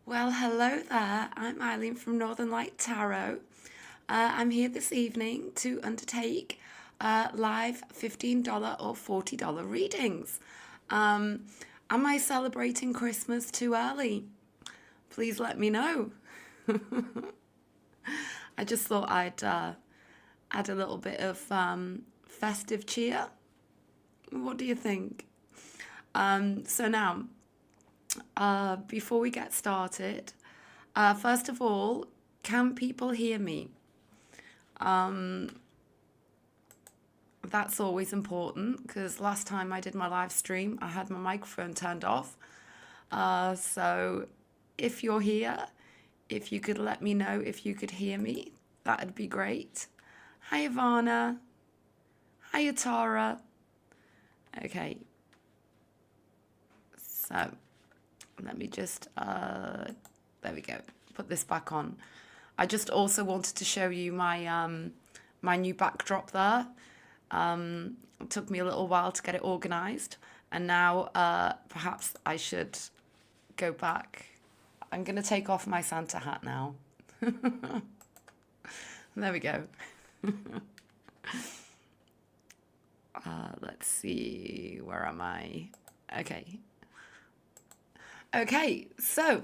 Well, hello there. I'm Eileen from Northern Light Tarot. I'm here this evening to undertake live $15 or $40 readings. Am I celebrating Christmas too early? Please let me know. I just thought I'd add a little bit of festive cheer. What do you think? So now, before we get started, first of all, can people hear me? That's always important because last time I did my live stream, I had my microphone turned off. So if you're here, if you could let me know if you could hear me, that'd be great. Hi, Ivana. Hi, Tara. Okay. So let me just, there we go, put this back on. I just also wanted to show you my new backdrop there. It took me a little while to get it organized, and now perhaps I should go back. I'm going to take off my Santa hat now. There we go. Let's see, where am I? Okay, so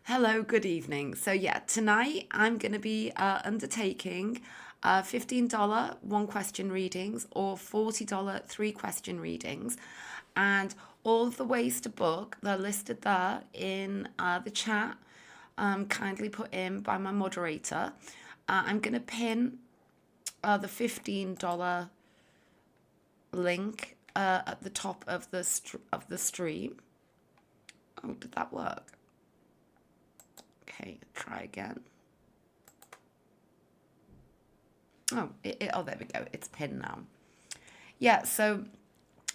hello, good evening. So yeah, tonight I'm going to be undertaking $15 one question readings or $40 three question readings. And all of the ways to book, they're listed there in the chat, kindly put in by my moderator. I'm going to pin the $15 link at the top of the stream. Oh, did that work? Okay, try again. Oh, oh, there we go. It's pinned now. Yeah, so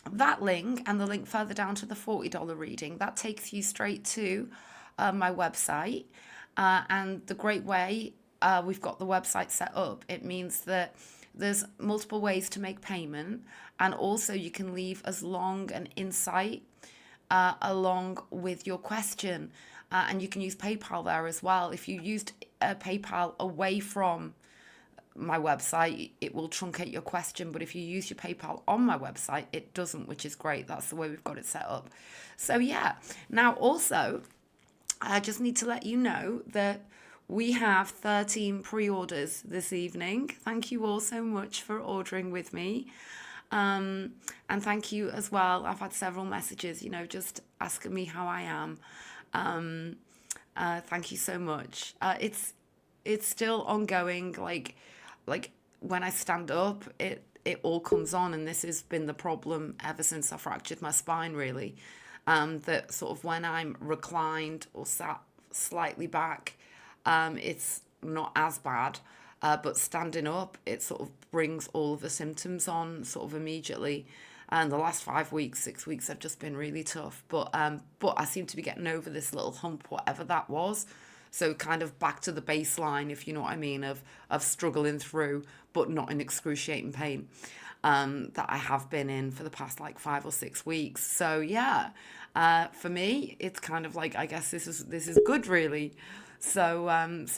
that link and the link further down to the $40 reading, that takes you straight to my website. And the great way we've got the website set up, it means that there's multiple ways to make payment, and also you can leave as long an insight along with your question. And you can use PayPal there as well. If you used PayPal away from my website, it will truncate your question. But if you use your PayPal on my website, it doesn't, which is great. That's the way we've got it set up. So yeah, now also, I just need to let you know that we have 13 pre-orders this evening. Thank you all so much for ordering with me. And thank you as well. I've had several messages, just asking me how I am. Thank you so much. It's still ongoing. Like when I stand up, it all comes on, and this has been the problem ever since I fractured my spine, really. That sort of when I'm reclined or sat slightly back, it's not as bad. But standing up, it sort of brings all of the symptoms on sort of immediately. And the last 5 weeks, 6 weeks have just been really tough. But I seem to be getting over this little hump, whatever that was. So kind of back to the baseline, if you know what I mean, of struggling through, but not in excruciating pain that I have been in for the past like 5 or 6 weeks. So yeah, for me, it's kind of like, I guess this is good, really. So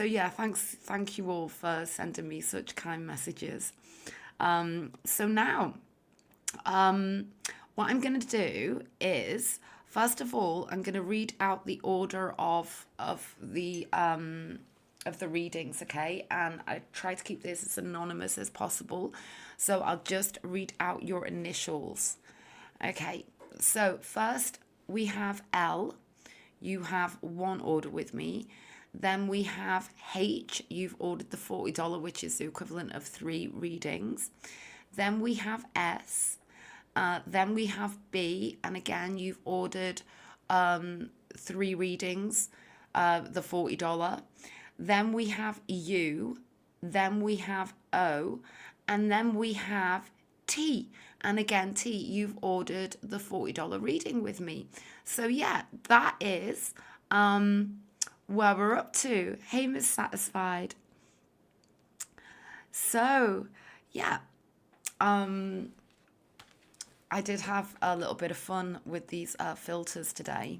yeah, thank you all for sending me such kind messages. So now, what I'm going to do is, first of all, I'm going to read out the order of the readings, okay? And I try to keep this as anonymous as possible. So I'll just read out your initials. Okay, so first we have L. You have one order with me. Then we have H. You've ordered the $40, which is the equivalent of 3 readings. Then we have S. Then we have B. And again, you've ordered 3 readings, the $40. Then we have U. Then we have O. And then we have T. And again, T, you've ordered the $40 reading with me. So yeah, that is where we're up to. Hey, Miss Satisfied. So yeah, I did have a little bit of fun with these filters today.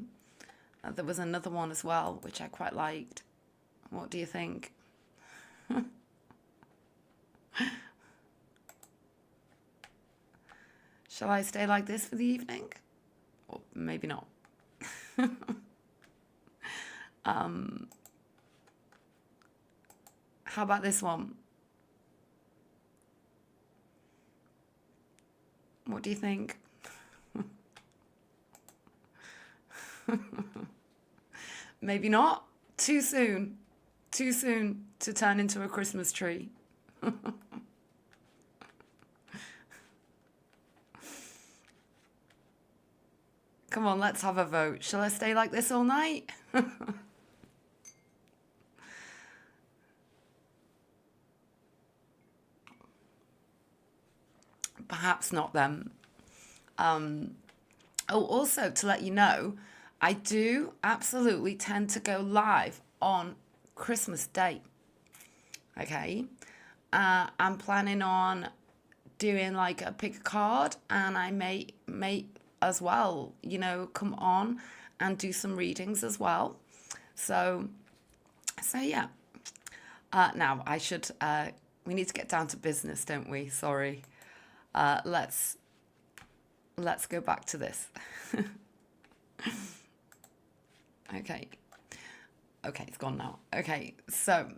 There was another one as well, which I quite liked. What do you think? Shall I stay like this for the evening? Or maybe not. How about this one? What do you think? Maybe not. Too soon. Too soon to turn into a Christmas tree. Come on, let's have a vote. Shall I stay like this all night? Perhaps not then. Oh, also to let you know, I do absolutely tend to go live on Christmas Day. Okay. I'm planning on doing like a pick a card, and I may as well, come on and do some readings as well. So yeah. Now I should, we need to get down to business, don't we? Sorry. Let's go back to this. Okay. Okay, it's gone now. Okay, so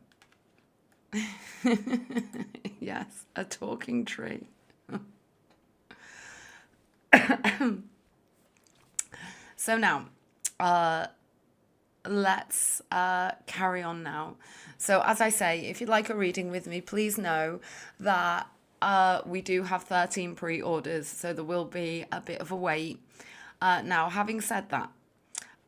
yes, a talking tree. So now, let's carry on now. So as I say, if you'd like a reading with me, please know that we do have 13 pre-orders, so there will be a bit of a wait. Now, having said that,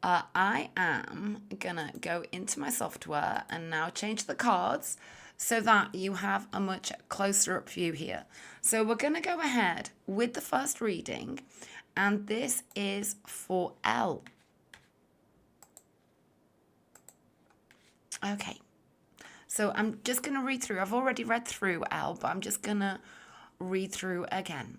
I am gonna go into my software and now change the cards so that you have a much closer up view here. So we're gonna go ahead with the first reading, and this is for L. Okay, so I'm just gonna read through. I've already read through L, but I'm just gonna read through again.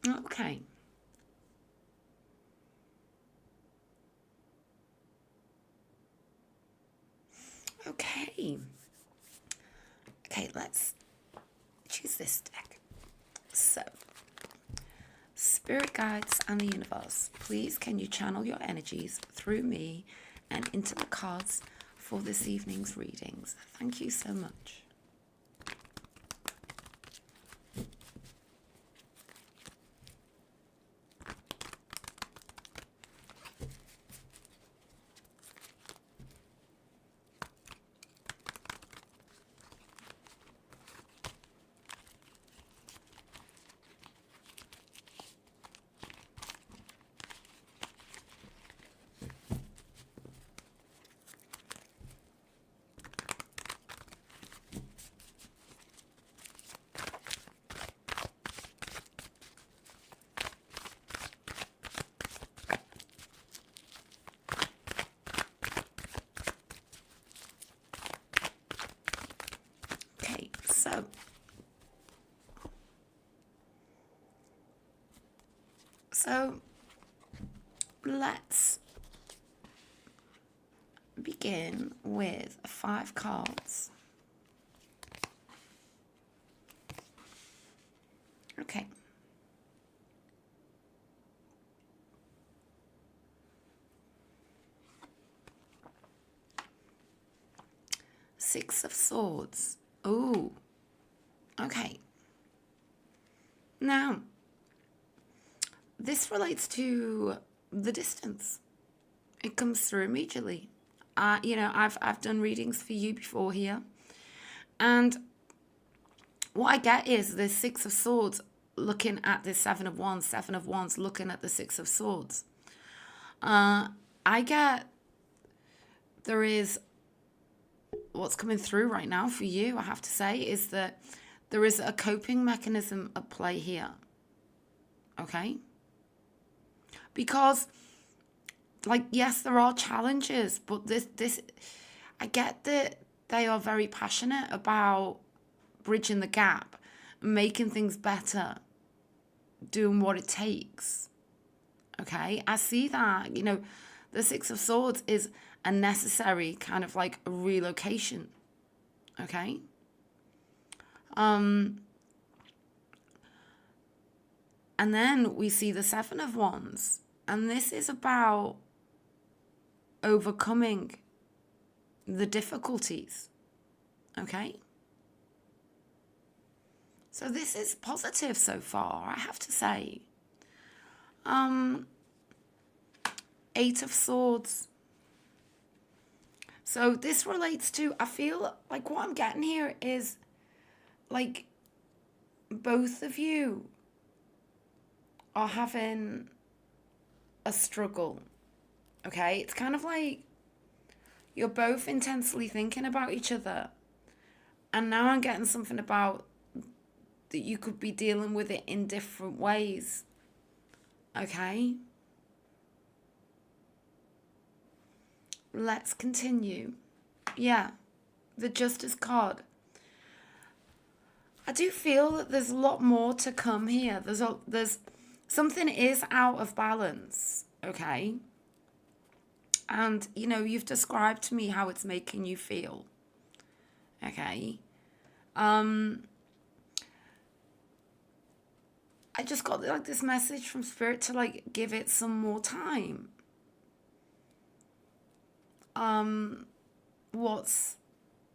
Okay. Okay. Okay, let's choose this deck. So, Spirit guides and the universe, please can you channel your energies through me and into the cards for this evening's readings? Thank you so much. So let's begin with 5 cards. Okay. Six of Swords. Ooh. Okay. Now, this relates to the distance. It comes through immediately. I've done readings for you before here, and what I get is the Six of Swords looking at the Seven of Wands looking at the Six of Swords. I get there is what's coming through right now for you, I have to say, is that there is a coping mechanism at play here. Okay? Because, like, yes, there are challenges, but this I get that They are very passionate about bridging the gap, making things better, doing what it takes. Okay, I see that. The Six of Swords is a necessary kind of like relocation. Okay. And then we see the Seven of Wands. And this is about overcoming the difficulties. Okay. So this is positive so far, I have to say. Eight of Swords. So this relates to, I feel like what I'm getting here is like both of you are having a struggle. Okay? It's kind of like you're both intensely thinking about each other. And now I'm getting something about that you could be dealing with it in different ways. Okay? Let's continue. Yeah, the Justice card. I do feel that there's a lot more to come here. There's something is out of balance, okay? And, you've described to me how it's making you feel, okay? I just got like this message from Spirit to like give it some more time. What's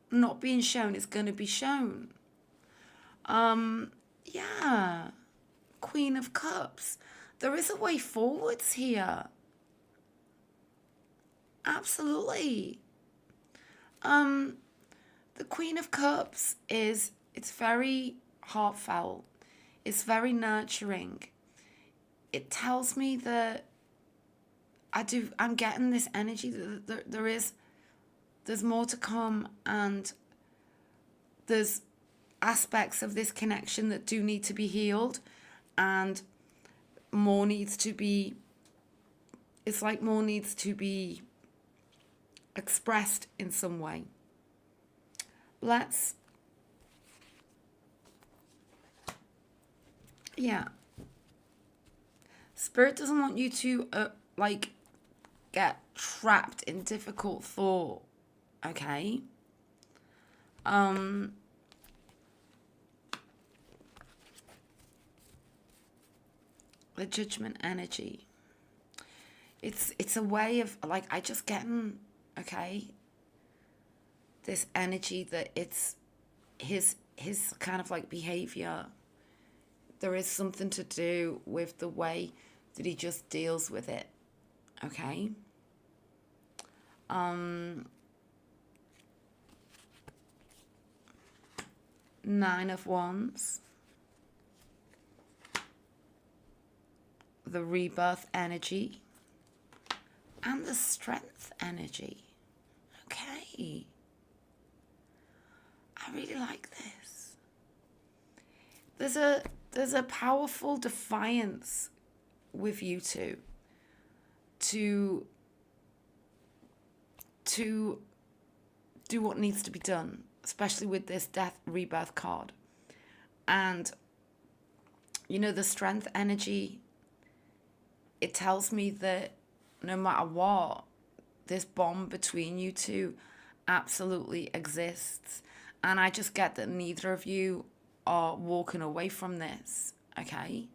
not being shown is going to be shown. Yeah. Queen of Cups. There is a way forwards here. Absolutely. The Queen of Cups it's very heartfelt. It's very nurturing. It tells me that I'm getting this energy that there's more to come, and there's aspects of this connection that do need to be healed, and more needs to be expressed in some way. Yeah. Spirit doesn't want you to get trapped in difficult thought. Okay? The Judgment energy. It's a way of I just getting, okay, this energy that it's his kind of like behavior. There is something to do with the way that he just deals with it. Okay? Nine of Wands. The Rebirth energy. And the Strength energy. Okay. I really like this. There's a powerful defiance with you two to do what needs to be done, especially with this Death Rebirth card. And the Strength energy, it tells me that no matter what, this bond between you two absolutely exists. And I just get that neither of you are walking away from this, okay?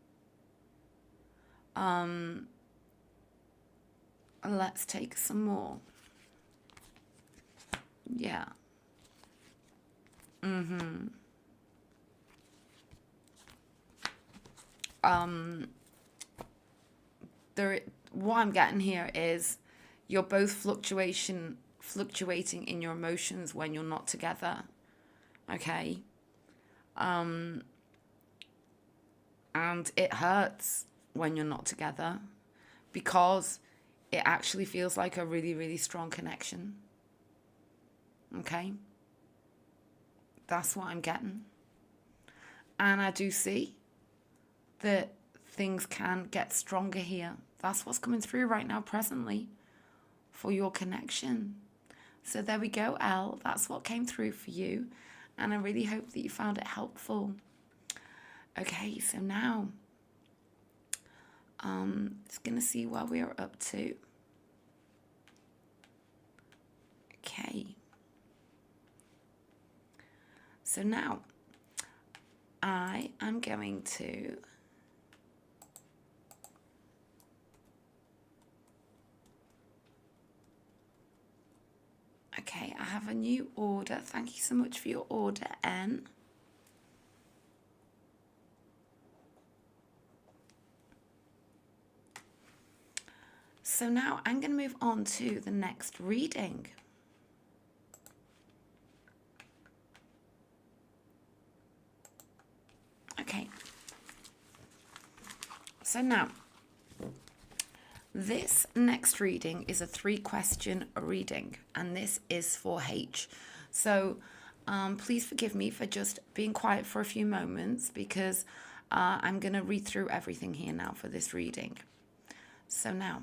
Let's take some more. Yeah. What I'm getting here is you're both fluctuating in your emotions when you're not together. Okay? And it hurts when you're not together because it actually feels like a really, really strong connection. Okay? That's what I'm getting. And I do see that things can get stronger here. That's what's coming through right now, presently, for your connection. So there we go, Elle. That's what came through for you. And I really hope that you found it helpful. Okay, so now just going to see where we are up to. Okay. So now I am going to okay, I have a new order. Thank you so much for your order, N. So now I'm going to move on to the next reading. Okay. So now, this next reading is a 3-question reading, and this is for H. So please forgive me for just being quiet for a few moments, because I'm going to read through everything here now for this reading. So now,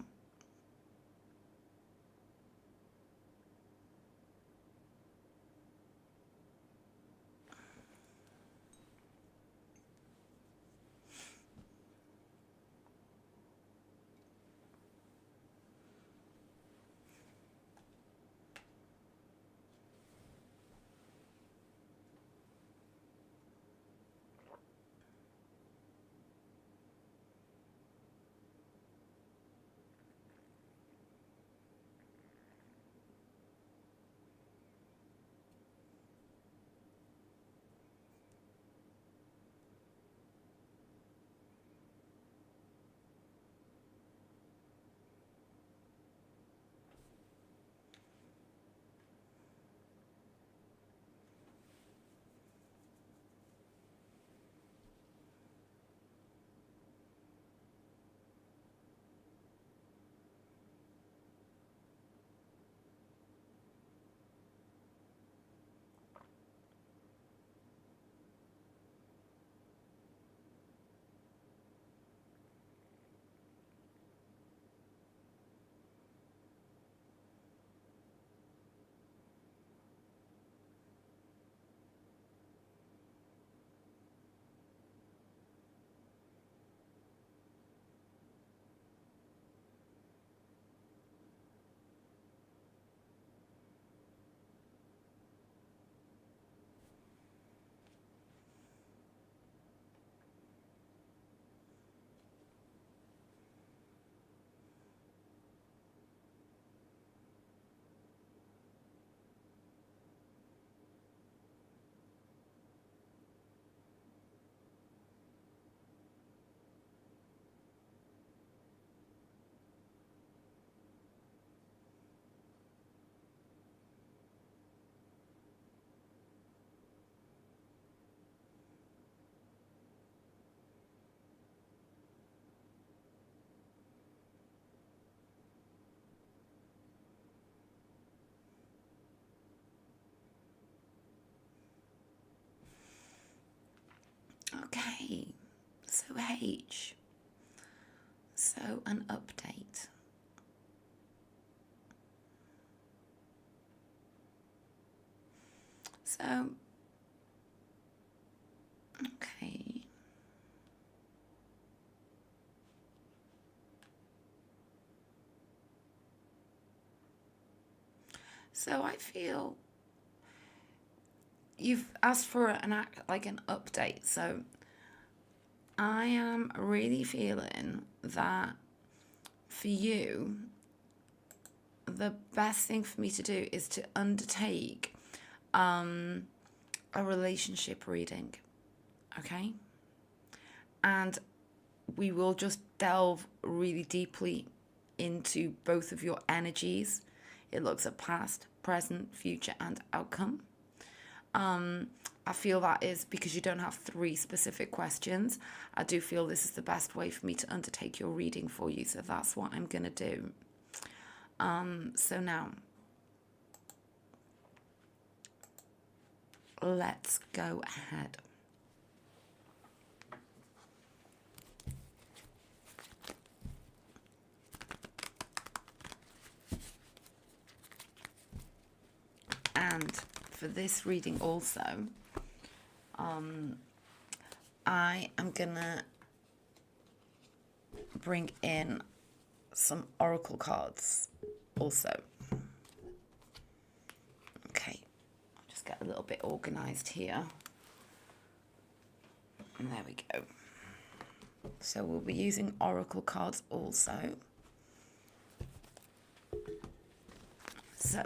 okay, so H, so an update. So, okay. So I feel you've asked for an update. So I am really feeling that for you, the best thing for me to do is to undertake a relationship reading, okay? And we will just delve really deeply into both of your energies. It looks at past, present, future, and outcome. I feel that is because you don't have 3 specific questions. I do feel this is the best way for me to undertake your reading for you. So that's what I'm going to do. So now, let's go ahead. for this reading also, I am gonna bring in some oracle cards also. Okay, I'll just get a little bit organized here. And there we go. So we'll be using oracle cards also. So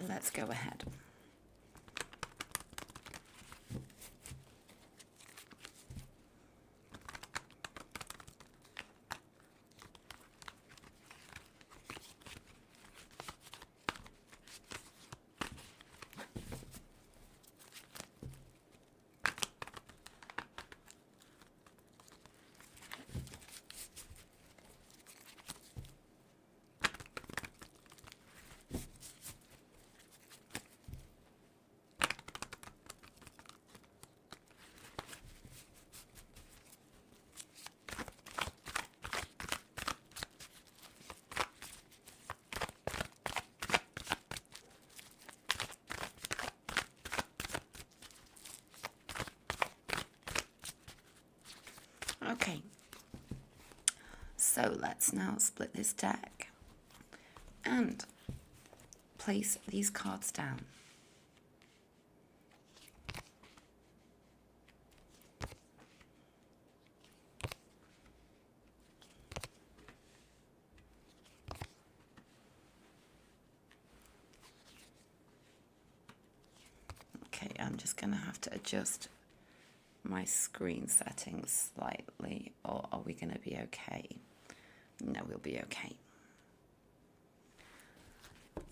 let's go ahead. Okay, so let's now split this deck and place these cards down. Okay, I'm just going to have to adjust my screen settings slightly, or are we going to be okay? No, we'll be okay.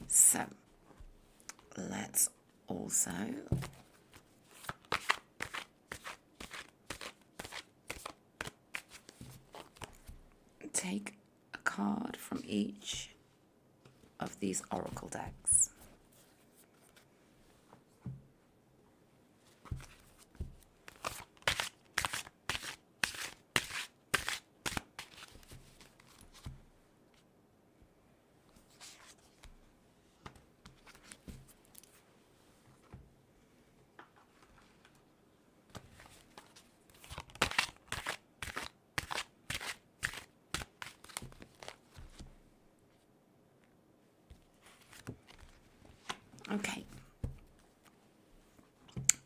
So let's also take a card from each of these oracle decks. Okay,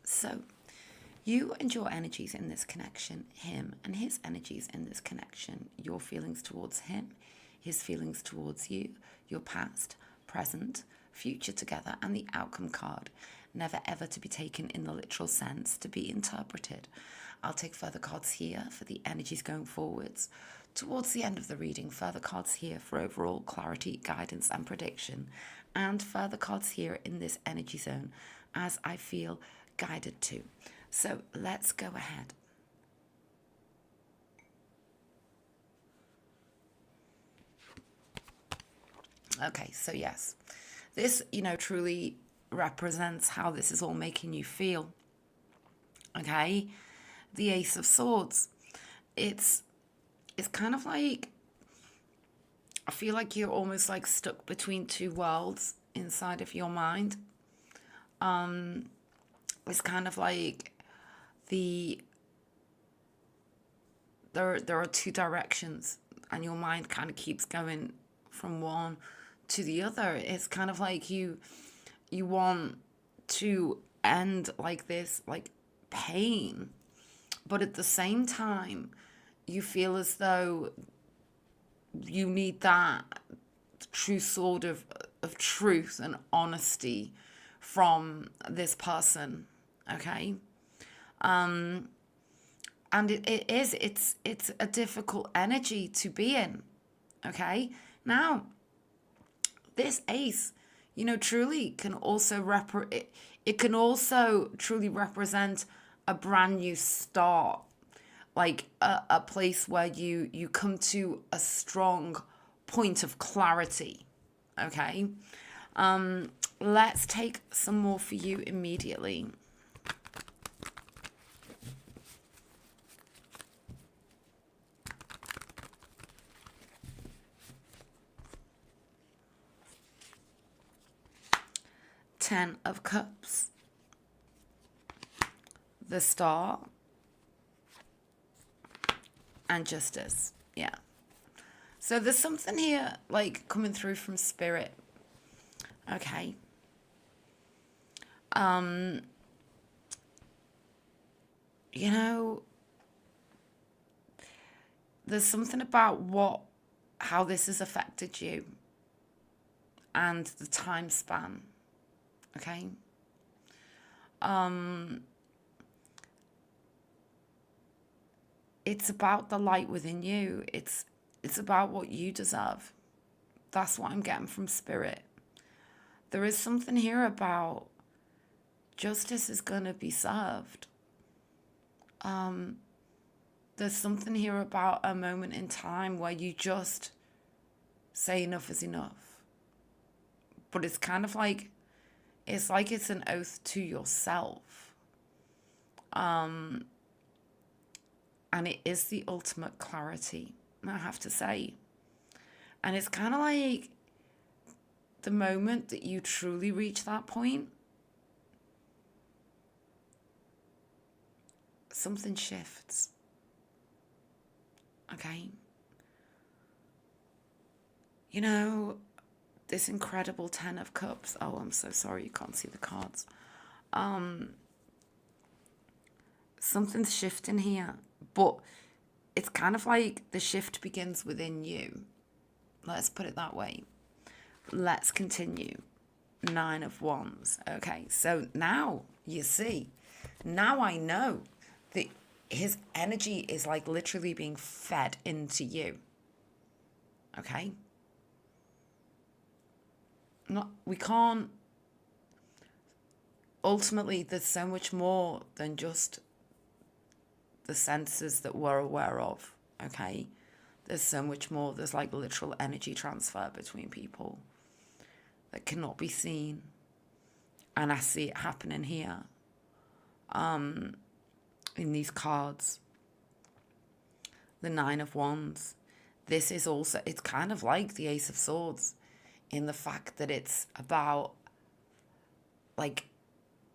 so you and your energies in this connection, him and his energies in this connection, your feelings towards him, his feelings towards you, your past, present, future together, and the outcome card, never ever to be taken in the literal sense, to be interpreted. I'll take further cards here for the energies going forwards. Towards the end of the reading, further cards here for overall clarity, guidance, and prediction, and further cards here in this energy zone as I feel guided to. So let's go ahead. Okay, so yes, this, truly represents how this is all making you feel. Okay, the Ace of Swords. It's kind of like, I feel like you're almost like stuck between two worlds inside of your mind. It's kind of like there are two directions, and your mind kind of keeps going from one to the other. It's kind of like you want to end like this, like pain, but at the same time, you feel as though you need that true sort of truth and honesty from this person, okay? And it's a difficult energy to be in, okay? Now, this ace, truly can also it can also truly represent a brand new start, like a place where you come to a strong point of clarity, okay? Let's take some more for you immediately. Ten of Cups, the Star, and Justice. Yeah. So there's something here, like, coming through from Spirit. Okay. You know, there's something about how this has affected you and the time span. Okay. It's about the light within you. It's about what you deserve. That's what I'm getting from Spirit. There is something here about justice is going to be served. There's something here about a moment in time where you just say enough is enough. But it's kind of like, it's an oath to yourself. And it is the ultimate clarity, I have to say. And it's kind of like the moment that you truly reach that point, something shifts. Okay? You know, this incredible 10 of Cups. Oh, I'm so sorry you can't see the cards. Something's shifting here. But it's kind of like the shift begins within you. Let's put it that way. Let's continue. 9 of Wands. Okay, so now you see. Now I know that his energy is like literally being fed into you. Okay? We can't. Ultimately, there's so much more than just the senses that we're aware of. Okay? There's so much more. There's like literal energy transfer between people that cannot be seen. And I see it happening here. In these cards. The 9 of Wands. This is also, it's kind of like the Ace of Swords in the fact that it's about like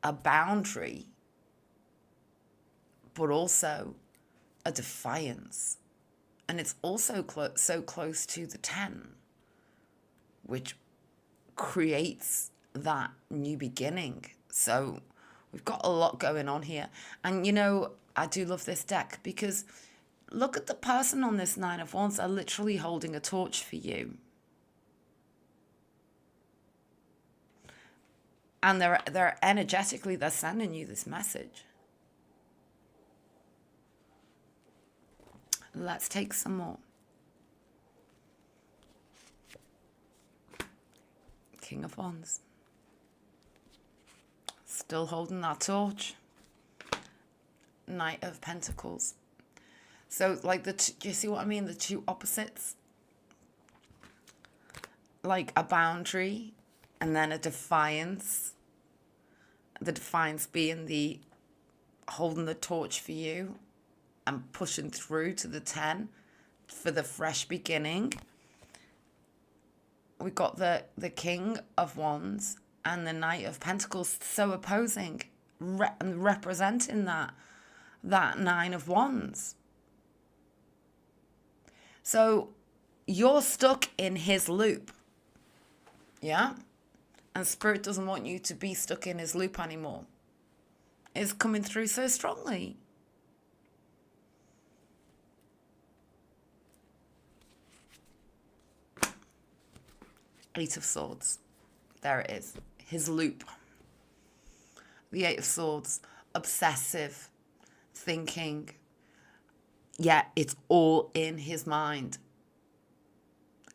a boundary, but also a defiance. And it's also so close to the 10, which creates that new beginning. So we've got a lot going on here. And, you know, I do love this deck because look at the person on this 9 of Wands are literally holding a torch for you. And they're energetically, they're sending you this message. Let's take some more. King of Wands. Still holding that torch. Knight of Pentacles. So, like, do you see what I mean? The two opposites. Like a boundary and then a defiance. The defiance being the holding the torch for you and pushing through to the 10 for the fresh beginning. We got the King of Wands and the Knight of Pentacles so opposing, representing that 9 of Wands. So you're stuck in his loop. Yeah? And Spirit doesn't want you to be stuck in his loop anymore. It's coming through so strongly. Eight of Swords. There it is. His loop. The 8 of Swords. Obsessive thinking. Yeah, it's all in his mind.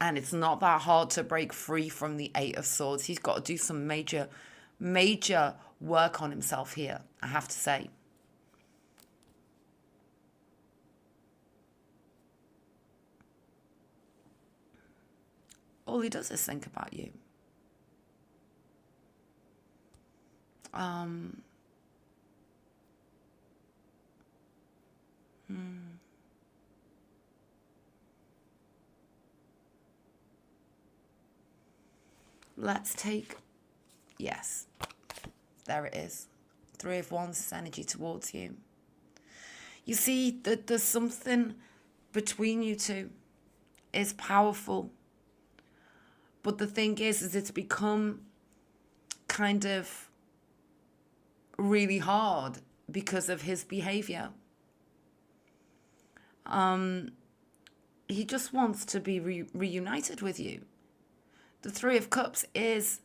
And it's not that hard to break free from the 8 of Swords. He's got to do some major work on himself here, I have to say. All he does is think about you. Let's take, yes, there it is, Three of Wands energy towards you. You see that there's something between you two. It's powerful. But the thing is it's become kind of really hard because of his behavior. He just wants to be reunited with you. The Three of Cups is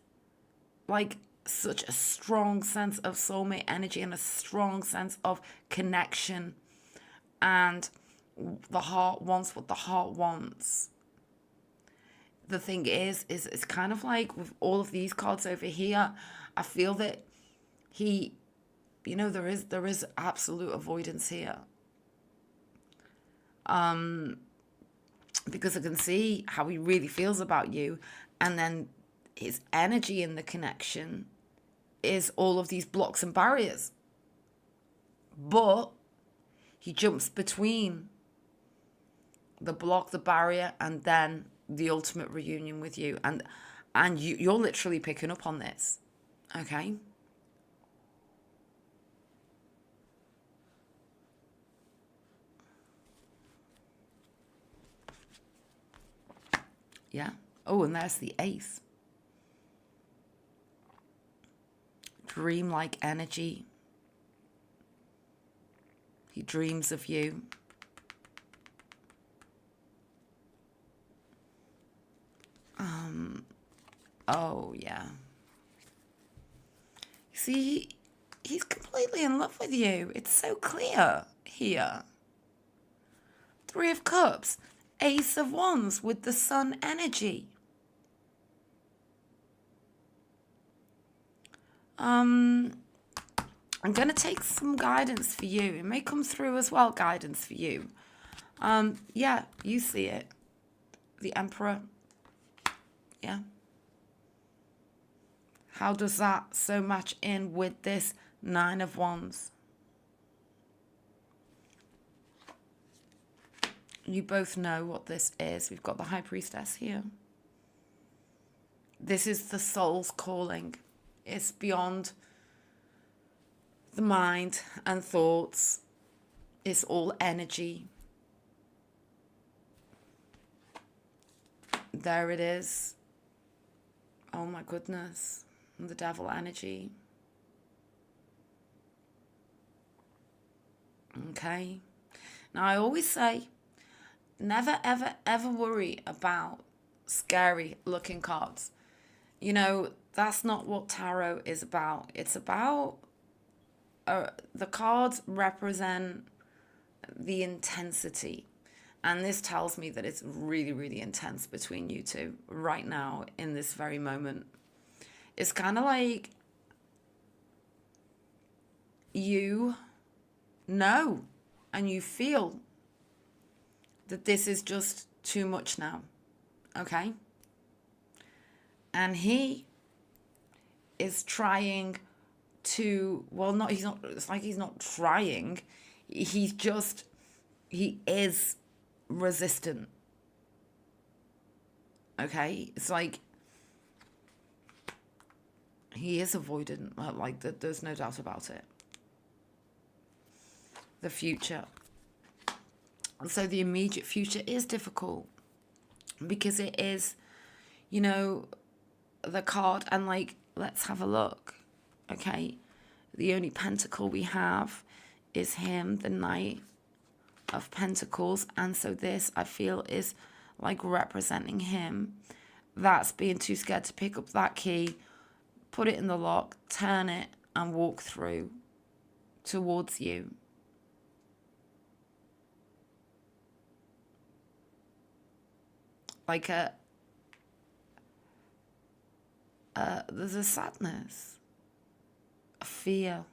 like such a strong sense of soulmate energy and a strong sense of connection. And the heart wants what the heart wants. The thing is it's kind of like with all of these cards over here, I feel that he, there is absolute avoidance here. Because I can see how he really feels about you, and then his energy in the connection is all of these blocks and barriers. But he jumps between the block, the barrier, and then the ultimate reunion with you. And you're literally picking up on this. Okay? Yeah. Oh, and there's the Ace. Dream-like energy. He dreams of you. Oh, yeah. See, he's completely in love with you. It's so clear here. Three of Cups. Ace of Wands with the Sun energy. I'm going to take some guidance for you. It may come through as well, guidance for you. Yeah, you see it. The Emperor. Yeah. How does that so match in with this Nine of Wands? You both know what this is. We've got the High Priestess here. This is the soul's calling. It's beyond the mind and thoughts. It's all energy. There it is. Oh my goodness. The Devil energy. Okay. Now I always say, never, ever, ever worry about scary looking cards. That's not what tarot is about. It's about, the cards represent the intensity. And this tells me that it's really, really intense between you two right now in this very moment. It's kind of like you know and you feel that this is just too much now, okay? And he is trying to, it's like he's not trying. He is resistant, okay? It's like he is avoidant, like there's no doubt about it. The future. So the immediate future is difficult because it is, the card, and let's have a look, okay? The only pentacle we have is him, the Knight of Pentacles, and so this, I feel, is like representing him. That's being too scared to pick up that key, put it in the lock, turn it, and walk through towards you. Like there's a sadness, a fear,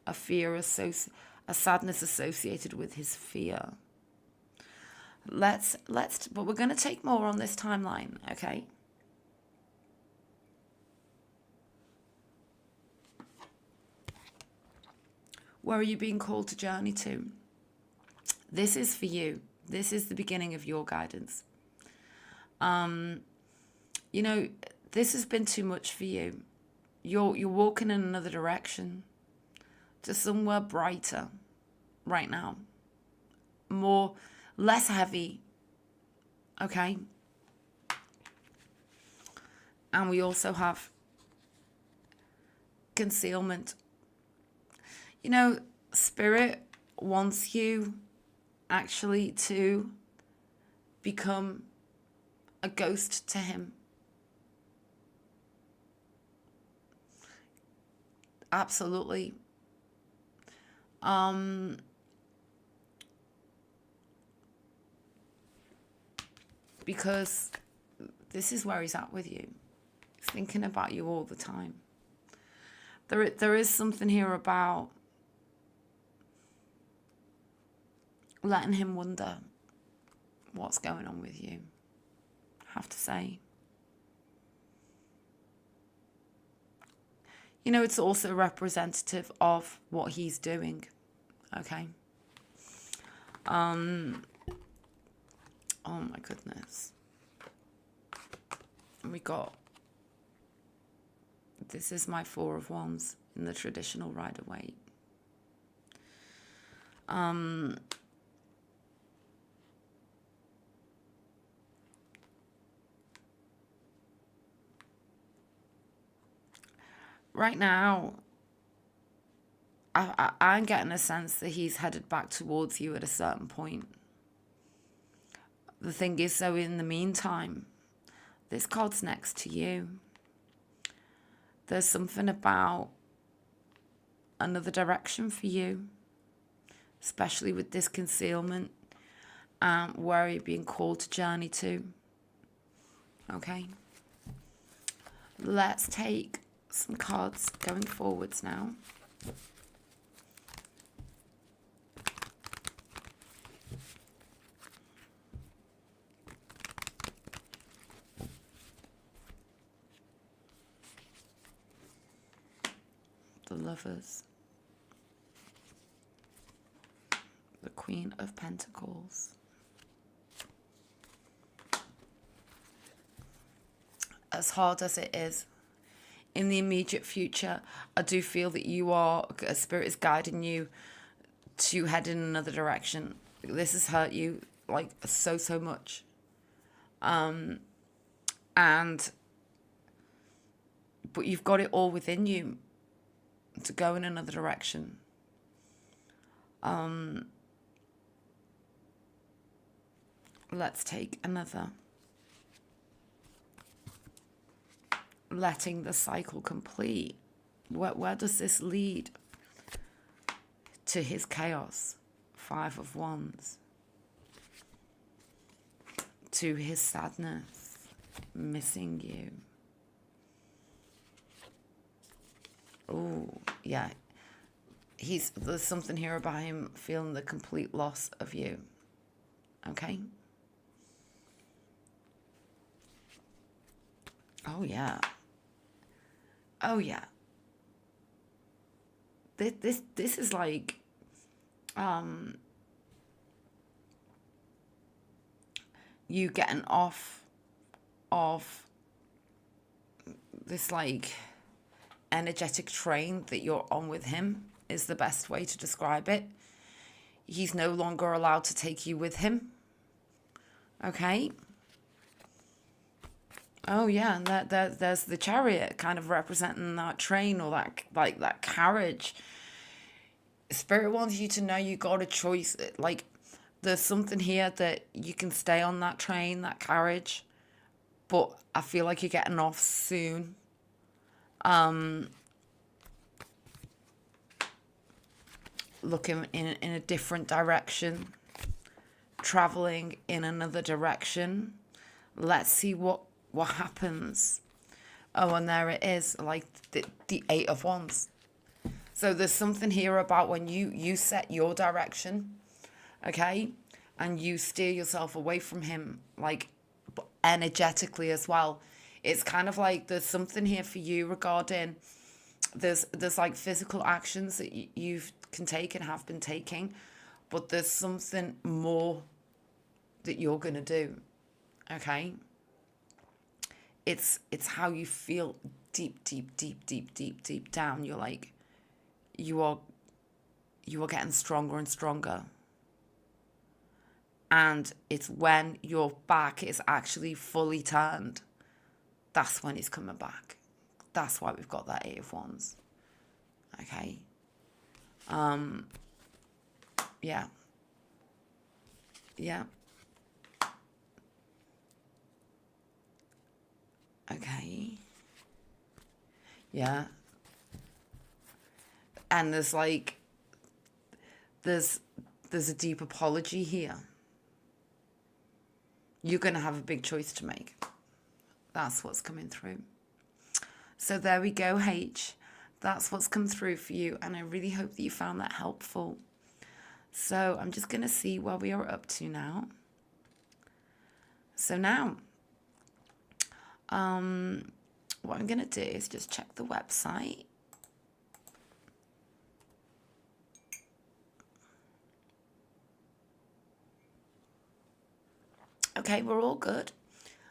a sadness associated with his fear. But we're going to take more on this timeline, okay? Where are you being called to journey to? This is for you. This is the beginning of your guidance. This has been too much for you. You're walking in another direction to somewhere brighter right now. More, less heavy, okay? And we also have concealment. You know, Spirit wants you actually to become a ghost to him. Absolutely. Because this is where he's at with you. He's thinking about you all the time. There is something here about letting him wonder what's going on with you, I have to say. You know, it's also representative of what he's doing, okay? Oh my goodness. And we got, this is my Four of Wands in the traditional Rider-Waite. Right now, I'm getting a sense that he's headed back towards you at a certain point. The thing is, though, in the meantime, this card's next to you. There's something about another direction for you, especially with this concealment and where you're being called to journey to. Okay? Let's take some cards going forwards now. The Lovers, the Queen of Pentacles. As hard as it is, in the immediate future, I do feel that a spirit is guiding you to head in another direction. This has hurt you like so much. But you've got it all within you to go in another direction. Let's take another. Letting the cycle complete. Where does this lead? To his chaos. Five of Wands. To his sadness. Missing you. Oh, yeah. There's something here about him feeling the complete loss of you. Okay? Oh, yeah. Oh, yeah. This is like, you getting off of this, like, energetic train that you're on with him is the best way to describe it. He's no longer allowed to take you with him. Okay? Oh yeah, and there's the Chariot kind of representing that train or that carriage. Spirit wants you to know you got a choice. Like, there's something here that you can stay on that train, that carriage, but I feel like you're getting off soon. Looking in a different direction, traveling in another direction. Let's see what happens. Oh, and there it is, like the Eight of Wands. So there's something here about when you set your direction, okay, and you steer yourself away from him, like energetically as well. It's kind of like there's something here for you regarding there's like physical actions that you can take and have been taking, but there's something more that you're gonna do, okay? It's how you feel deep, deep, deep, deep, deep, deep down, you're like, you are getting stronger and stronger. And it's when your back is actually fully turned, that's when he's coming back. That's why we've got that Eight of Wands. Okay. Yeah. Yeah. Okay. Yeah. And there's like, there's a deep apology here. You're going to have a big choice to make. That's what's coming through. So there we go, H. That's what's come through for you. And I really hope that you found that helpful. So I'm just going to see where we are up to now. So now, what I'm going to do is just check the website. Okay, we're all good.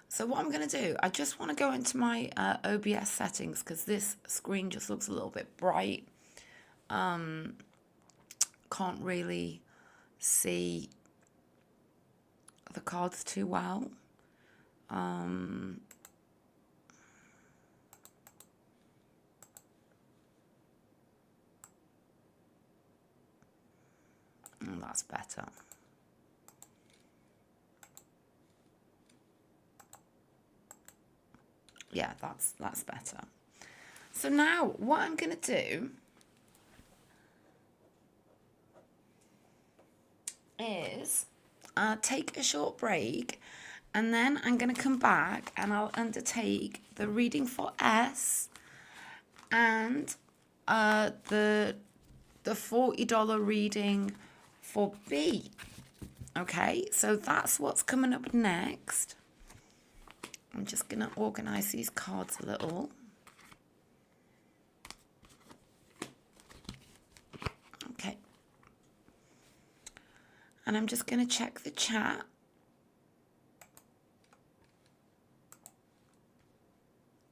So what I'm going to do, I just want to go into my OBS settings because this screen just looks a little bit bright. Can't really see the cards too well. That's better. Yeah, that's better. So now what I'm going to do is take a short break, and then I'm going to come back and I'll undertake the reading for S and the $40 reading for B. Okay, so that's what's coming up next. I'm just going to organise these cards a little. Okay. And I'm just going to check the chat.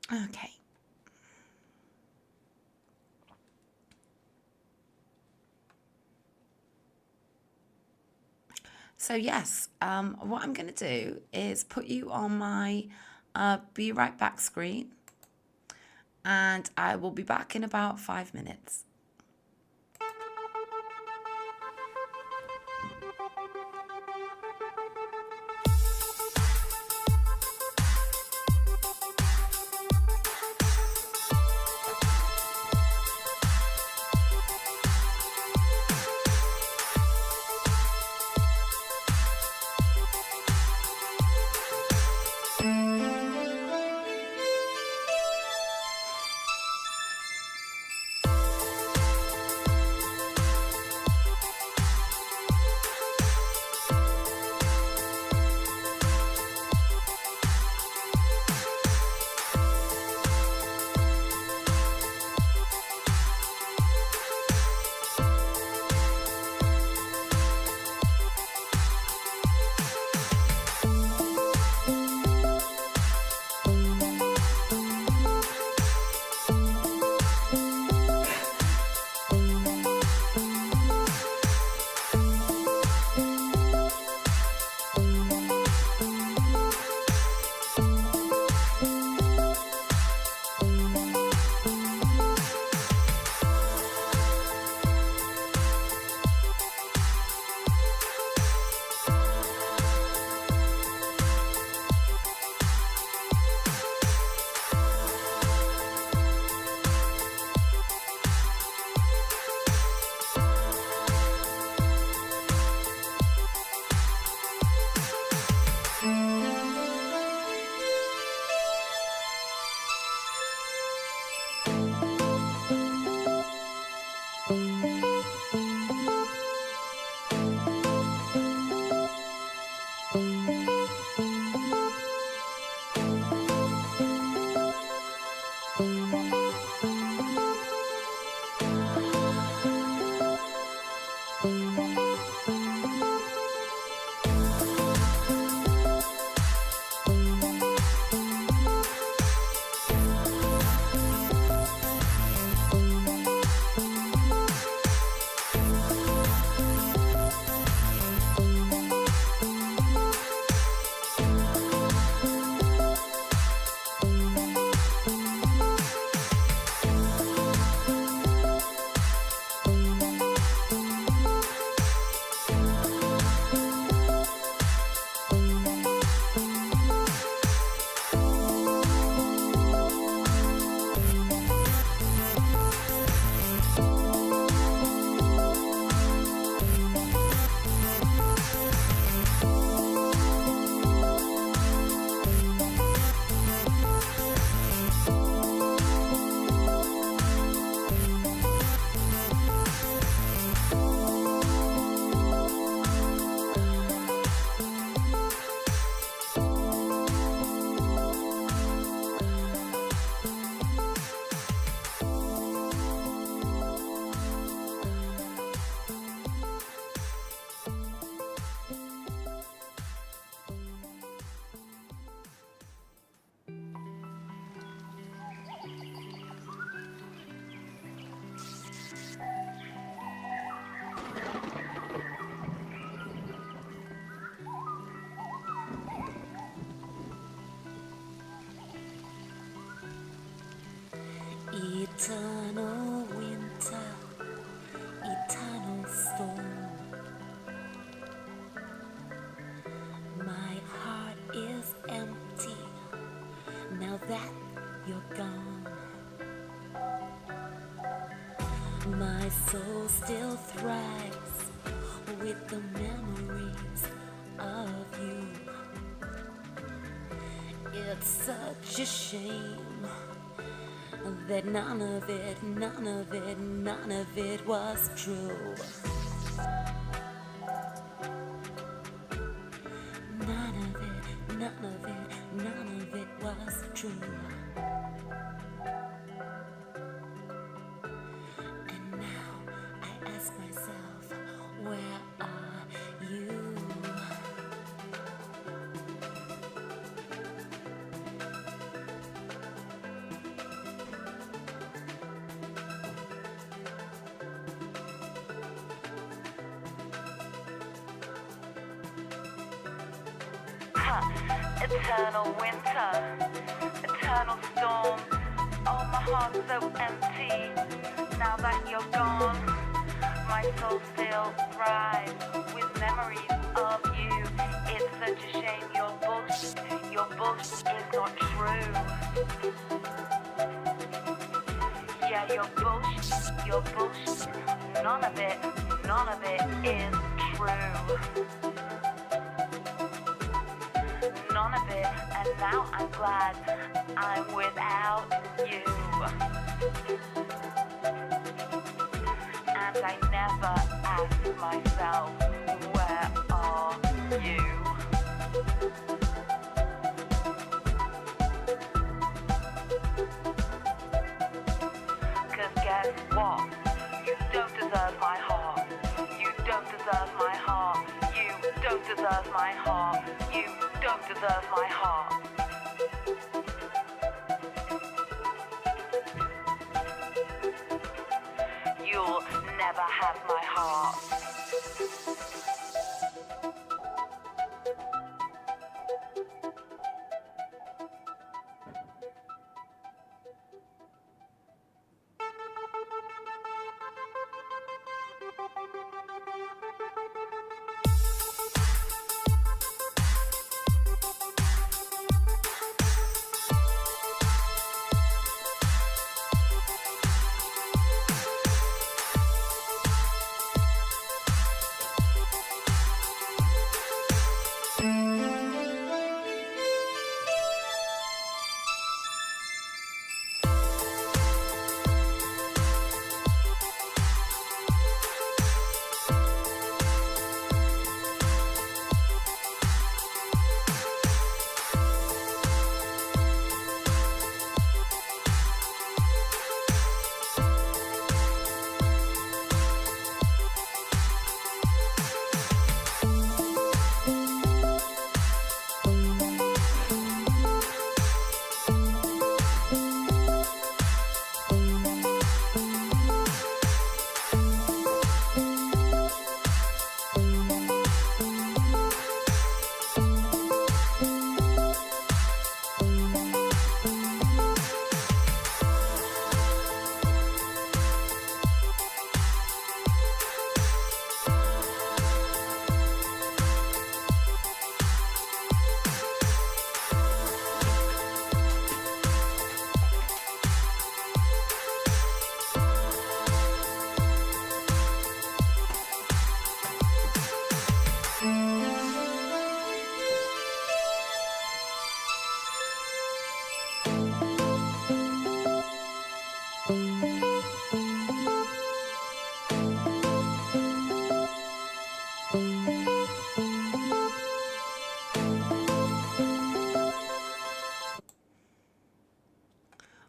Okay. So yes, what I'm going to do is put you on my be right back screen, and I will be back in about 5 minutes. My soul still thrives with the memories of you. It's such a shame that none of it was true. None of it was true. And now I ask myself, where are you? Eternal winter, eternal storm. Oh, my heart's so empty now that you're gone. My soul still thrives with memories of you. It's such a shame your bullshit is not true. Yeah, your bullshit, none of it is true. None of it, and now I'm glad I'm without you. And I never ask myself, where are you? 'Cause guess what? You don't deserve my heart. You don't deserve my heart. You don't deserve my heart. You don't deserve my heart. You'll never have my heart.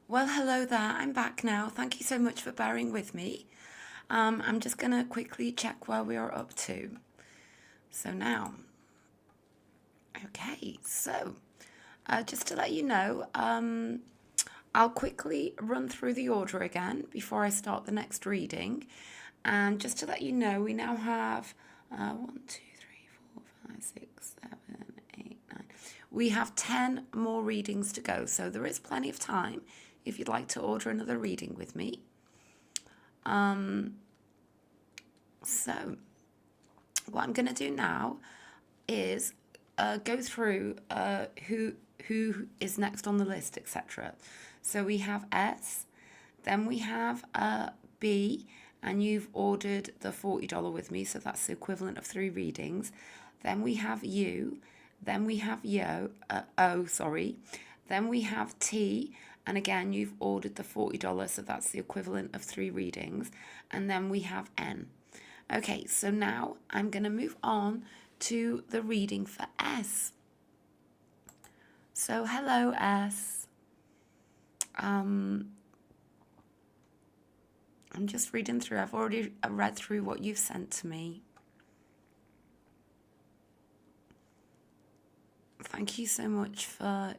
Well, hello there. I'm back now. Thank you so much for bearing with me. I'm just going to quickly check where we are up to. So now, okay, so just to let you know, I'll quickly run through the order again before I start the next reading. And just to let you know, we now have 1, 2, 3, 4, 5, 6, 7, 8, 9. We have 10 more readings to go, so there is plenty of time if you'd like to order another reading with me. So what I'm going to do now is go through who is next on the list, etc. So we have S, then we have B, and you've ordered the $40 with me, so that's the equivalent of 3 readings. Then we have you, then we have then we have T, and again, you've ordered the $40, so that's the equivalent of 3 readings. And then we have N. Okay, so now I'm going to move on to the reading for S. So, hello, S. I'm just reading through. I've already read through what you've sent to me. Thank you so much for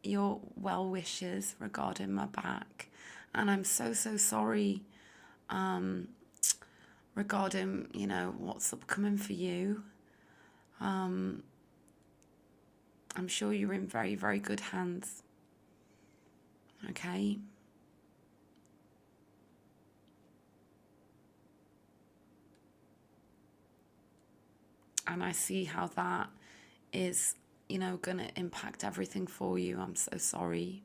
your well wishes regarding my back, and I'm so sorry regarding what's upcoming for you. I'm sure you're in very, very good hands. Okay. And I see how that is going to impact everything for you. I'm so sorry.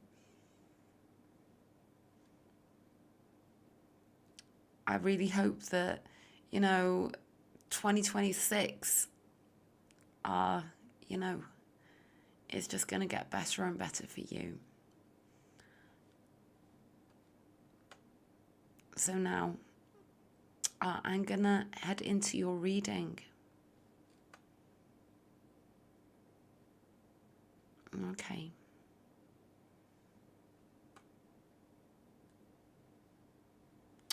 I really hope that, 2026, is just going to get better and better for you. So now, I'm going to head into your reading. Okay.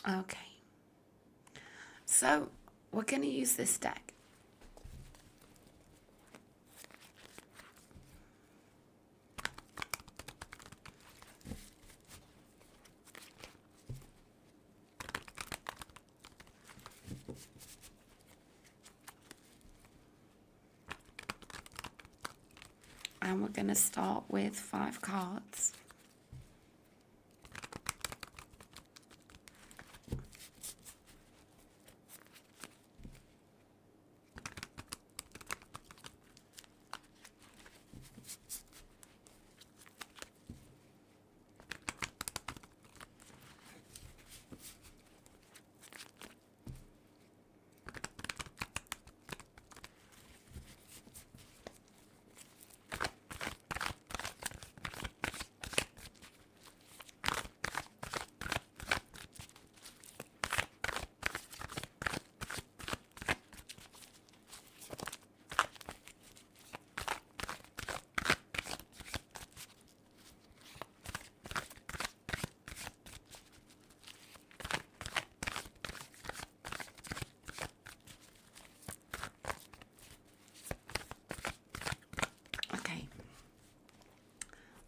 Okay. So we're going to use this deck. And we're going to start with 5 cards.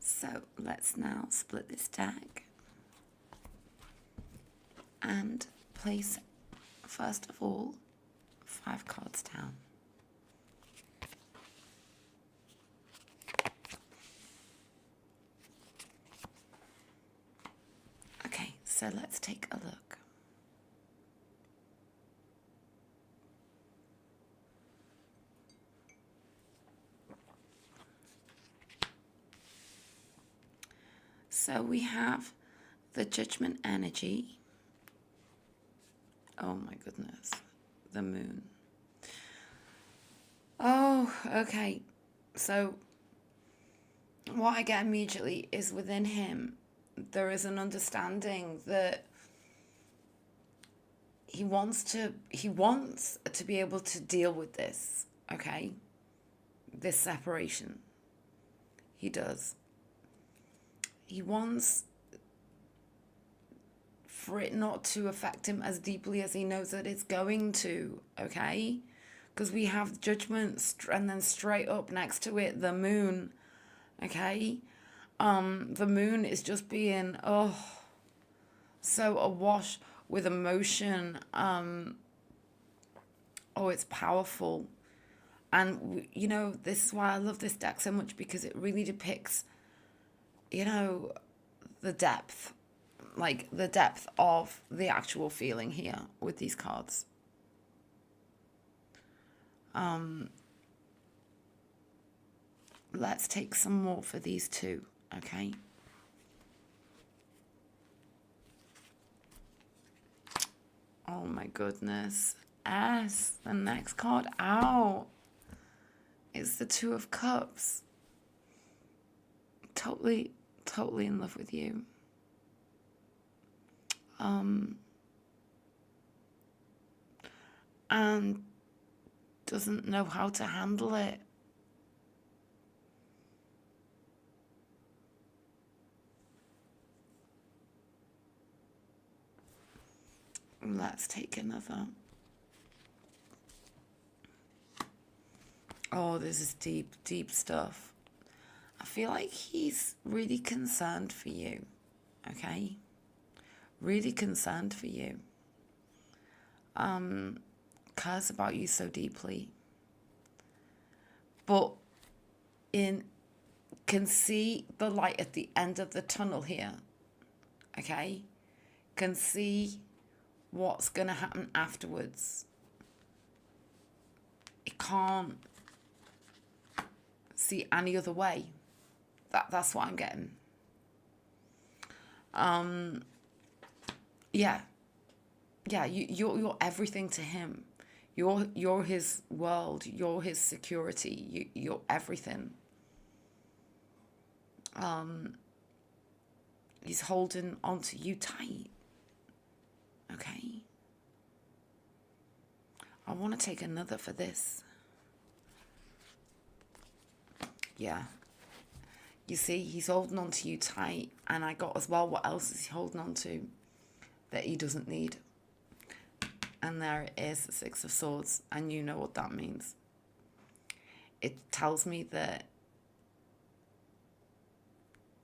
So let's now split this deck and place, first of all, 5 cards down. Okay, so let's take a look. So we have the Judgment energy. Oh my goodness. The Moon. Oh, okay. So what I get immediately is within him, there is an understanding that he wants to be able to deal with this, okay? This separation. He does. He wants for it not to affect him as deeply as he knows that it's going to, okay? Because we have Judgment and then straight up next to it, the Moon, okay? The Moon is just being, so awash with emotion. It's powerful. And, this is why I love this deck so much, because it really depicts, the depth of the actual feeling here with these cards. Let's take some more for these two, okay? Oh my goodness. S, the next card out is the Two of Cups. Totally in love with you. And doesn't know how to handle it. Let's take another. Oh, this is deep stuff. I feel like he's really concerned for you, okay? Really concerned for you. Cares about you so deeply. But can see the light at the end of the tunnel here, okay? Can see what's going to happen afterwards. It can't see any other way. That's what I'm getting. Yeah, you're everything to him. You're his world. You're his security. You're everything. He's holding onto you tight. Okay. I want to take another for this. Yeah. You see, he's holding on to you tight. And I got as well, what else is he holding on to that he doesn't need? And there it is, the Six of Swords. And you know what that means. It tells me that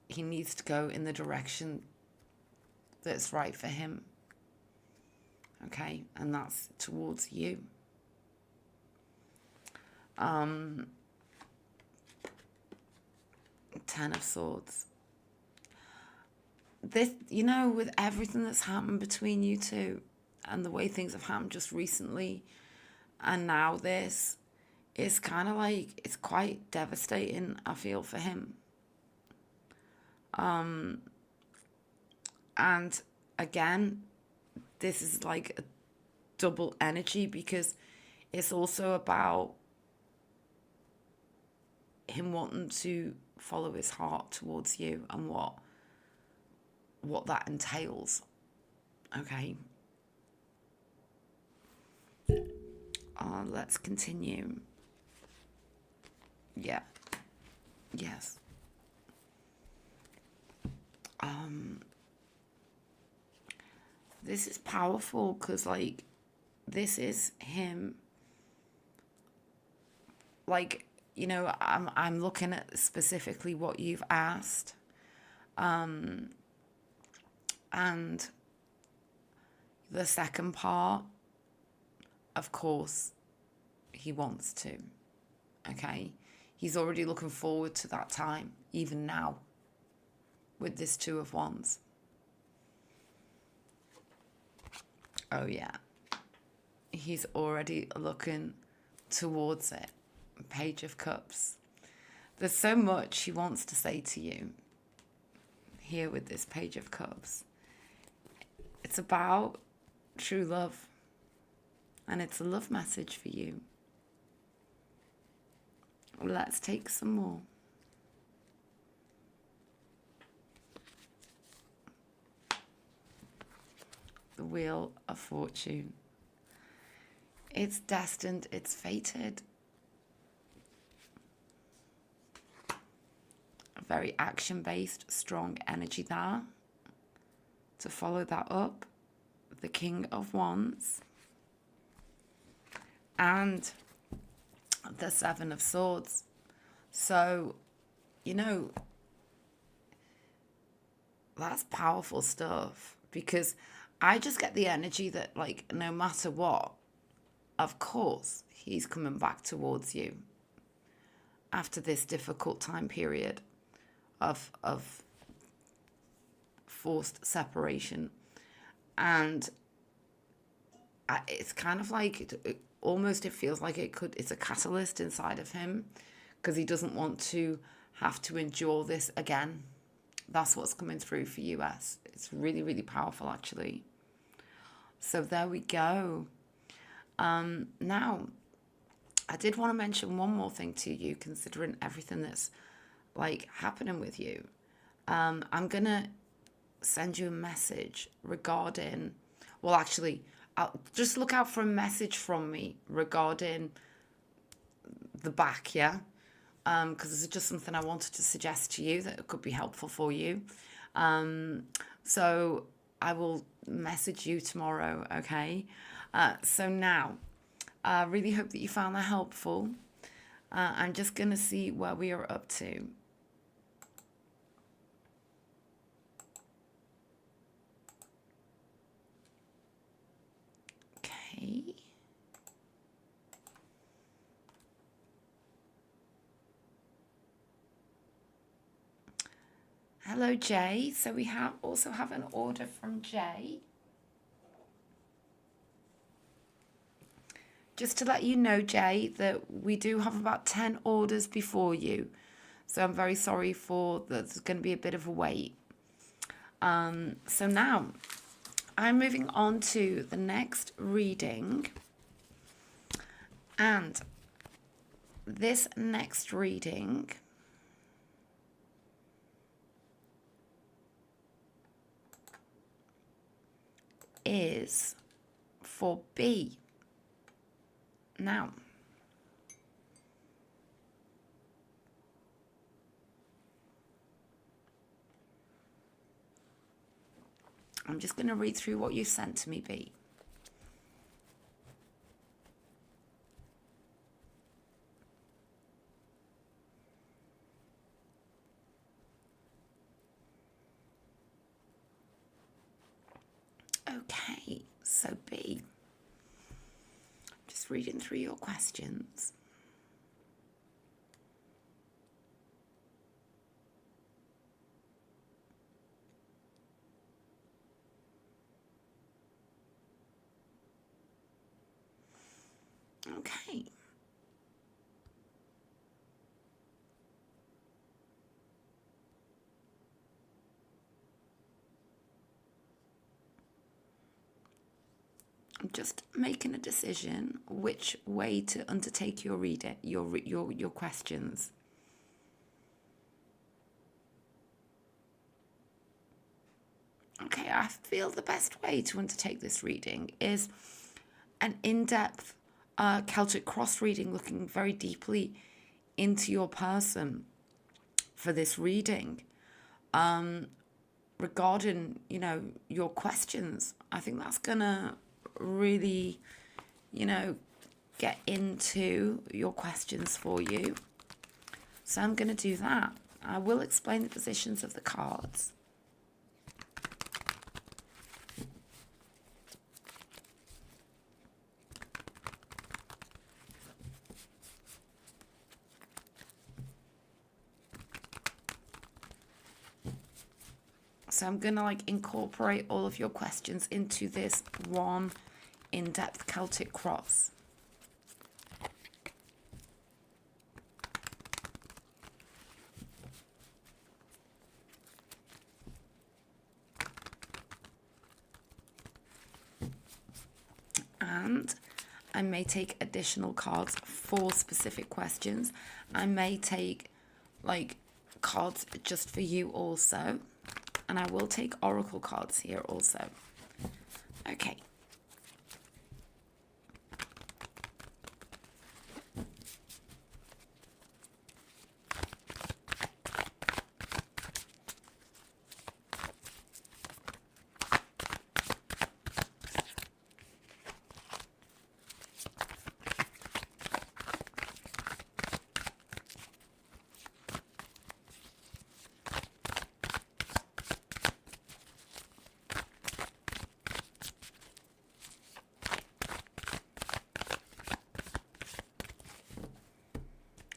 he needs to go in the direction that's right for him. Okay? And that's towards you. Ten of Swords. This, you know, with everything that's happened between you two and the way things have happened just recently and now this, it's kind of like, it's quite devastating, I feel, for him. And again, this is like a double energy because it's also about him wanting to follow his heart towards you and what that entails. Okay. Let's continue. Yeah. Yes. This is powerful because, like, this is him. Like, you know, I'm looking at specifically what you've asked. And the second part, of course, he wants to. Okay? He's already looking forward to that time, even now, with this Two of Wands. Oh, yeah. He's already looking towards it. Page of Cups. There's so much he wants to say to you here with this Page of Cups. It's about true love. And it's a love message for you. Let's take some more. The Wheel of Fortune. It's destined, it's fated. A very action-based, strong energy there. To follow that up, the King of Wands. And the Seven of Swords. So, you know, that's powerful stuff. Because I just get the energy that, like, no matter what, of course, he's coming back towards you after this difficult time period of forced separation. And it's kind of like, it feels like it's a catalyst inside of him because he doesn't want to have to endure this again. That's what's coming through for US. It's really, really powerful, actually. So there we go. Now, I did want to mention one more thing to you, considering everything that's like happening with you. I'm gonna send you a message regarding, well, actually, I'll just look out for a message from me regarding the back, yeah? Because this is just something I wanted to suggest to you that could be helpful for you. So I will message you tomorrow, okay? So now, I really hope that you found that helpful. I'm just going to see where we are up to. Okay. Hello, Jay. So we also have an order from Jay. Just to let you know, Jay, that we do have about 10 orders before you. So I'm very sorry for that. There's going to be a bit of a wait. So now I'm moving on to the next reading. And this next reading is for B. Now, I'm just going to read through what you sent to me, B. Okay, so B. Just reading through your questions. Okay. I'm just making a decision which way to undertake your reading, your questions. Okay, I feel the best way to undertake this reading is an in-depth Celtic cross reading, looking very deeply into your person for this reading. Regarding, your questions, I think that's gonna really, get into your questions for you. So I'm gonna do that. I will explain the positions of the cards. So I'm going to incorporate all of your questions into this one in-depth Celtic cross. And I may take additional cards for specific questions. I may take cards just for you also. And I will take oracle cards here also. Okay.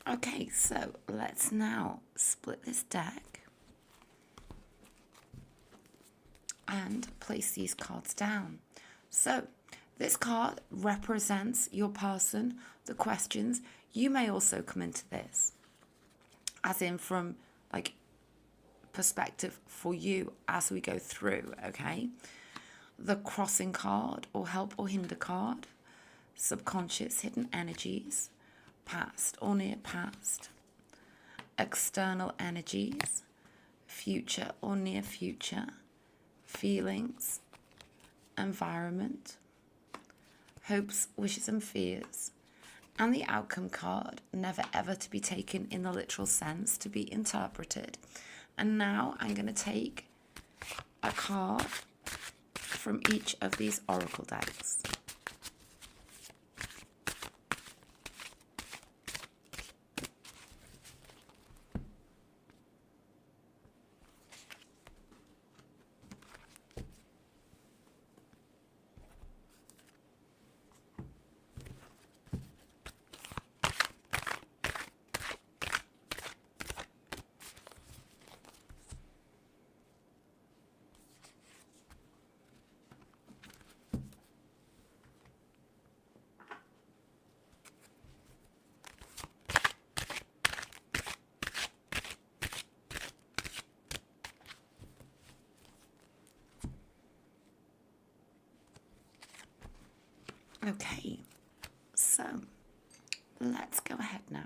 Okay, so let's now split this deck and place these cards down. So this card represents your person, the questions. You may also come into this, as in from perspective for you as we go through, okay? the crossing card or help or hinder card, subconscious hidden energies, past or near past, external energies, future or near future, feelings, environment, hopes, wishes and fears, and the outcome card, never ever to be taken in the literal sense, to be interpreted. And now I'm going to take a card from each of these oracle decks. Okay, so let's go ahead now.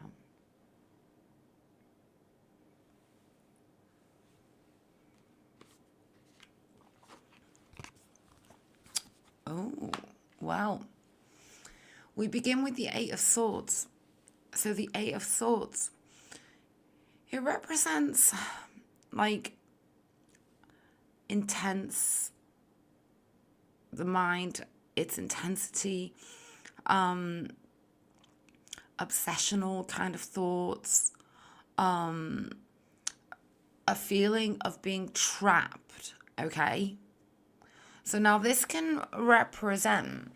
Oh, well, we begin with the Eight of Swords. So the Eight of Swords, it represents like intense, the mind, its intensity, obsessional kind of thoughts, a feeling of being trapped, okay? So now this can represent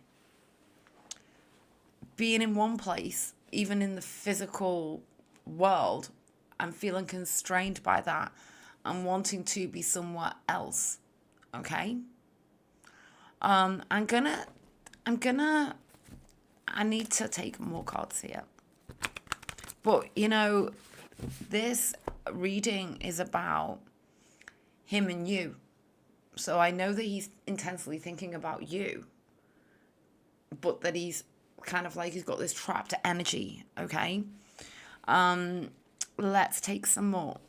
being in one place, even in the physical world, and feeling constrained by that and wanting to be somewhere else, okay? I need to take more cards here. But, you know, this reading is about him and you. So I know that he's intensely thinking about you, but that he's kind of like, he's got this trapped energy, okay? Let's take some more.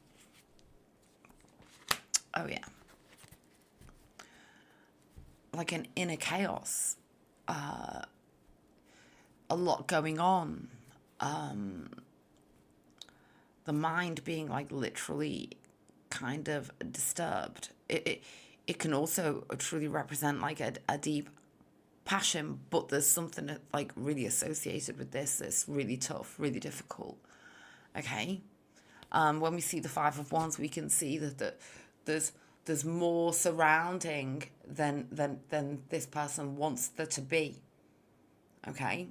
Oh, yeah. Like an inner chaos. A lot going on. The mind being like literally kind of disturbed. It can also truly represent like a deep passion, but there's something that, like, really associated with this that's really tough, really difficult. Okay? When we see the Five of Wands, we can see that there's more surrounding than this person wants there to be. Okay?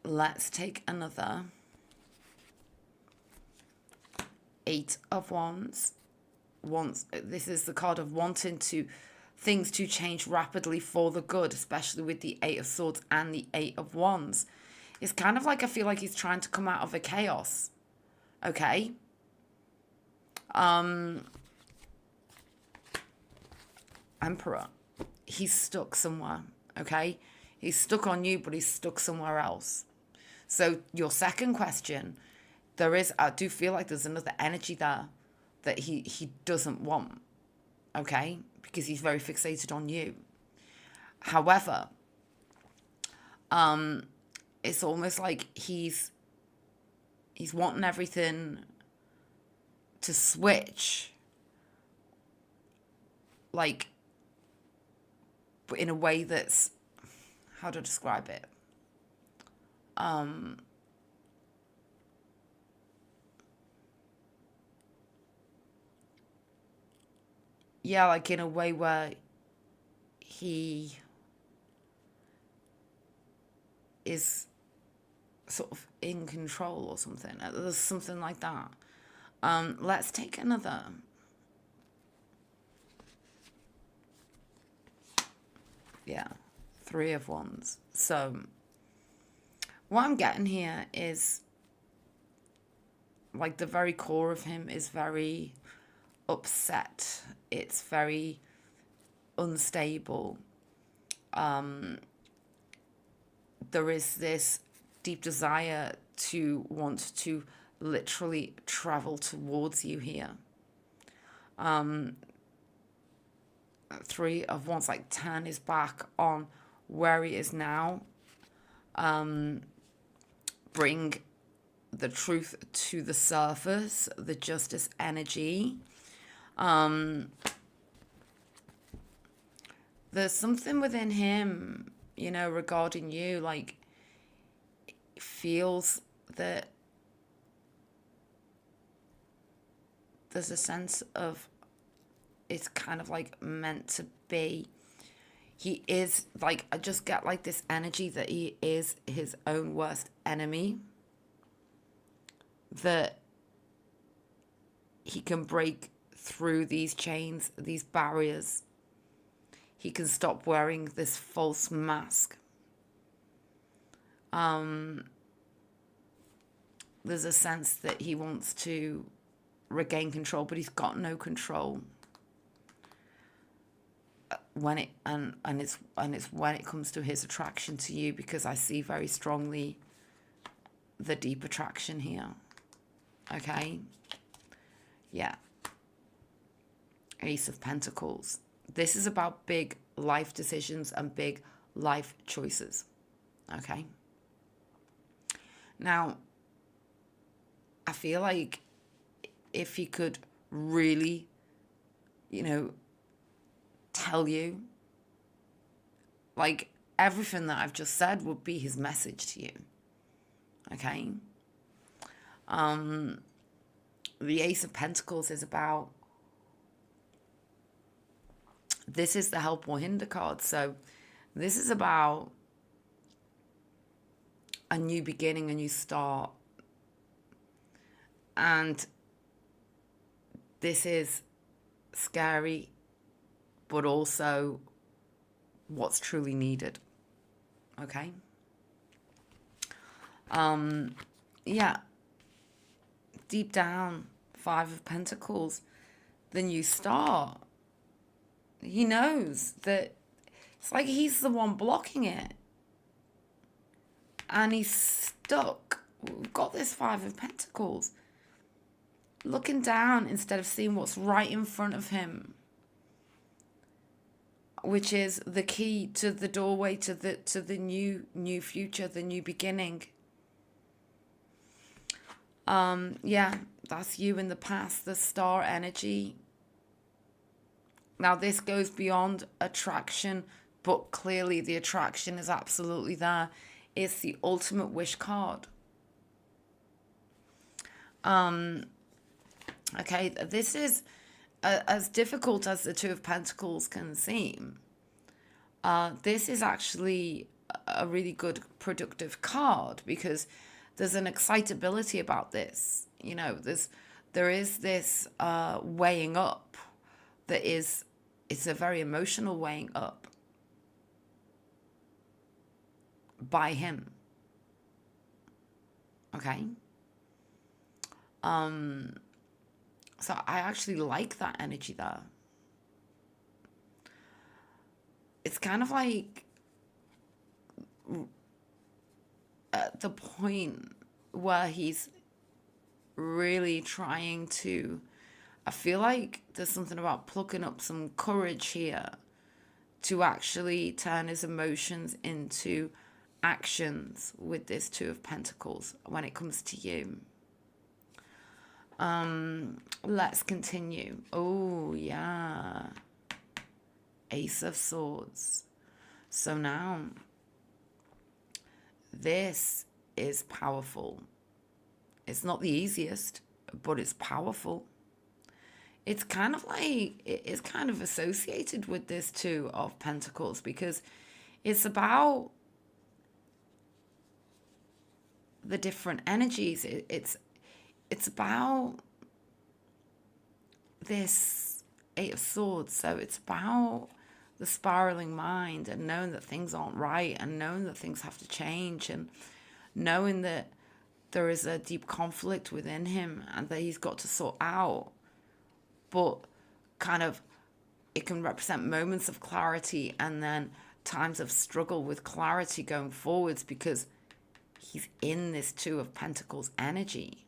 Let's take another Eight of Wands. This is the card of wanting things to change rapidly for the good, especially with the Eight of Swords and the Eight of Wands. It's kind of like, I feel like he's trying to come out of a chaos. Okay? Emperor. He's stuck somewhere. Okay? He's stuck on you, but he's stuck somewhere else. So your second question, I do feel like there's another energy there that he doesn't want. Okay? Because he's very fixated on you. However, it's almost like he's wanting everything to switch, like, but in a way that's, how to describe it? Yeah, like in a way where he is sort of in control or something. There's something like that. Let's take another. Yeah, Three of Wands. So what I'm getting here is, like, the very core of him is very upset. It's very unstable. There is this deep desire to want to literally travel towards you here. 3 of Wands, like 10 is back on where he is now. Bring the truth to the surface, the justice energy. There's something within him, you know, regarding you, like, feels that there's a sense of it's kind of like meant to be. He is, like, I just get like this energy that he is his own worst enemy, that he can break through these chains, these barriers. He can stop wearing this false mask. There's a sense that he wants to regain control, but he's got no control when it and it's when it comes to his attraction to you, because I see very strongly the deep attraction here. Okay? Yeah. Ace of Pentacles. This is about big life decisions and big life choices. Okay? Now, I feel like if he could really, you know, tell you, like, everything that I've just said would be his message to you. Okay? The Ace of Pentacles is about, this is the help or hinder card. So this is about a new beginning, a new start. And this is scary, but also what's truly needed. Okay? Yeah. Deep down, 5 of Pentacles, the new start. He knows that it's like he's the one blocking it. And he's stuck. We've got this 5 of Pentacles. Looking down instead of seeing what's right in front of him, which is the key to the doorway to the new future, the new beginning. Yeah, that's you in the past, the star energy. Now this goes beyond attraction, but clearly the attraction is absolutely there. It's the ultimate wish card. Okay, this is as difficult as the 2 of Pentacles can seem. This is actually a really good, productive card, because there's an excitability about this. You know, there is this weighing up that is, it's a very emotional weighing up by him. Okay? So I actually like that energy there. It's kind of like at the point where he's really trying to, I feel like there's something about plucking up some courage here to actually turn his emotions into actions with this 2 of Pentacles when it comes to you. Let's continue. Oh, yeah. Ace of Swords. So now, this is powerful. It's not the easiest, but it's powerful. It's kind of like, it's kind of associated with this 2 of Pentacles, because it's about the different energies. It's about this 8 of Swords. So it's about the spiraling mind and knowing that things aren't right, and knowing that things have to change, and knowing that there is a deep conflict within him and that he's got to sort out, but kind of it can represent moments of clarity and then times of struggle with clarity going forwards, because he's in this Two of Pentacles energy.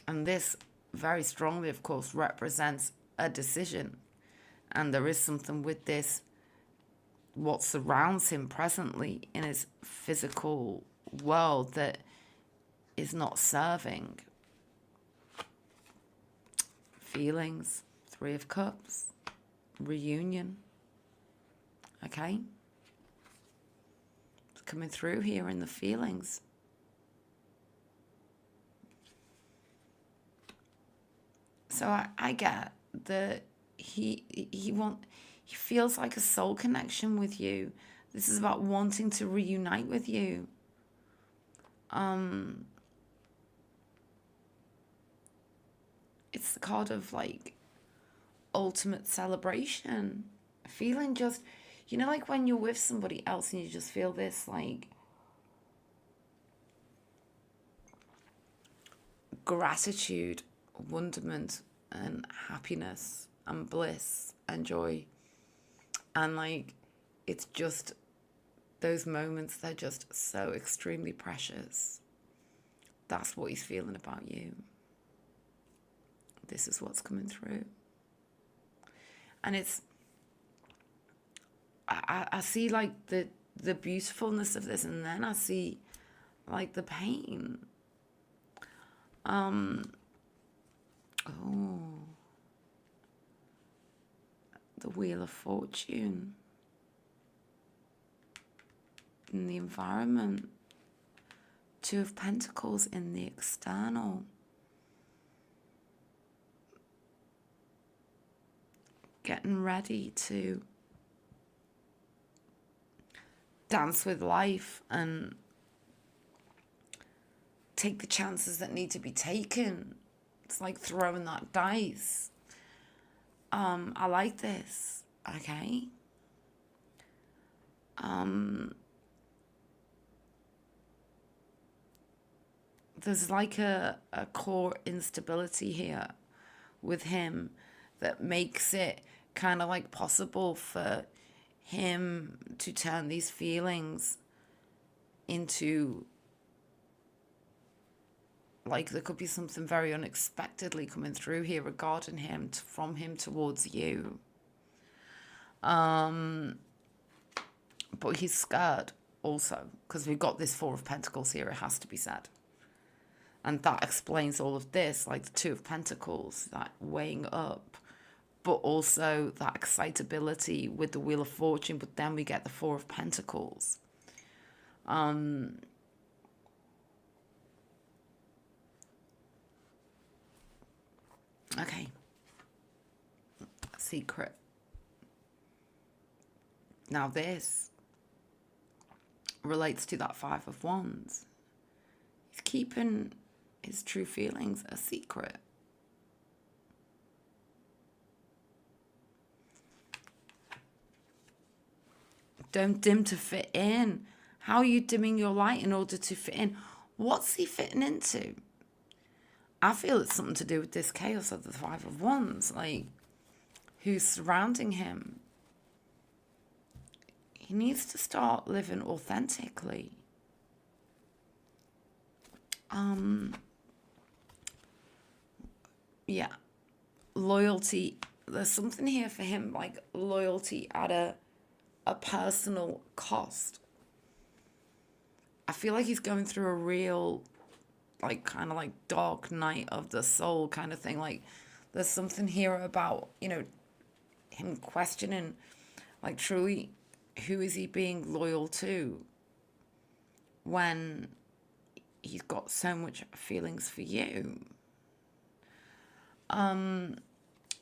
And this very strongly, of course, represents a decision. And there is something with this, what surrounds him presently in his physical world, that is not serving. Feelings, Three of Cups, reunion. Okay? It's coming through here in the feelings. So I get that he feels like a soul connection with you. This is about wanting to reunite with you. It's the card of like ultimate celebration. Feeling just, you know, like when you're with somebody else and you just feel this like gratitude, wonderment and happiness and bliss and joy. And like, it's just those moments, they're just so extremely precious. That's what he's feeling about you. This is what's coming through. And it's, I see like the beautifulness of this, and then I see like the pain. The Wheel of Fortune. In the environment. Two of Pentacles in the external. Getting ready to dance with life and take the chances that need to be taken. It's like throwing that dice. I like this, okay? There's like a core instability here with him that makes it kind of like possible for him to turn these feelings into, like, there could be something very unexpectedly coming through here regarding him, from him towards you. But he's scared also, because we've got this Four of Pentacles here, it has to be said. And that explains all of this, like the Two of Pentacles, that weighing up, but also that excitability with the Wheel of Fortune, but then we get the Four of Pentacles. Okay. Secret. Now this relates to that Five of Wands. He's keeping his true feelings a secret. Don't dim to fit in. How are you dimming your light in order to fit in? What's he fitting into? I feel it's something to do with this chaos of the Five of Wands. Like, who's surrounding him? He needs to start living authentically. Yeah. Loyalty. There's something here for him, like loyalty at a personal cost. I feel like he's going through a real, like, kind of like dark night of the soul kind of thing. Like, there's something here about, you know, him questioning, like, truly, who is he being loyal to when he's got so much feelings for you?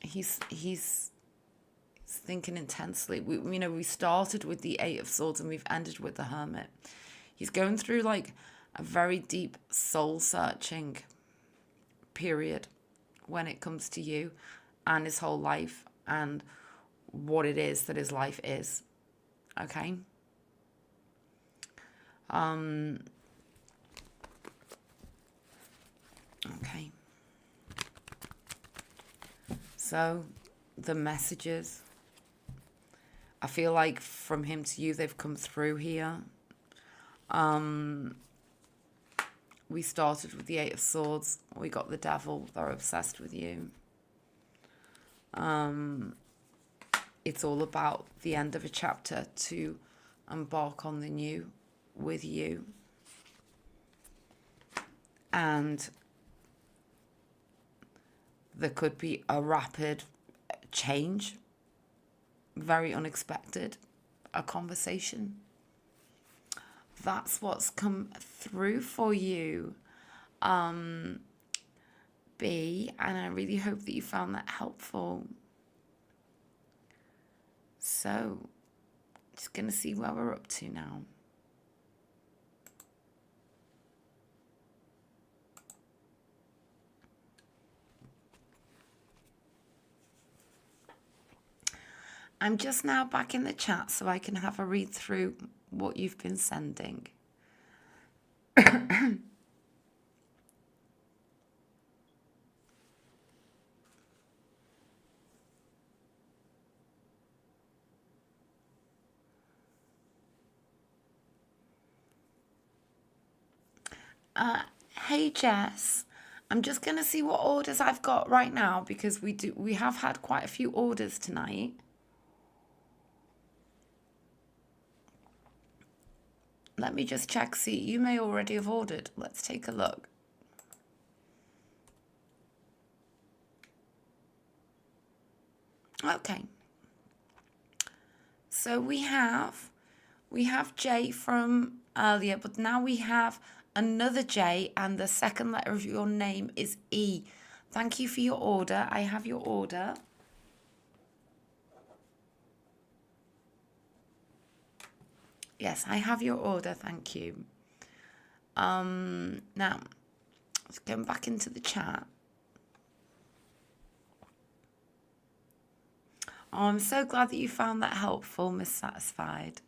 He's thinking intensely. We started with the Eight of Swords and we've ended with the Hermit. He's going through like a very deep soul searching period when it comes to you and his whole life and what it is that his life is. Okay? Okay. So the messages, I feel like from him to you, they've come through here. We started with the Eight of Swords. We got the Devil. They're obsessed with you. It's all about the end of a chapter to embark on the new with you. And there could be a rapid change, very unexpected, a conversation. That's what's come through for you, B, and I really hope that you found that helpful. So, just going to see where we're up to now. I'm just now back in the chat so I can have a read through what you've been sending. Hey Jess, I'm just going to see what orders I've got right now because we have had quite a few orders tonight. Let me just check, see, you may already have ordered. Let's take a look. Okay. So we have J from earlier, but now we have another J and the second letter of your name is E. Thank you for your order. I have your order. Yes, I have your order. Thank you. Now, let's go back into the chat. Oh, I'm so glad that you found that helpful, Miss Satisfied.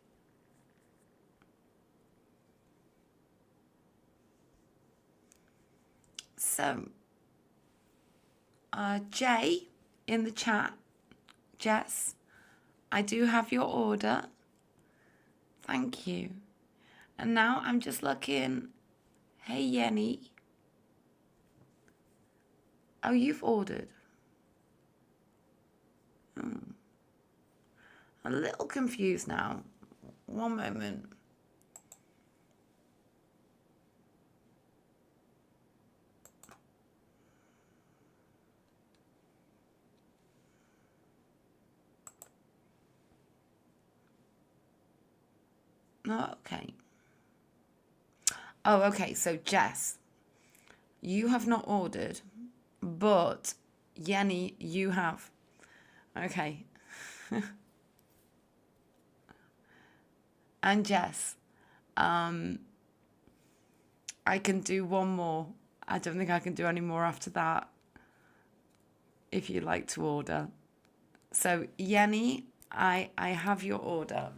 So, Jay in the chat, Jess, I do have your order. Thank you. And now I'm just looking. Hey, Yenny. Oh, you've ordered. I'm a little confused now. One moment. Oh, okay. Oh, okay. So, Jess, you have not ordered, but Yenny, you have. Okay. And Jess, I can do one more. I don't think I can do any more after that, if you'd like to order. So, Yenny, I have your order.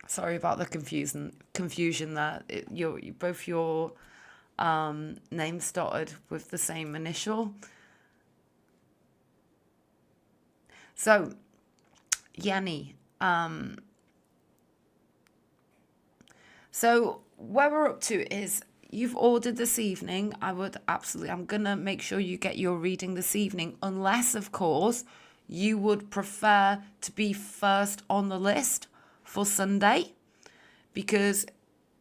Sorry about the confusion there. Both your names started with the same initial. So, Yanni, so where we're up to is you've ordered this evening. I'm going to make sure you get your reading this evening, unless, of course, you would prefer to be first on the list for Sunday, because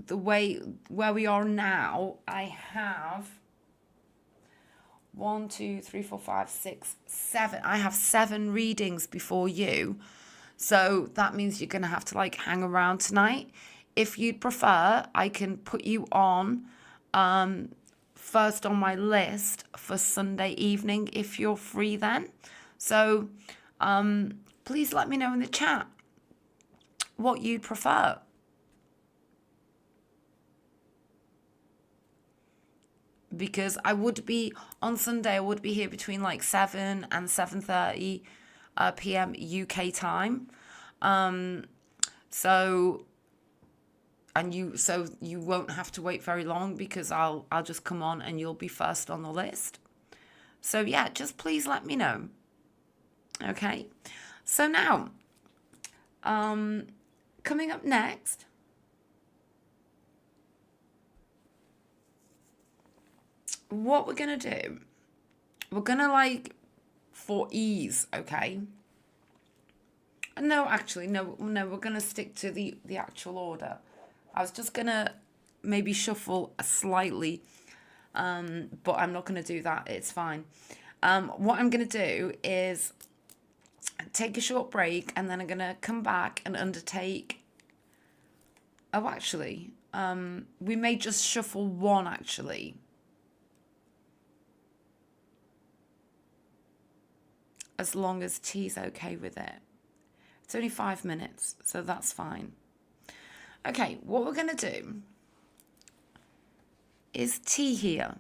the way where we are now, I have 1, 2, 3, 4, 5, 6, 7. I have 7 readings before you. So that means you're going to have to hang around tonight. If you'd prefer, I can put you on first on my list for Sunday evening if you're free then. So please let me know in the chat what you'd prefer. Because I would be on Sunday, I would be here between 7 and 7:30 p.m. UK time. So and you won't have to wait very long because I'll just come on and you'll be first on the list. So yeah, just please let me know. Okay. So now, coming up next, what we're gonna do, we're gonna like, for ease, okay? No, actually, no, we're gonna stick to the actual order. I was just gonna maybe shuffle slightly, but I'm not gonna do that. It's fine. What I'm gonna do is take a short break, and then I'm gonna come back and undertake. Oh, actually, we may just shuffle one, actually. As long as T's okay with it. It's only 5 minutes, so that's fine. Okay, what we're going to do is T here,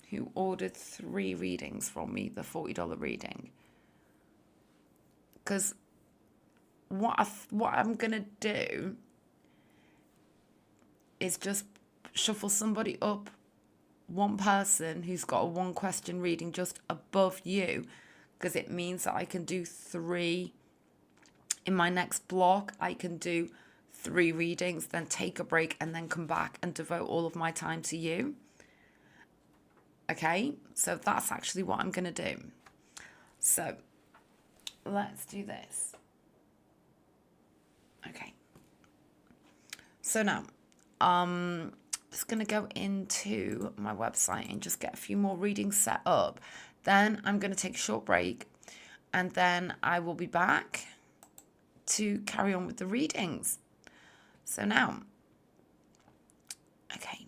who ordered 3 readings from me, the $40 reading. Because what I'm going to do is just shuffle somebody up, one person who's got a 1 question reading just above you, because it means that I can do 3 in my next block. I can do 3 readings, then take a break, and then come back and devote all of my time to you. Okay, so that's actually what I'm going to do. So let's do this. Okay. So now, I'm just going to go into my website and just get a few more readings set up. Then I'm going to take a short break, and then I will be back to carry on with the readings. So now, okay.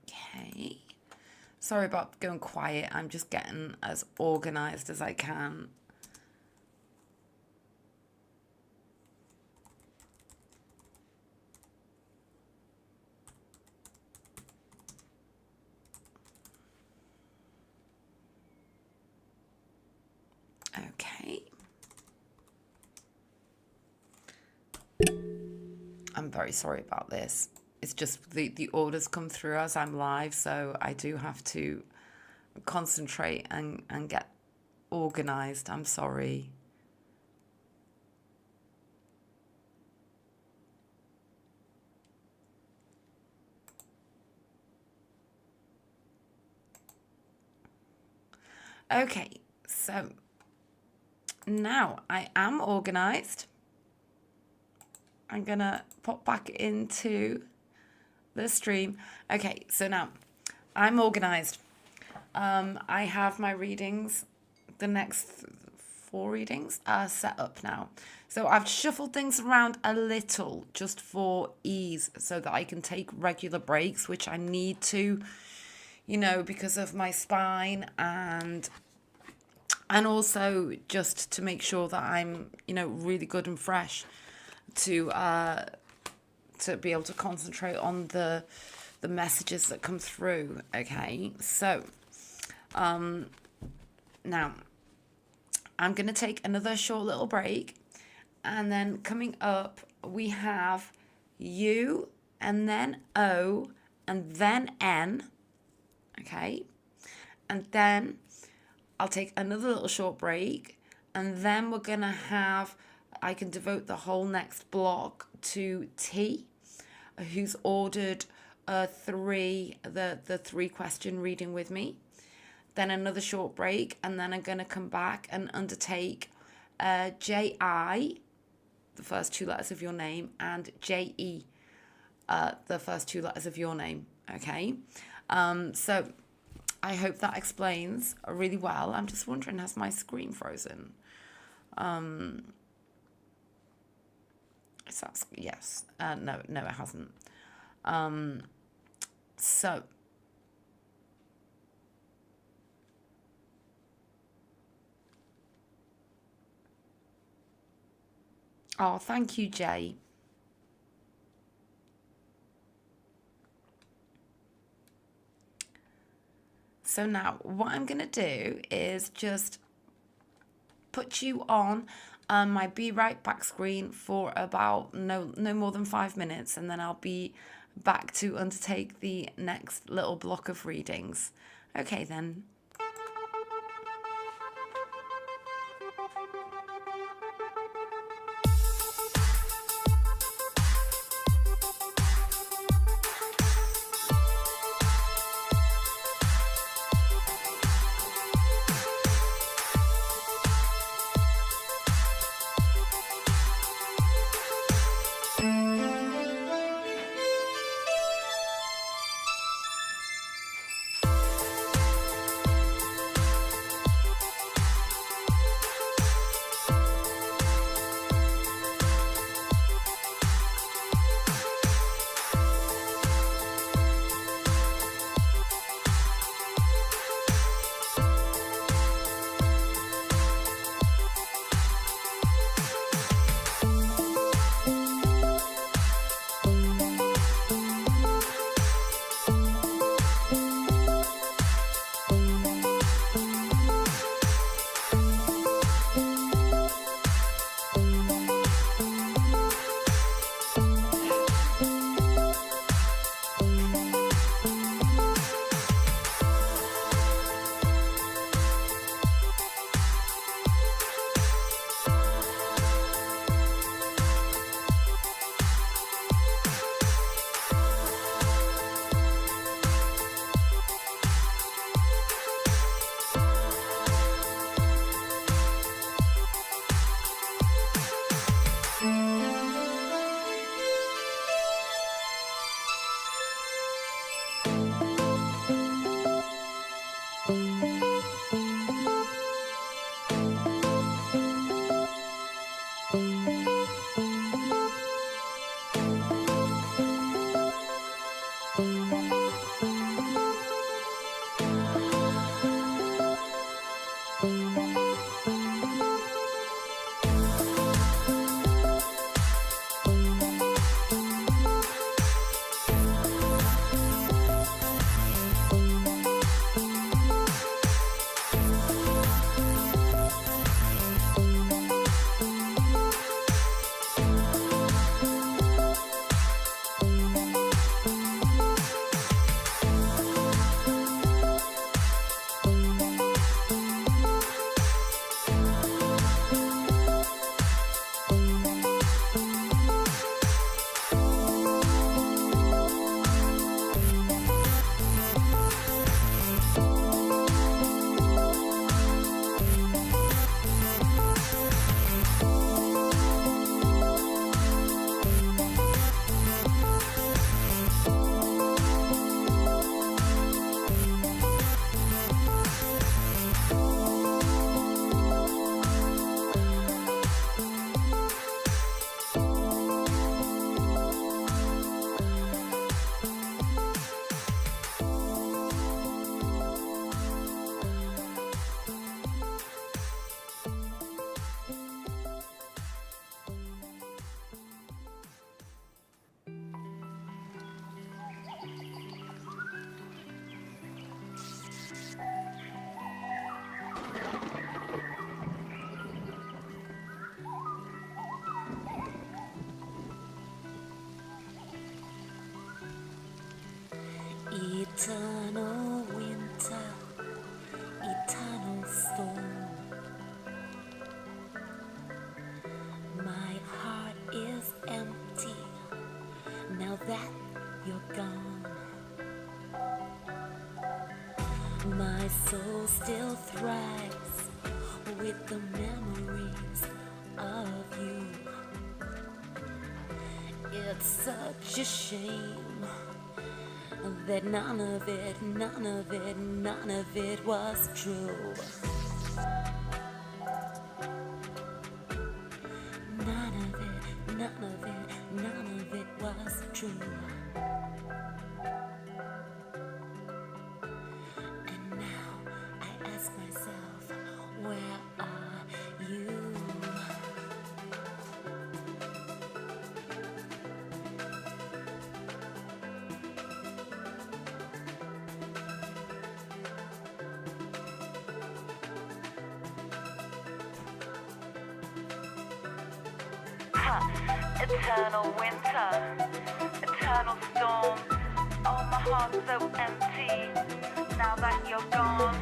Okay. Sorry about going quiet. I'm just getting as organized as I can. Okay. I'm very sorry about this. It's just the orders come through as I'm live, so I do have to concentrate and get organized. I'm sorry. Okay, so now I am organized. I'm gonna pop back into the stream. Okay, so now I'm organized. I have my readings, the next 4 readings are set up now. So I've shuffled things around a little just for ease so that I can take regular breaks, which I need to, you know, because of my spine and also just to make sure that I'm, you know, really good and fresh to be able to concentrate on the messages that come through. Okay, so now I'm going to take another short little break, and then coming up we have U and then O and then N. Okay, and then I'll take another little short break, and then we're going to have, I can devote the whole next block to T, who's ordered the 3 question reading with me. Then another short break, and then I'm going to come back and undertake J-I, the first 2 letters of your name, and J-E, the first 2 letters of your name. Okay, so I hope that explains really well. I'm just wondering, has my screen frozen? Yes. No, it hasn't. So oh, thank you, Jay. So now what I'm going to do is just put you on my Be Right Back screen for about no more than 5 minutes, and then I'll be back to undertake the next little block of readings. Okay then. Eternal winter, eternal storm. My heart is empty now that you're gone. My soul still thrives with the memories of you. It's such a shame that none of it was true. None of it was true. And now I ask myself, where are you? Eternal winter, eternal storm. Oh, my heart's so empty. Now that you're gone,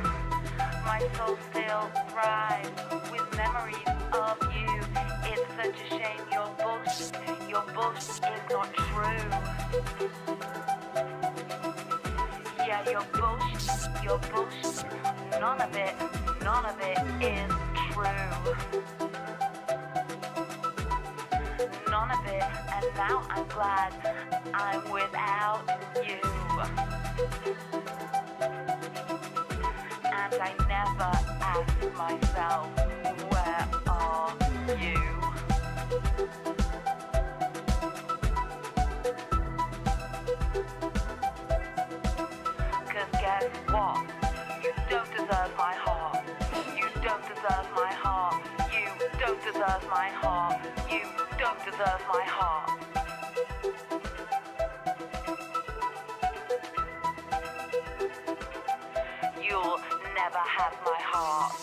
my soul still thrives with memories of you. It's such a shame your bullshit is not true. Yeah, your bullshit, none of it is true. None of it, and now I'm glad I'm without you. And I never ask myself, where are you? 'Cause guess what? You don't deserve my heart. You don't deserve my heart. You don't deserve my heart. You don't deserve my heart. You'll never have my heart.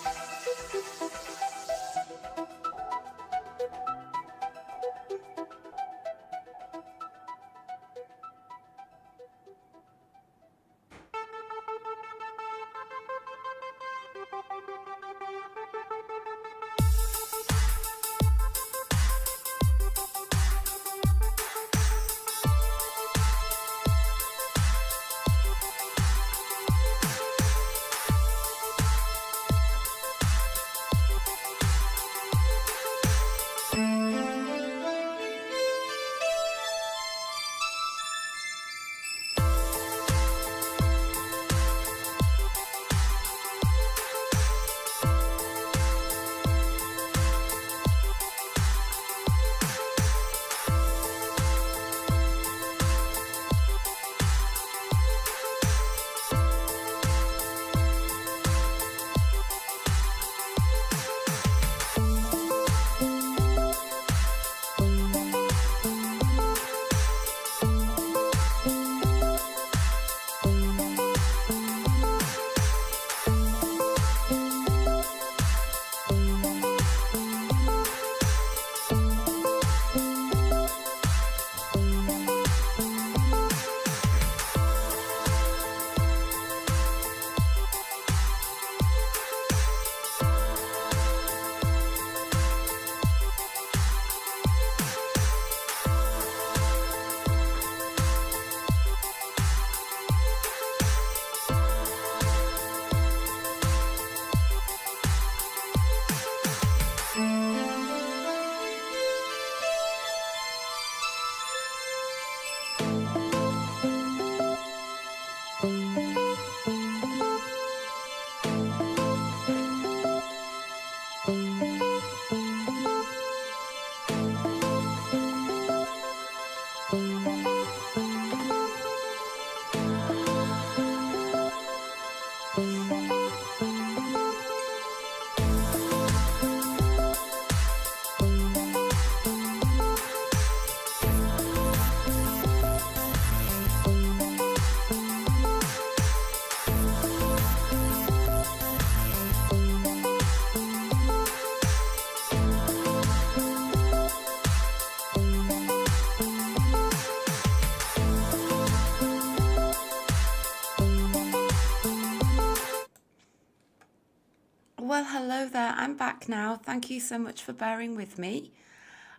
Well, hello there. I'm back now. Thank you so much for bearing with me.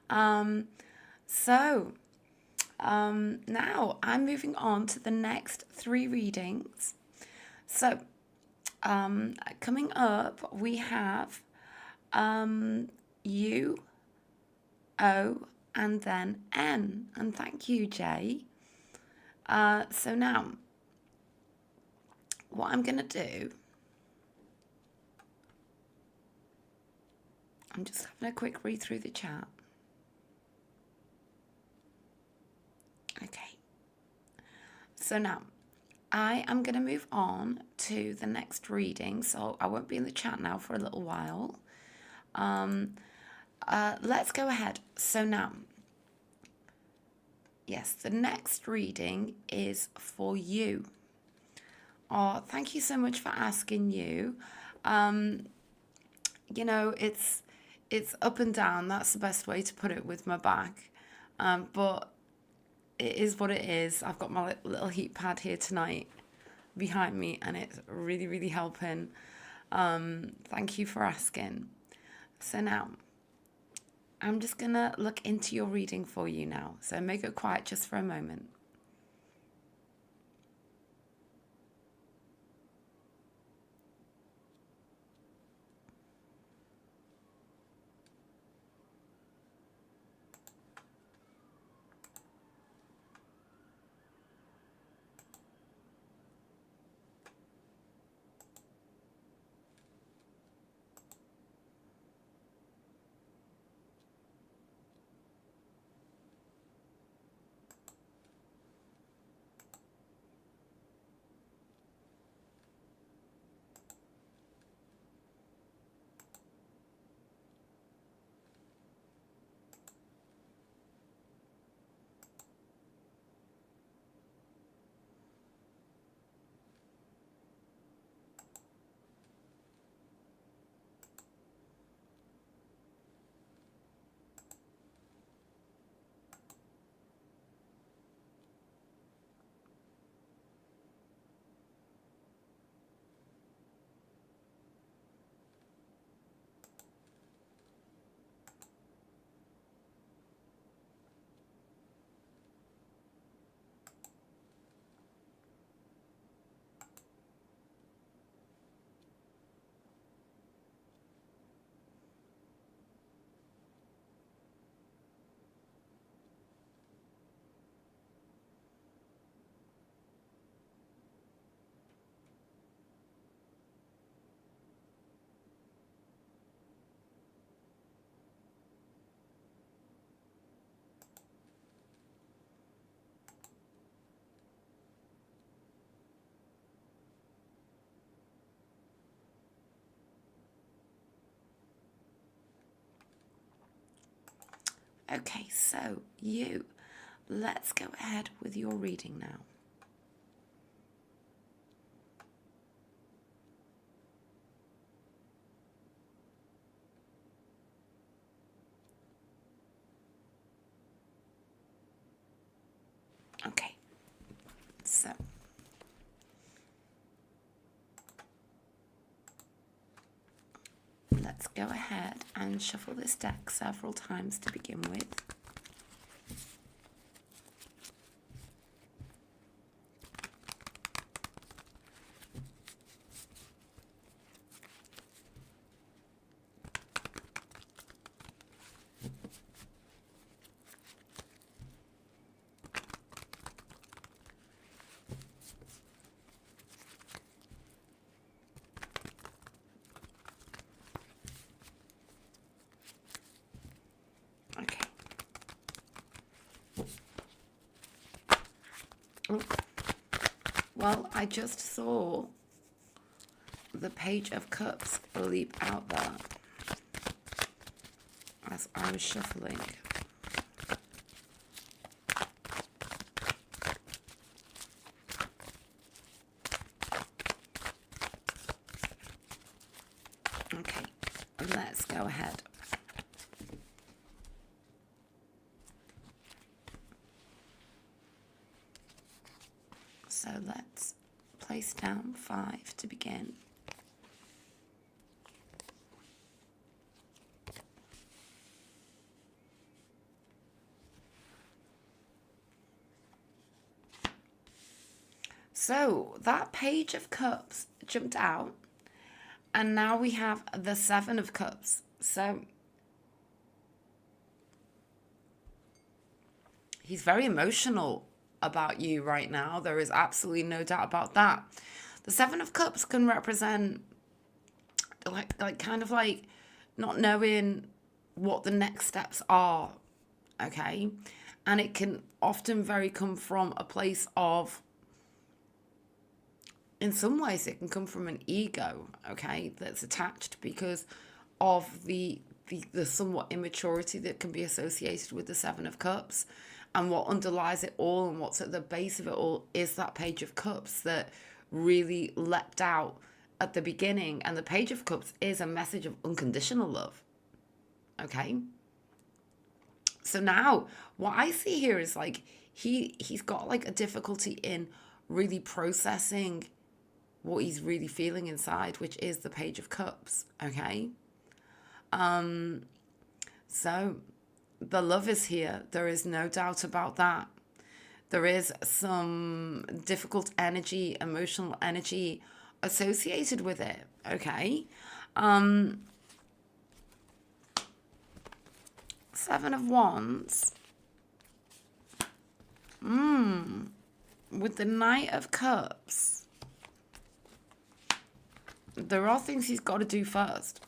Um, so, now I'm moving on to the next three readings. So, coming up, we have U, O, and then N. And thank you, Jay. So now, what I'm going to do, I'm just having a quick read through the chat. Okay. So now, I am going to move on to the next reading. So I won't be in the chat now for a little while. Let's go ahead. So now, yes, the next reading is for you. Oh, thank you so much for asking you. You know, it's up and down. That's the best way to put it with my back. But it is what it is. I've got my little heat pad here tonight behind me, and it's really, really helping. Thank you for asking. So now, I'm just going to look into your reading for you now. So make it quiet just for a moment. Okay, so you, let's go ahead with your reading now. Okay, so let's go ahead and shuffle this deck several times to begin with. Okay. Oh. Well, I just saw the Page of Cups leap out there as I was shuffling. Okay, let's go ahead. So let's place down 5 to begin. So that Page of Cups jumped out, and now we have the Seven of Cups. So he's very emotional about you right now. There is absolutely no doubt about that. The Seven of Cups can represent kind of like not knowing what the next steps are, okay? And it can often very come from a place of, in some ways it can come from an ego, okay, that's attached because of the somewhat immaturity that can be associated with the Seven of Cups. And what underlies it all and what's at the base of it all is that Page of Cups that really leapt out at the beginning. And the Page of Cups is a message of unconditional love, okay? So now what I see here is like he's got like a difficulty in really processing what he's really feeling inside, which is the Page of Cups, okay? So the love is here. There is no doubt about that. There is some difficult energy, emotional energy associated with it, okay? Seven of Wands. With the Knight of Cups. There are things he's got to do first.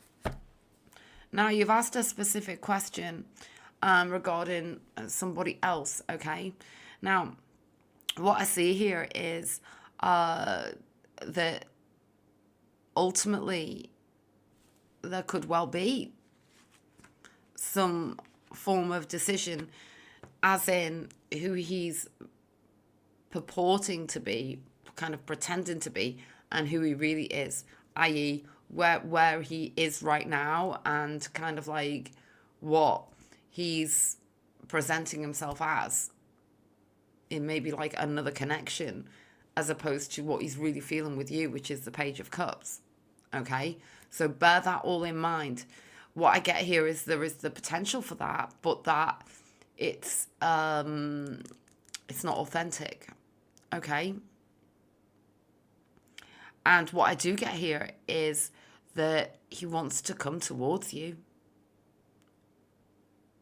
Now, you've asked a specific question regarding somebody else, okay? Now, what I see here is that ultimately there could well be some form of decision, as in who he's purporting to be, kind of pretending to be, and who he really is, i.e. where he is right now and kind of like what he's presenting himself as in maybe like another connection, as opposed to what he's really feeling with you, which is the Page of Cups, okay? So bear that all in mind. What I get here is there is the potential for that, but that it's not authentic, okay? And what I do get here is that he wants to come towards you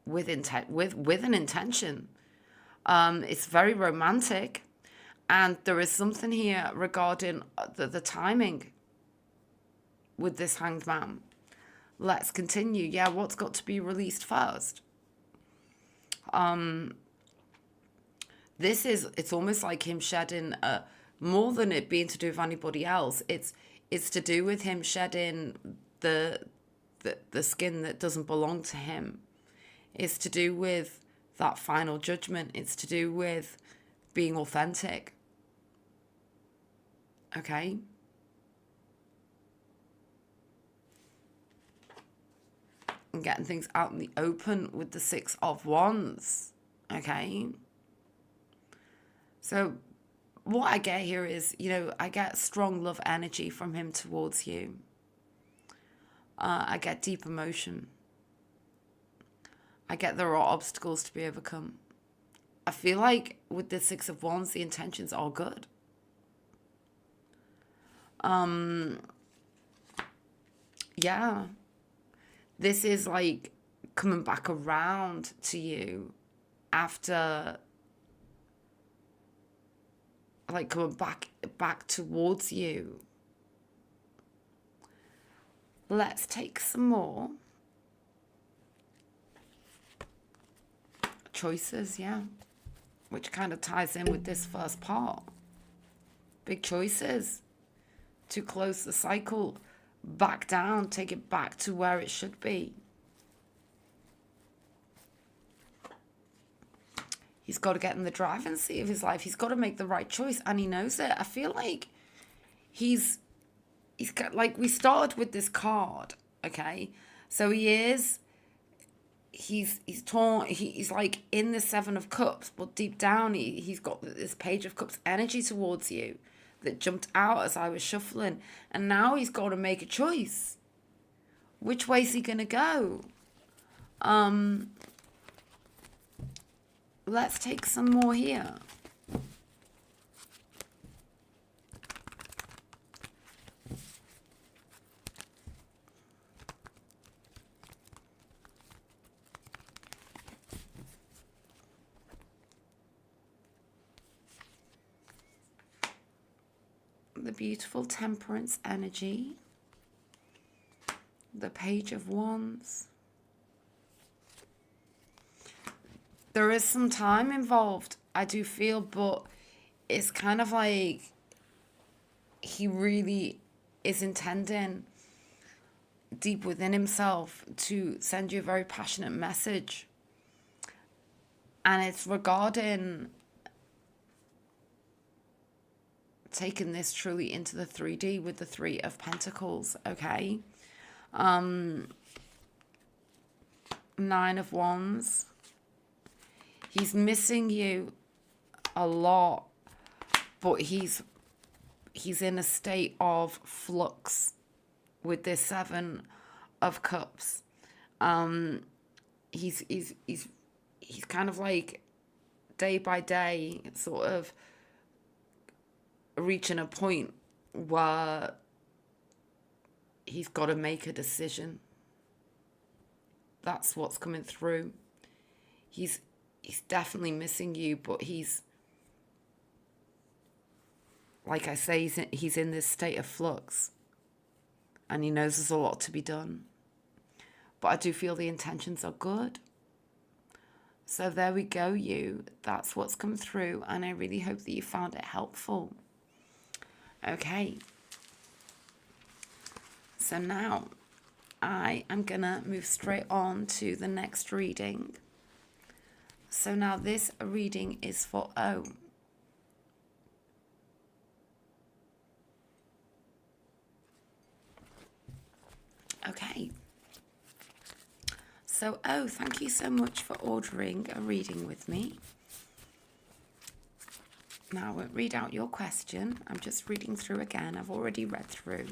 with an intention. It's very romantic, and there is something here regarding the timing with this Hanged Man. Let's continue. Yeah, what's got to be released first? It's almost like him shedding, more than it being to do with anybody else, it's to do with him shedding the skin that doesn't belong to him. It's to do with that final judgment. It's to do with being authentic. Okay? And getting things out in the open with the Six of Wands. Okay? So what I get here is, I get strong love energy from him towards you. I get deep emotion. I get there are obstacles to be overcome. I feel like with the Six of Wands, the intentions are good. Yeah. This is like coming back around to you after, like coming back towards you. Let's take some more choices, yeah, which kind of ties in with this first part. Big choices to close the cycle back down, take it back to where it should be. He's got to get in the driving seat of his life. He's got to make the right choice, and he knows it. I feel like he's got, like, we started with this card, okay? So he's torn. He's like in the Seven of Cups, but deep down he's got this Page of Cups energy towards you that jumped out as I was shuffling, and now he's got to make a choice. Which way's he gonna go? Let's take some more here. the beautiful Temperance energy, the Page of Wands. There is some time involved, I do feel, but it's kind of like he really is intending deep within himself to send you a very passionate message. And it's regarding taking this truly into the 3D with the Three of Pentacles, okay? 9 of Wands. He's missing you a lot, but he's in a state of flux with this 7 of Cups. He's kind of like day by day sort of reaching a point where he's got to make a decision. That's what's coming through. He's definitely missing you, but he's, like I say, he's in this state of flux, and he knows there's a lot to be done. But I do feel the intentions are good. So there we go, you. That's what's come through, and I really hope that you found it helpful. Okay. So now I am going to move straight on to the next reading. So now this reading is for O. Okay. So, O, thank you so much for ordering a reading with me. Now, I won't read out your question. I'm just reading through again. I've already read through.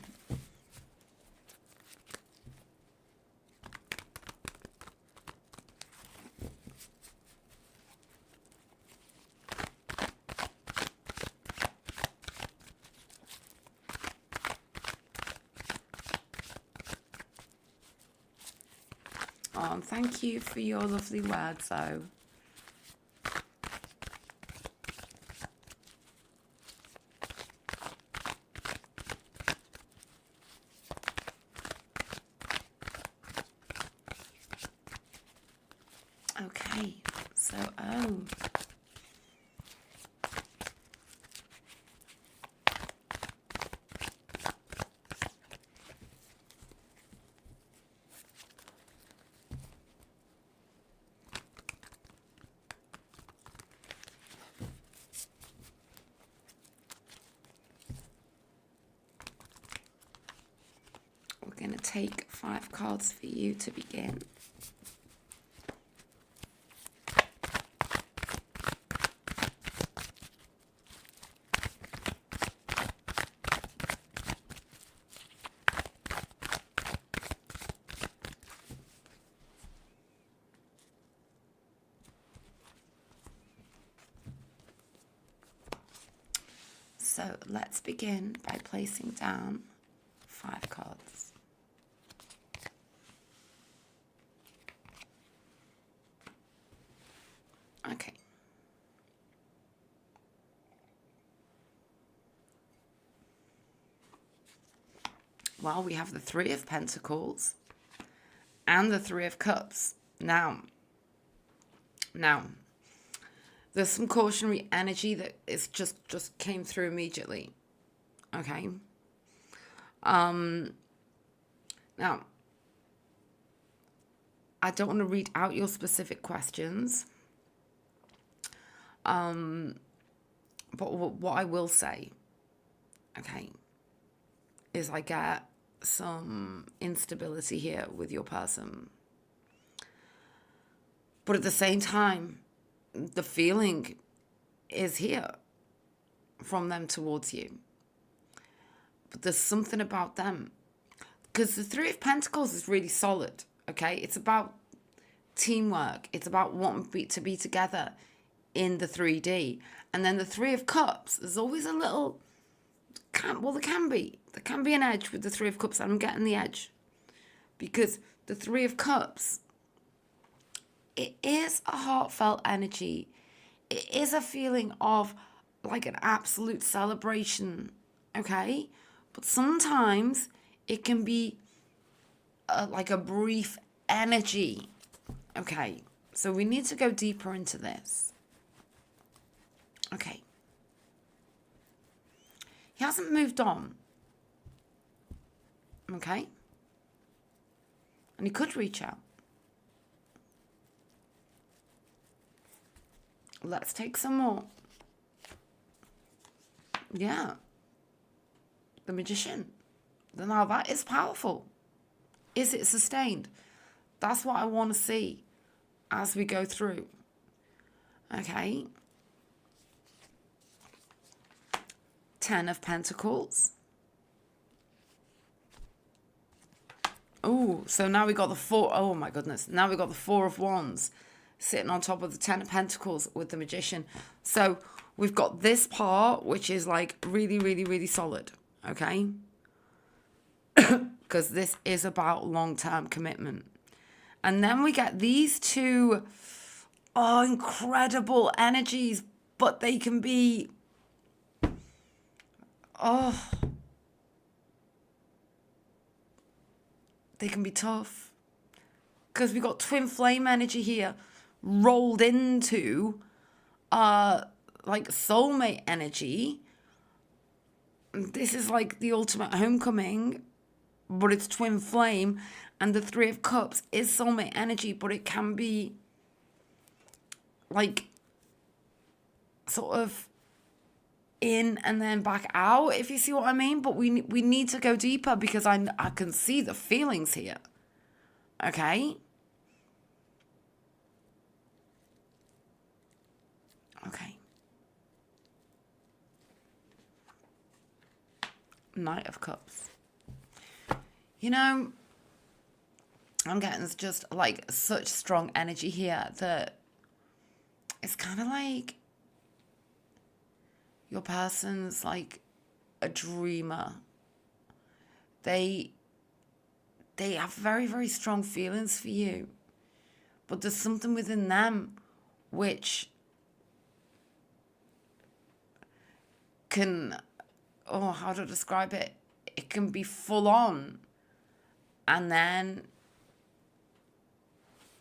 Oh, and thank you for your lovely words, though. Okay, so, oh. We're going to take 5 cards for you to begin. So let's begin by placing down 5 cards. Okay. Well, we have the 3 of Pentacles and the 3 of Cups. Now, there's some cautionary energy that is just came through immediately. Okay. Now, I don't want to read out your specific questions. But what I will say, okay, is I get some instability here with your person. But at the same time, the feeling is here from them towards you. But there's something about them. Because the 3 of Pentacles is really solid, okay? It's about teamwork. It's about wanting to be together in the 3D. And then the 3 of Cups, there's always a little... there can be an edge with the 3 of Cups. I'm getting the edge. Because the 3 of Cups... it is a heartfelt energy. It is a feeling of like an absolute celebration okay? But sometimes it can be like a brief energy, okay? So we need to go deeper into this. Okay. He hasn't moved on, okay? And he could reach out. Let's take some more. Yeah. The Magician. Now that is powerful. Is it sustained? That's what I want to see as we go through. Okay. 10 of Pentacles. Oh, so now we got the 4. Oh my goodness. Now we got the 4 of Wands sitting on top of the 10 of Pentacles with the Magician. So we've got this part, which is like really, really, really solid. Okay. Because this is about long-term commitment. And then we get these two, incredible energies, but they can be, they can be tough. Because we got twin flame energy here rolled into, like soulmate energy. This is like the ultimate homecoming, but it's twin flame. And the 3 of Cups is soulmate energy, but it can be like sort of in and then back out, if you see what I mean. But we need to go deeper because I can see the feelings here. Okay? Okay. Knight of Cups. You know, I'm getting just like such strong energy here that it's kind of like your person's like a dreamer. They have very, very strong feelings for you, but there's something within them which can, how to describe it? It can be full on, and then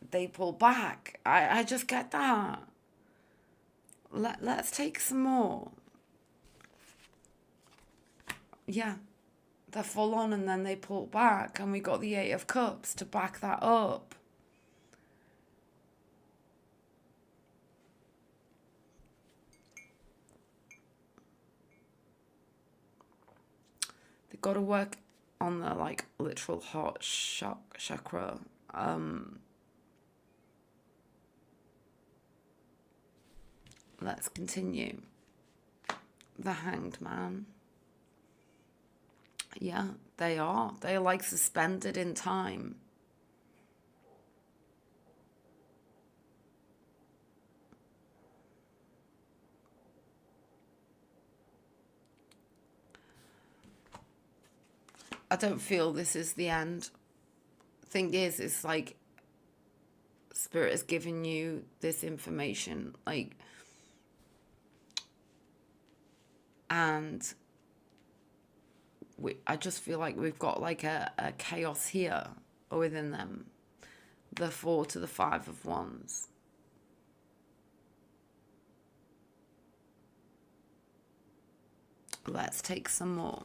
they pull back. I just get that. Let's take some more. Yeah, they're full on and then they pull back, and we got the 8 of Cups to back that up. They've got to work on the like literal heart chakra. Let's continue. The Hanged Man. Yeah, they are. They're like suspended in time. I don't feel this is the end. Thing is, it's like Spirit has given you this information, like, and I just feel like we've got like a chaos here within them. The 4 to the 5 of Wands. Let's take some more.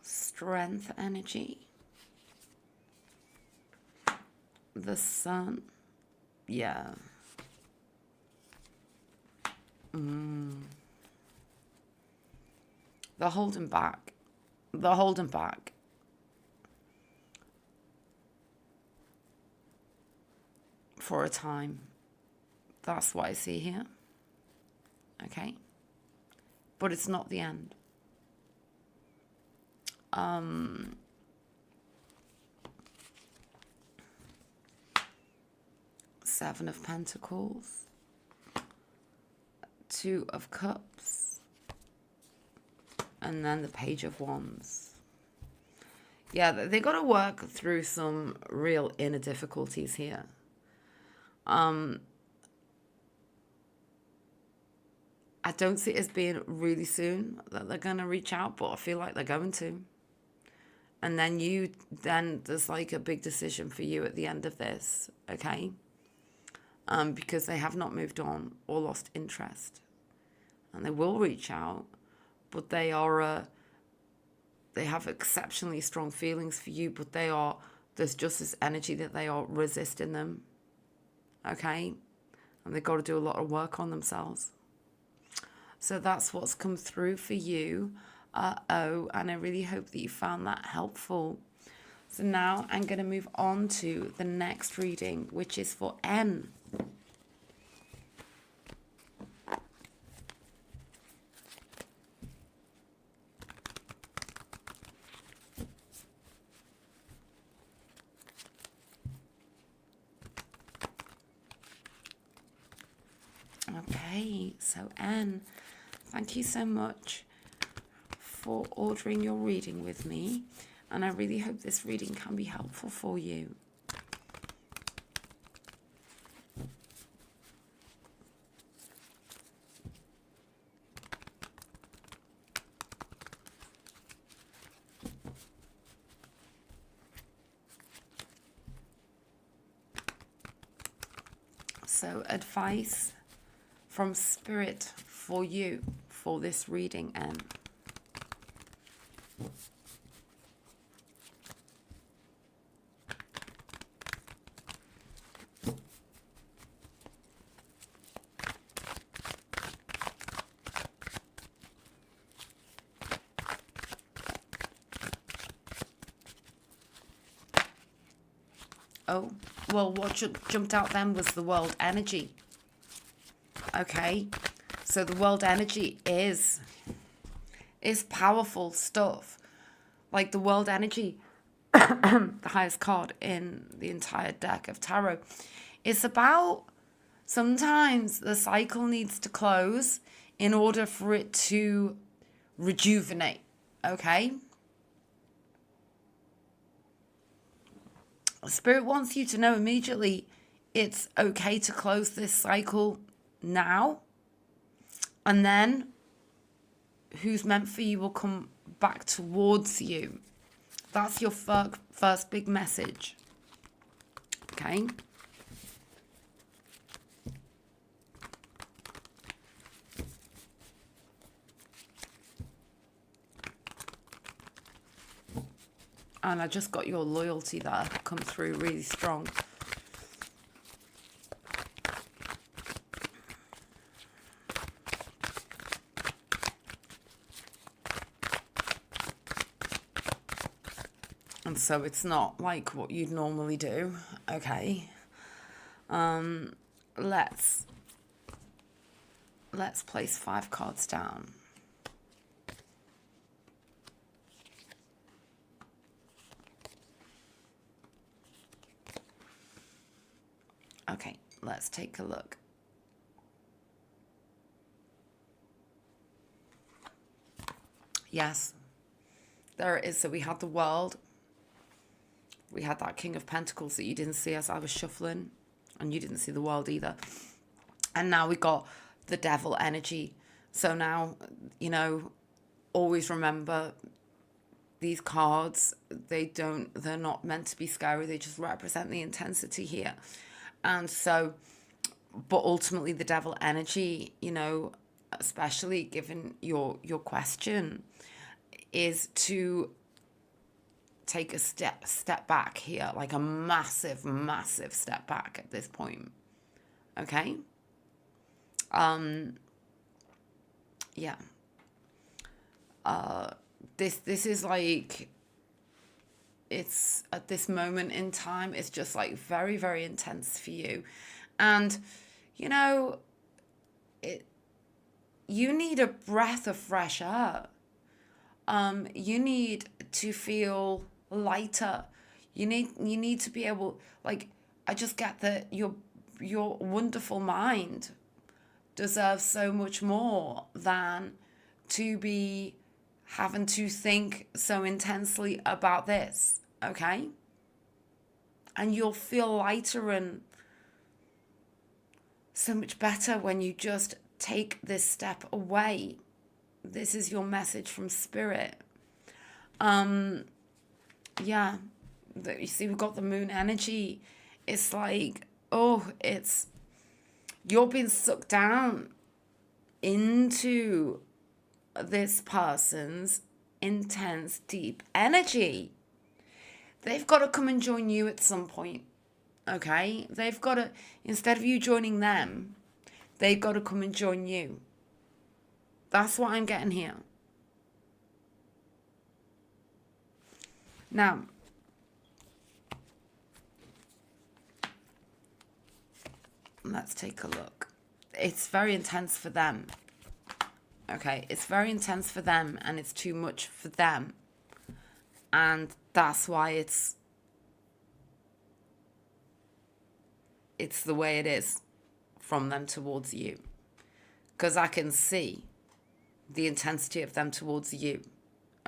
Strength energy. The Sun. Yeah. They're holding back. They're holding back. For a time. That's what I see here. Okay. But it's not the end. 7 of Pentacles. Two of Cups. And then the Page of Wands. Yeah, they got to work through some real inner difficulties here. I don't see it as being really soon that they're going to reach out, but I feel like they're going to. And then there's like a big decision for you at the end of this, okay? Because they have not moved on or lost interest. And they will reach out, but they have exceptionally strong feelings for you, but there's just this energy that they are resisting them, okay? And they've got to do a lot of work on themselves. So that's what's come through for you, and I really hope that you found that helpful. So now I'm going to move on to the next reading, which is for N. Okay, so N, thank you so much for ordering your reading with me, and I really hope this reading can be helpful for you. So advice from Spirit for you for this reading, N. Oh, well, what jumped out then was the world energy. Okay, so the world energy is powerful stuff. Like the world energy, the highest card in the entire deck of tarot. It's about sometimes the cycle needs to close in order for it to rejuvenate, okay? Spirit wants you to know immediately it's okay to close this cycle now, and then who's meant for you will come back towards you. That's your first big message, okay? And I just got your loyalty there come through really strong. And so it's not like what you'd normally do. Okay. Let's place 5 cards down. Okay, let's take a look. Yes, there it is. So we had the world. We had that King of Pentacles that you didn't see as I was shuffling, and you didn't see the world either. And now we got the devil energy. So now, you know, always remember these cards, they're not meant to be scary. They just represent the intensity here. And so, but ultimately the devil energy, you know, especially given your question, is to take a step back here, like a massive step back at this point. Okay? Yeah. This is like, it's at this moment in time, it's just like very, very intense for you. And, you know, you need a breath of fresh air. You need to feel lighter. You need to be able, like, I just get that your wonderful mind deserve so much more than to be having to think so intensely about this, okay? And you'll feel lighter and so much better when you just take this step away. This is your message from spirit. Yeah, you see, we've got the moon energy. It's like, you're being sucked down into this person's intense, deep energy. They've got to come and join you at some point, okay? They've got to, instead of you joining them, they've got to come and join you. That's what I'm getting here. Now, let's take a look. It's very intense for them. Okay, it's very intense for them and it's too much for them. And that's why it's the way it is from them towards you. Because I can see the intensity of them towards you.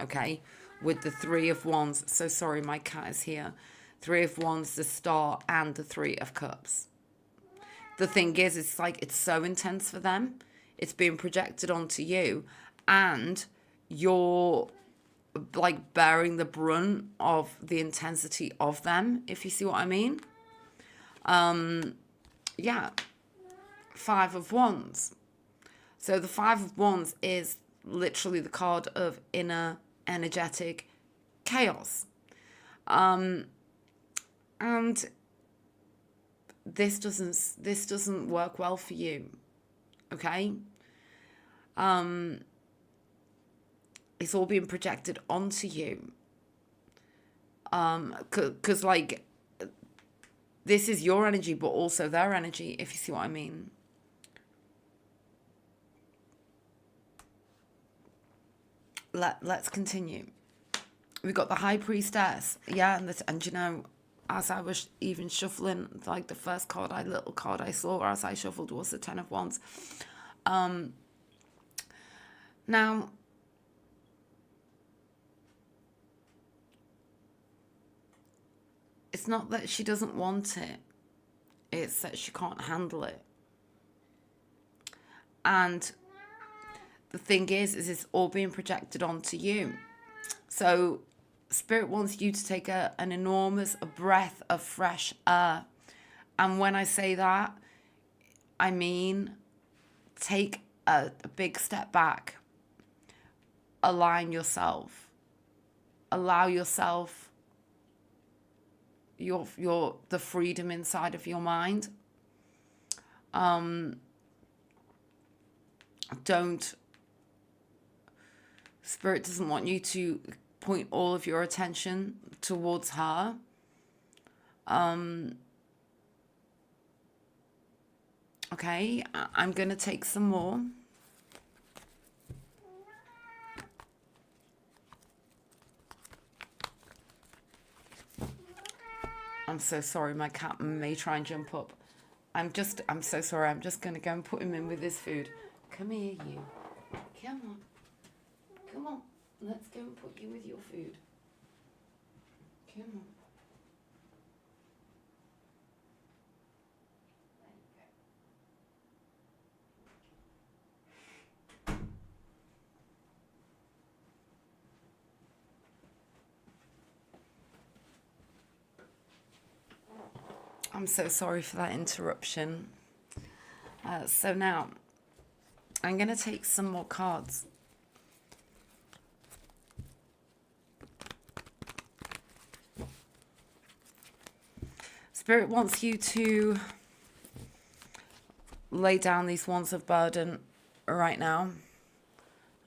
Okay, with the Three of Wands. So sorry, my cat is here. Three of Wands, the Star, and the Three of Cups. The thing is, it's like it's so intense for them. It's being projected onto you, and you're like bearing the brunt of the intensity of them, if you see what I mean. Yeah, Five of Wands. So the Five of Wands is literally the card of inner energetic chaos. And this doesn't work well for you. Okay? It's all being projected onto you. 'Cause like this is your energy, but also their energy, if you see what I mean. Let's continue. We got the High Priestess, yeah, and you know, as I was even shuffling, like the first little card I saw as I shuffled was the Ten of Wands. Now, it's not that she doesn't want it, it's that she can't handle it. And the thing is it's all being projected onto you. So Spirit wants you to take an enormous breath of fresh air. And when I say that, I mean take a big step back. Align yourself. Allow yourself the freedom inside of your mind. Spirit doesn't want you to point all of your attention towards her. Okay, I'm going to take some more. I'm so sorry, my cat may try and jump up. I'm so sorry, I'm just going to go and put him in with his food. Come here, you. Come on. Come on, let's go and put you with your food. Come on. I'm so sorry for that interruption. So now, I'm going to take some more cards. Spirit wants you to lay down these wands of burden right now.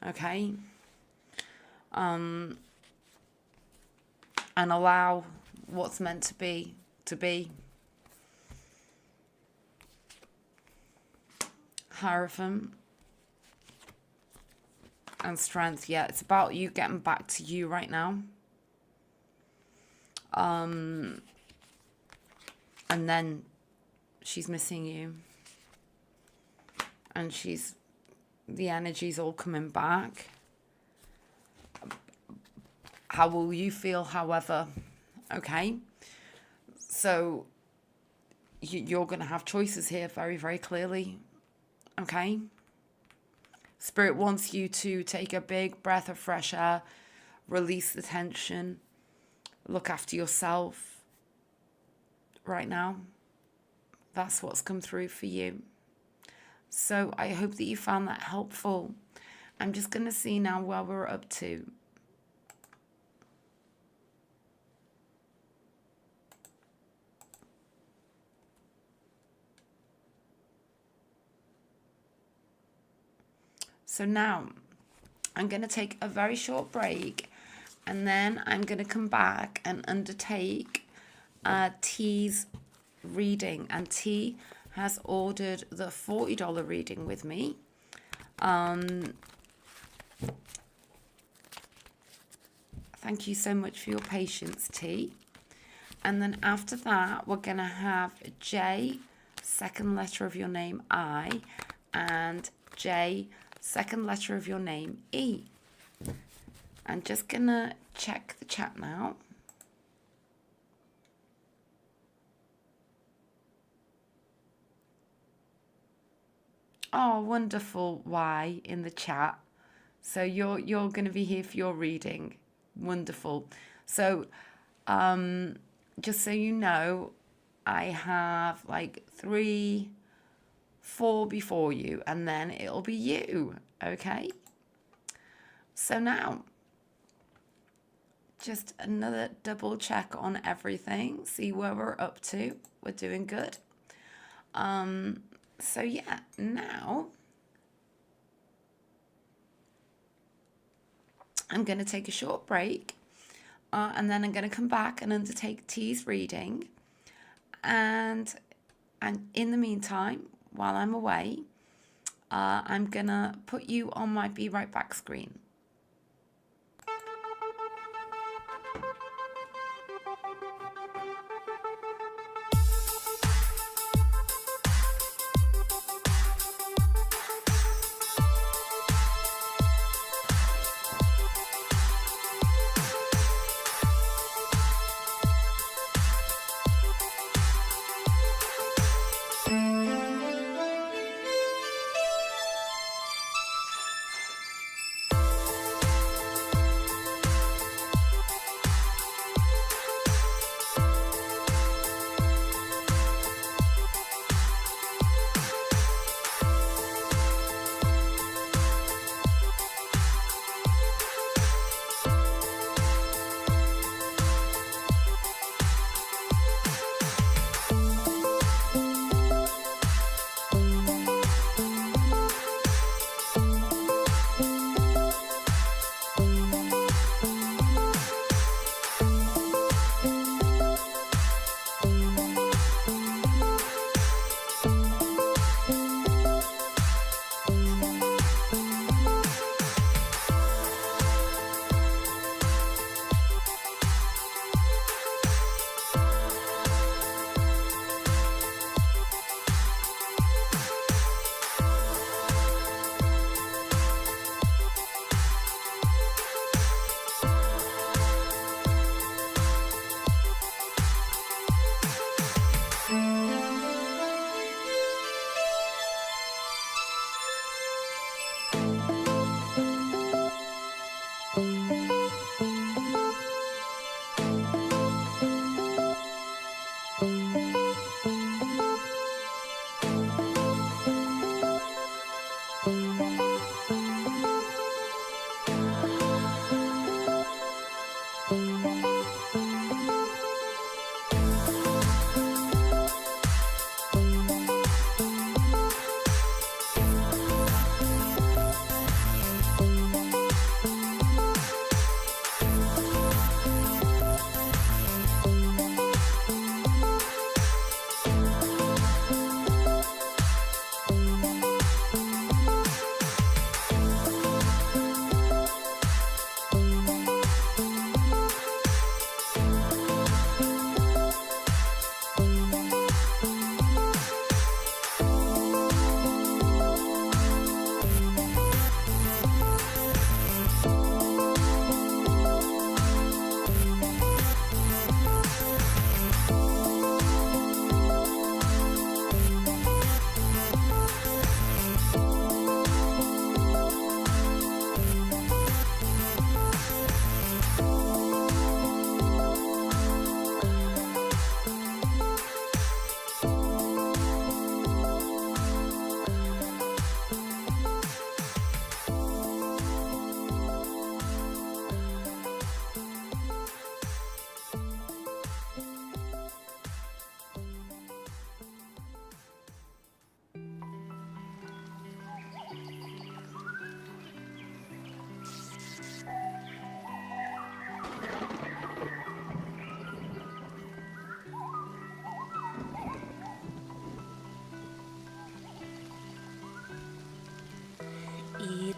Okay? And allow what's meant to be to be. Hierophant and Strength. Yeah, it's about you getting back to you right now. And then she's missing you. and the energy's all coming back. How will you feel, however? Okay. So you're going to have choices here very, very clearly. Okay. Spirit wants you to take a big breath of fresh air, release the tension, look after yourself right now. That's what's come through for you. So I hope that you found that helpful. I'm just going to see now where we're up to. So now I'm going to take a very short break, and then I'm going to come back and undertake T's reading. And T has ordered the $40 reading with me. Thank you so much for your patience, T. And then after that, we're going to have J, second letter of your name, I, and J, second letter of your name, E. I'm just going to check the chat now. Oh, wonderful, Y in the chat. So you're going to be here for your reading. Wonderful. So just so you know, I have like 3, 4 before you, and then it'll be you. Okay. So now, just another double check on everything. See where we're up to. We're doing good. So yeah, now I'm going to take a short break, and then I'm going to come back and undertake T's reading. And in the meantime, while I'm away, I'm going to put you on my Be Right Back screen.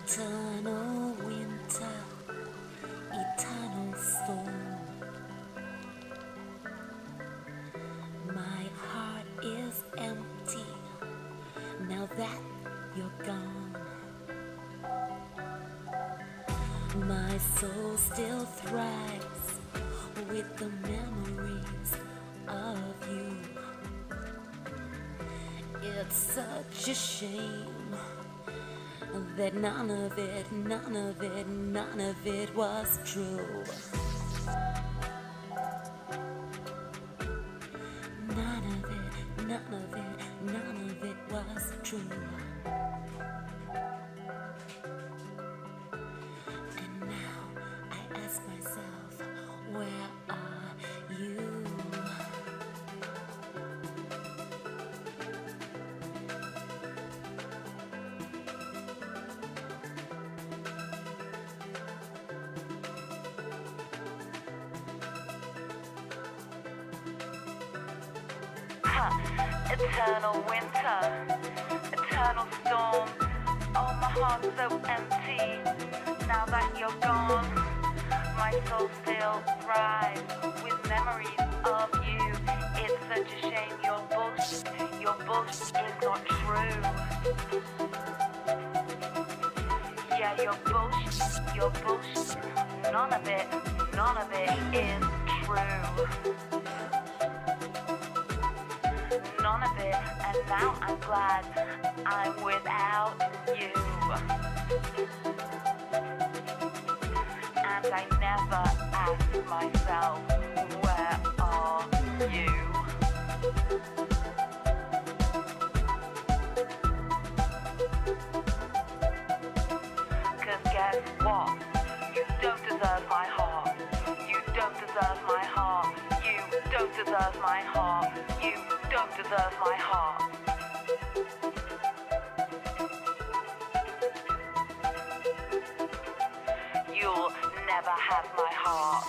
Eternal winter, eternal storm. My heart is empty now that you're gone. My soul still thrives with the memories of you. It's such a shame that none of it was true. None of it was true. And now I ask myself, where are you? Eternal winter, eternal storm. Oh, my heart's so empty. Now that you're gone, my soul still thrives with memories of you. It's such a shame your bullshit is not true. Yeah, your bullshit, none of it is true. None of it, and now I'm glad I'm without you. And I never ask myself, where are you? 'Cause guess what? You don't deserve my heart. You don't deserve my heart. You don't deserve my heart. You don't deserve my heart. You'll never have my heart.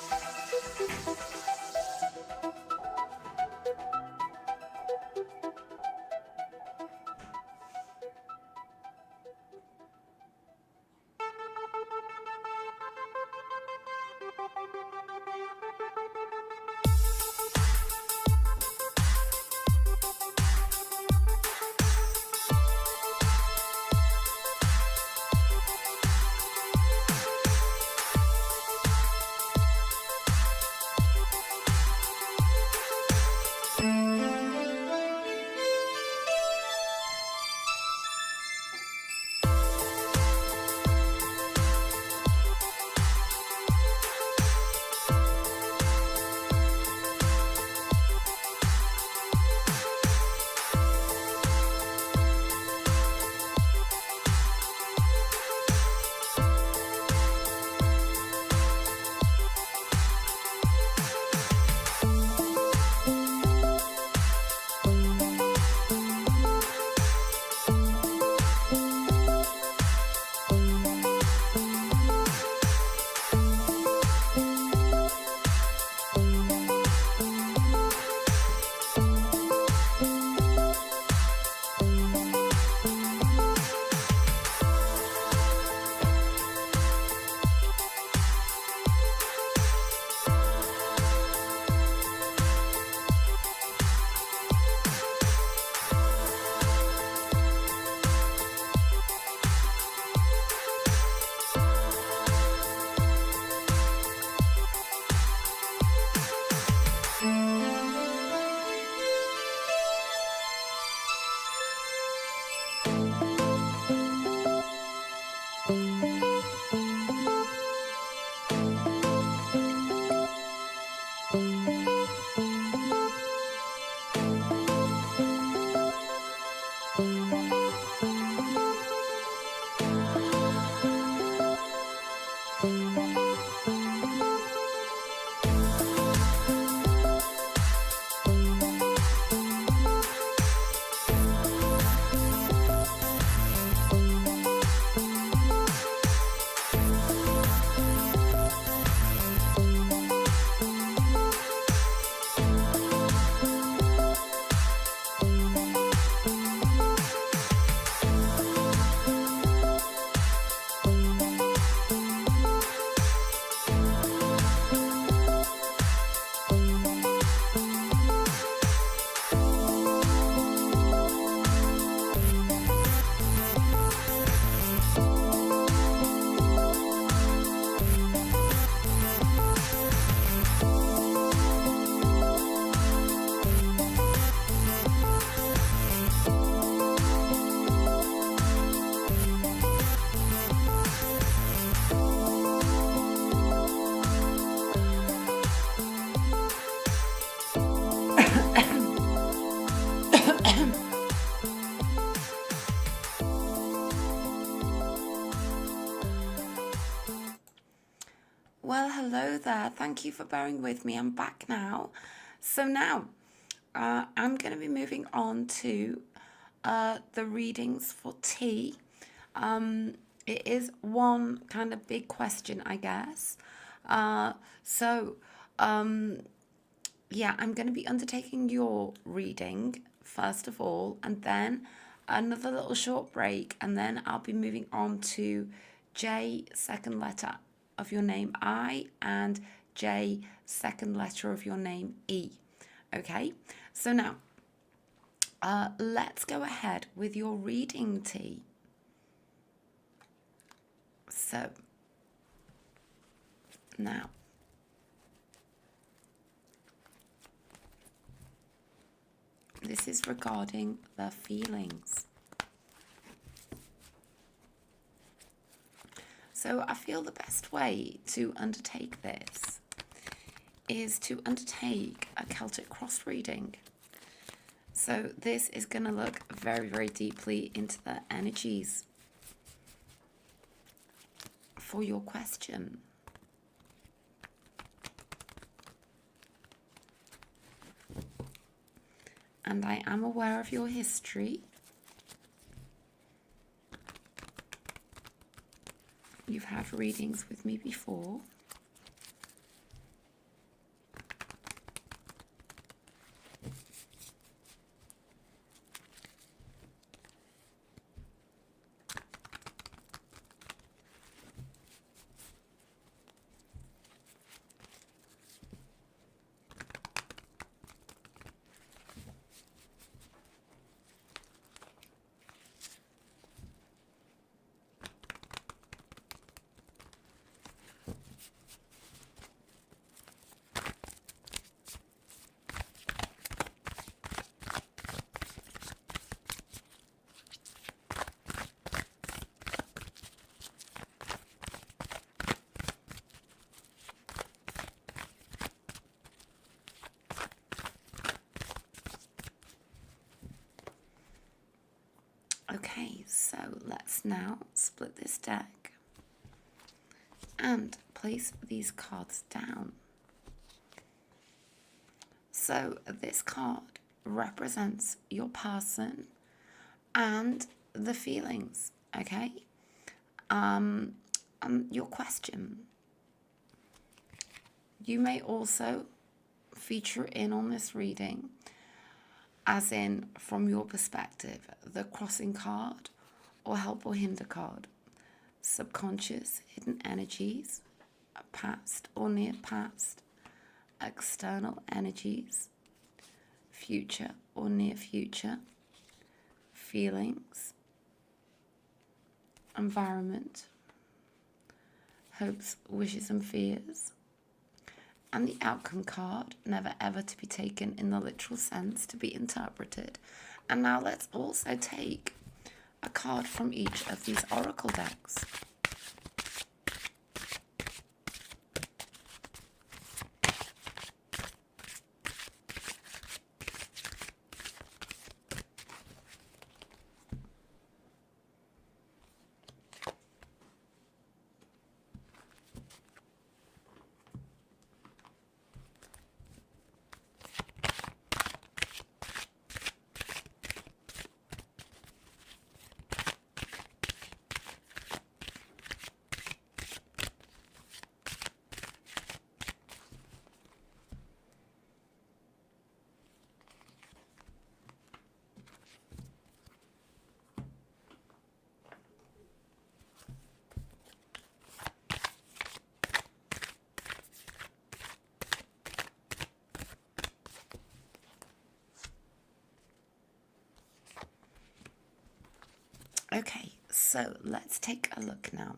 Well, hello there. Thank you for bearing with me. I'm back now. So now I'm going to be moving on to the readings for T. It is one kind of big question, I guess. So, yeah, I'm going to be undertaking your reading first of all, and then another little short break, and then I'll be moving on to J, second letter of your name I, and J, second letter of your name E. Okay, so now let's go ahead with your reading, T. So now this is regarding the feelings. So I feel the best way to undertake this is to undertake a Celtic cross reading. So this is going to look very, very deeply into the energies for your question. And I am aware of your history. You've had readings with me before. Okay, so let's now split this deck and place these cards down. So this card represents your person and the feelings, okay? Your question. You may also feature in on this reading, as in from your perspective, the crossing card or help or hinder card, subconscious hidden energies, past or near past, external energies, future or near future, feelings, environment, hopes, wishes and fears, and the outcome card, never ever to be taken in the literal sense, to be interpreted. And now let's also take a card from each of these oracle decks. Okay, so let's take a look now.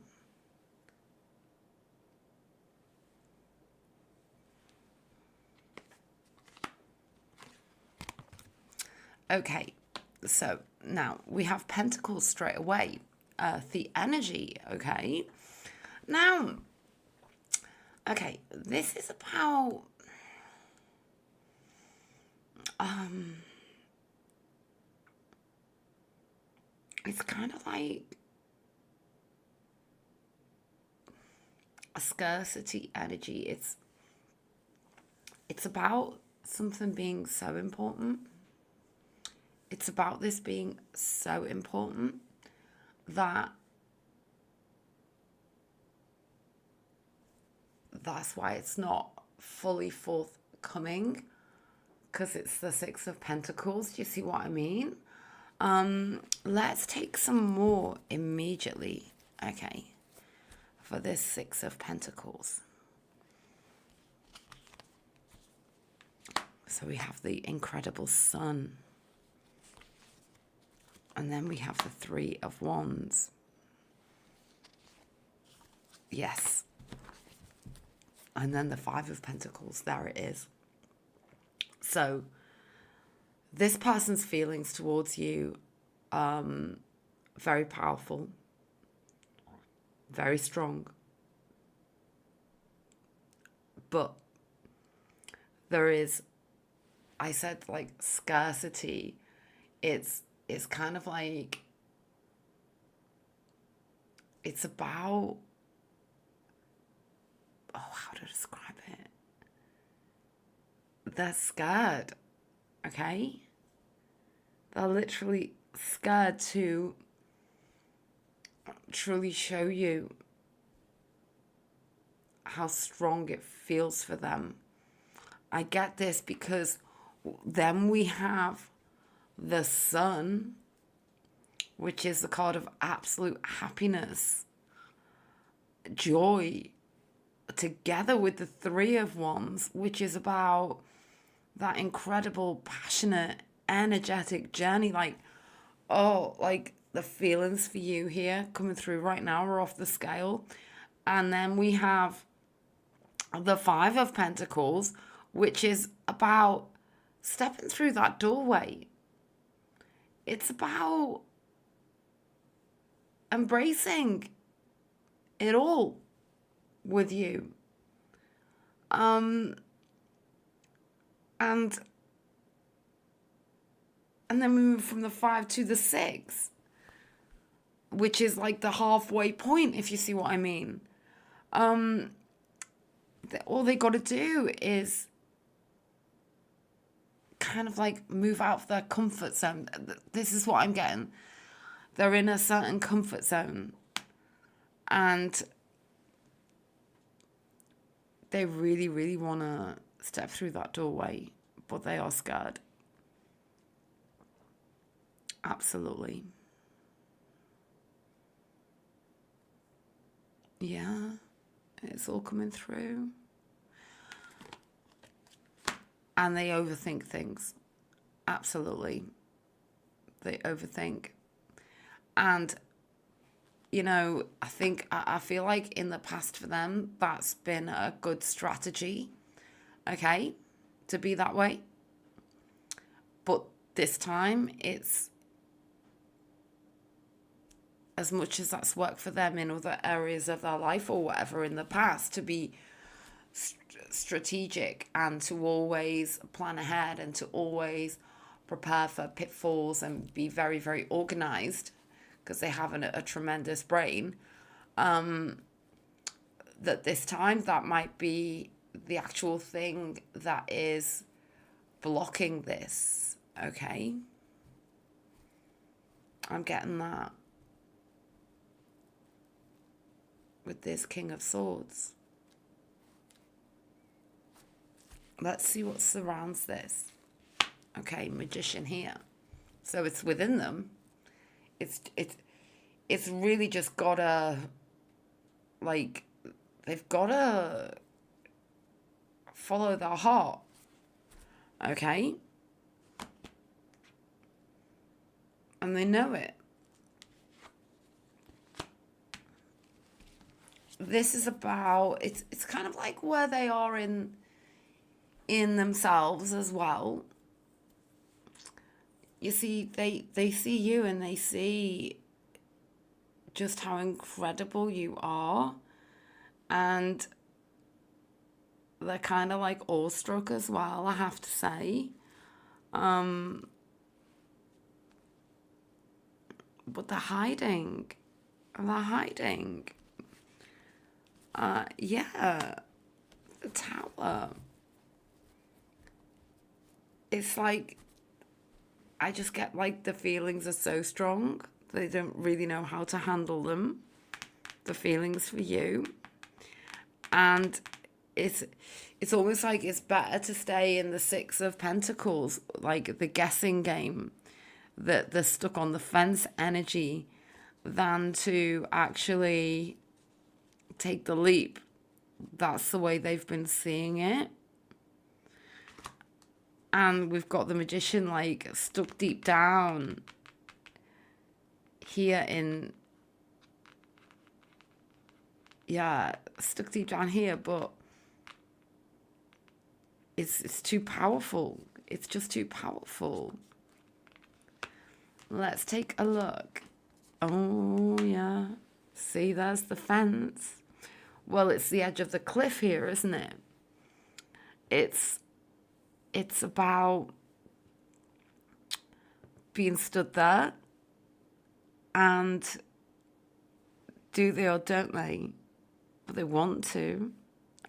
Okay, so now we have Pentacles straight away. The energy, okay? Now, okay, this is about it's kind of like a scarcity energy. It's about something being so important. It's about this being so important that that's why it's not fully forthcoming, because it's the Six of Pentacles. Do you see what I mean? Let's take some more immediately, okay, for this Six of Pentacles. So we have the incredible Sun. And then we have the Three of Wands. Yes. And then the Five of Pentacles. There it is. So this person's feelings towards you, very powerful, very strong. But there is, I said, like, scarcity. It's kind of like, it's about, oh, how to describe it? They're scared, okay? They're literally scared to truly show you how strong it feels for them. I get this because then we have the Sun, which is the card of absolute happiness, joy, together with the Three of Wands, which is about that incredible, passionate, energetic journey. Like, oh, like the feelings for you here coming through right now are off the scale. And then we have the Five of Pentacles, which is about stepping through that doorway. It's about embracing it all with you. And then we move from the Five to the Six, which is like the halfway point, if you see what I mean. All they got to do is kind of like move out of their comfort zone. This is what I'm getting. They're in a certain comfort zone and they really, really want to step through that doorway, but they are scared. Absolutely. Yeah, it's all coming through. And they overthink things. Absolutely. They overthink. And, you know, I feel like in the past for them, that's been a good strategy, okay, to be that way. But this time, it's, as much as that's worked for them in other areas of their life or whatever in the past, to be strategic and to always plan ahead and to always prepare for pitfalls and be very, very organized, because they have a tremendous brain, that this time that might be the actual thing that is blocking this, okay? I'm getting that with this King of Swords. Let's see what surrounds this. Okay, Magician here. So it's within them. It's really just gotta, like, they've gotta follow their heart. Okay? And they know it. This is about, it's kind of like where they are in themselves as well. You see, they see you and they see just how incredible you are, and they're kind of like awestruck as well, I have to say. But they're hiding. Yeah, the Tower. It's like, I just get like the feelings are so strong. They don't really know how to handle them. The feelings for you. And it's almost like it's better to stay in the Six of Pentacles, like the guessing game, that they're stuck on the fence energy, than to actually take the leap. That's the way they've been seeing it. And we've got the Magician like stuck deep down here in, stuck deep down here, but it's too powerful. It's just too powerful. Let's take a look. Oh, yeah. See, there's the fence. Well, it's the edge of the cliff here, isn't it? It's about being stood there, and do they or don't they? But they want to.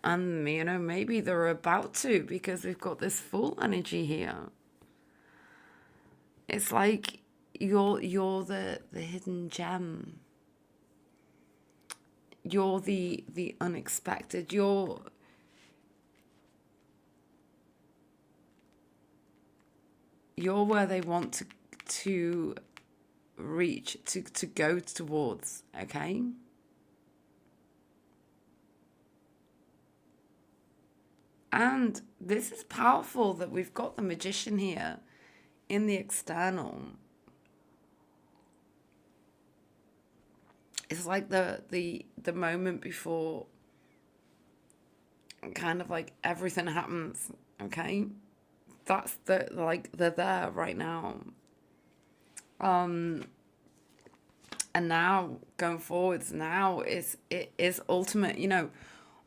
And, maybe they're about to, because we've got this full energy here. It's like you're the hidden gem. You're the unexpected. You're where they want to reach, to go towards, okay? And this is powerful that we've got the Magician here in the external. It's like the moment before kind of like everything happens, okay? That's they're there right now. And now going forwards, now it is ultimate.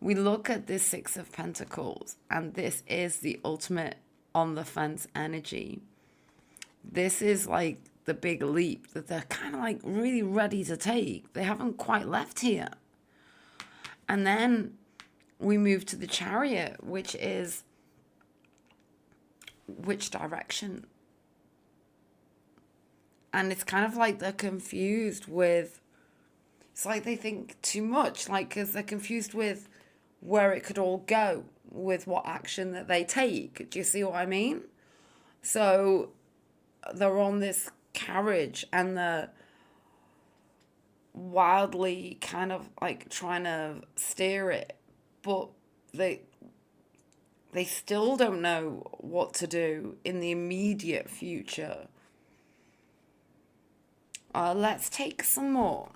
We look at this Six of Pentacles, and this is the ultimate on the fence energy. This is like the big leap that they're kind of like really ready to take. They haven't quite left here. And then we move to the Chariot, which is which direction? And it's kind of like they're confused with, it's like they think too much, like, because they're confused with where it could all go, with what action that they take. Do you see what I mean? So they're on this carriage, and they're wildly kind of like trying to steer it, but they still don't know what to do in the immediate future. Let's take some more.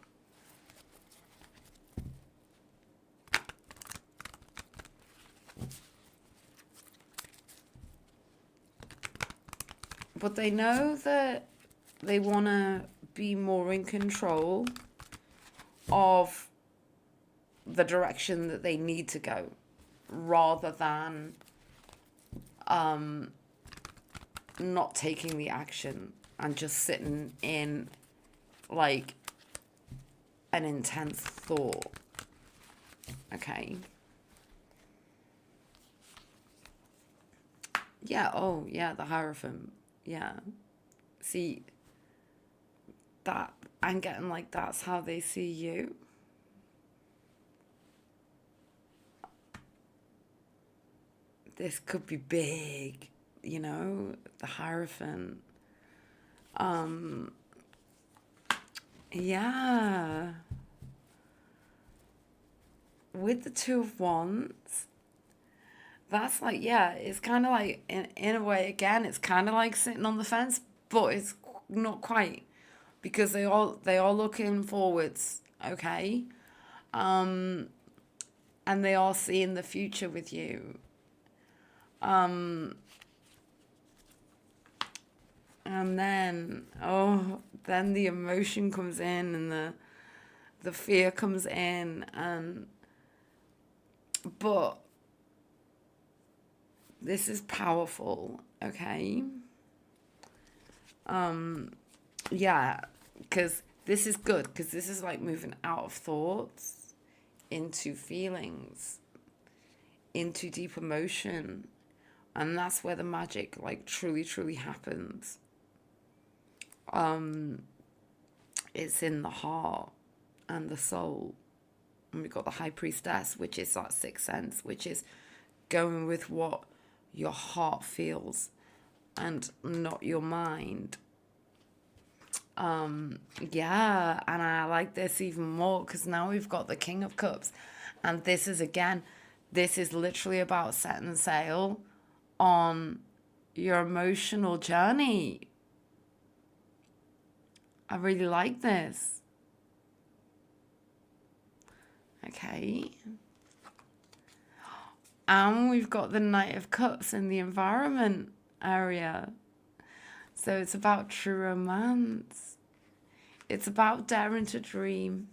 But they know that they want to be more in control of the direction that they need to go, rather than not taking the action and just sitting in like an intense thought. Okay. Yeah, oh yeah, the Hierophant. Yeah. See, that I'm getting like that's how they see you. This could be big, the Hierophant. Yeah. With the Two of Wands, that's like, yeah, it's kind of like, in a way, again, it's kind of like sitting on the fence, but it's not quite, because they all looking forwards, okay? And they are seeing the future with you. And then, then the emotion comes in, and the fear comes in, but this is powerful, okay? Yeah, because this is good, because this is like moving out of thoughts into feelings, into deep emotion. And that's where the magic like truly, truly happens. It's in the heart and the soul. And we've got the High Priestess, which is that sixth sense, which is going with what your heart feels and not your mind. Yeah, and I like this even more because now we've got the King of Cups. And this is, again, this is literally about setting sail on your emotional journey. I really like this. Okay. And we've got the Knight of Cups in the environment area. So it's about true romance. It's about daring to dream.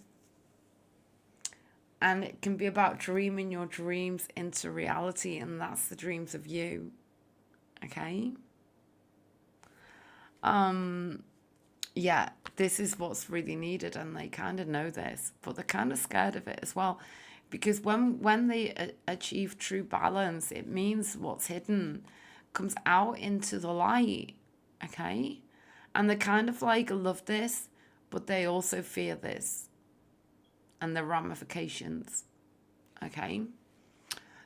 And it can be about dreaming your dreams into reality. And that's the dreams of you. Okay? Yeah, this is what's really needed. And they kind of know this. But they're kind of scared of it as well. Because when they achieve true balance, it means what's hidden comes out into the light. Okay? And they kind of like love this, but they also fear this and the ramifications. Okay?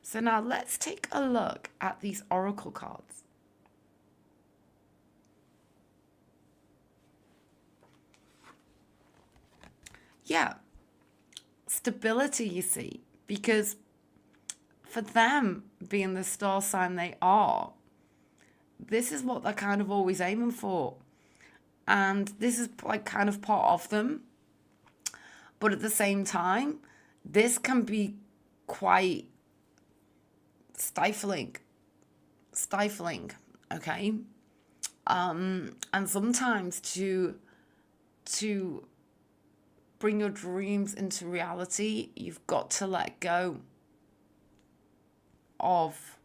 So now let's take a look at these oracle cards. Yeah. Stability, you see, because for them, being the star sign they are, this is what they're kind of always aiming for. And this is like kind of part of them. But at the same time, this can be quite stifling, okay? And sometimes to bring your dreams into reality, you've got to let go of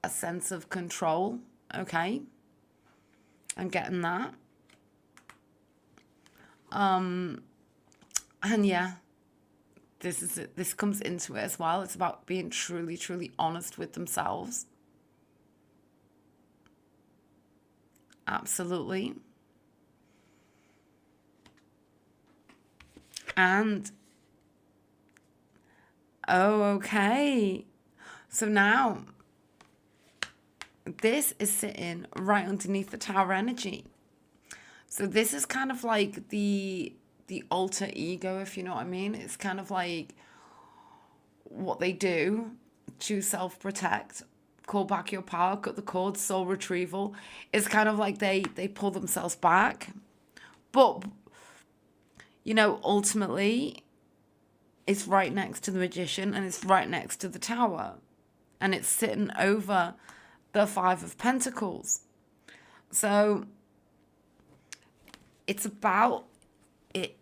a sense of control, okay? I'm getting that. And yeah, this is it. This comes into it as well. It's about being truly, truly honest with themselves. Absolutely. And oh, okay. So now this is sitting right underneath the Tower energy. So this is kind of like the alter ego, if you know what I mean. It's kind of like what they do to self-protect, call back your power, cut the cord, soul retrieval. It's kind of like they pull themselves back. But, you know, ultimately, it's right next to the Magician and it's right next to the Tower. And it's sitting over the Five of Pentacles. So it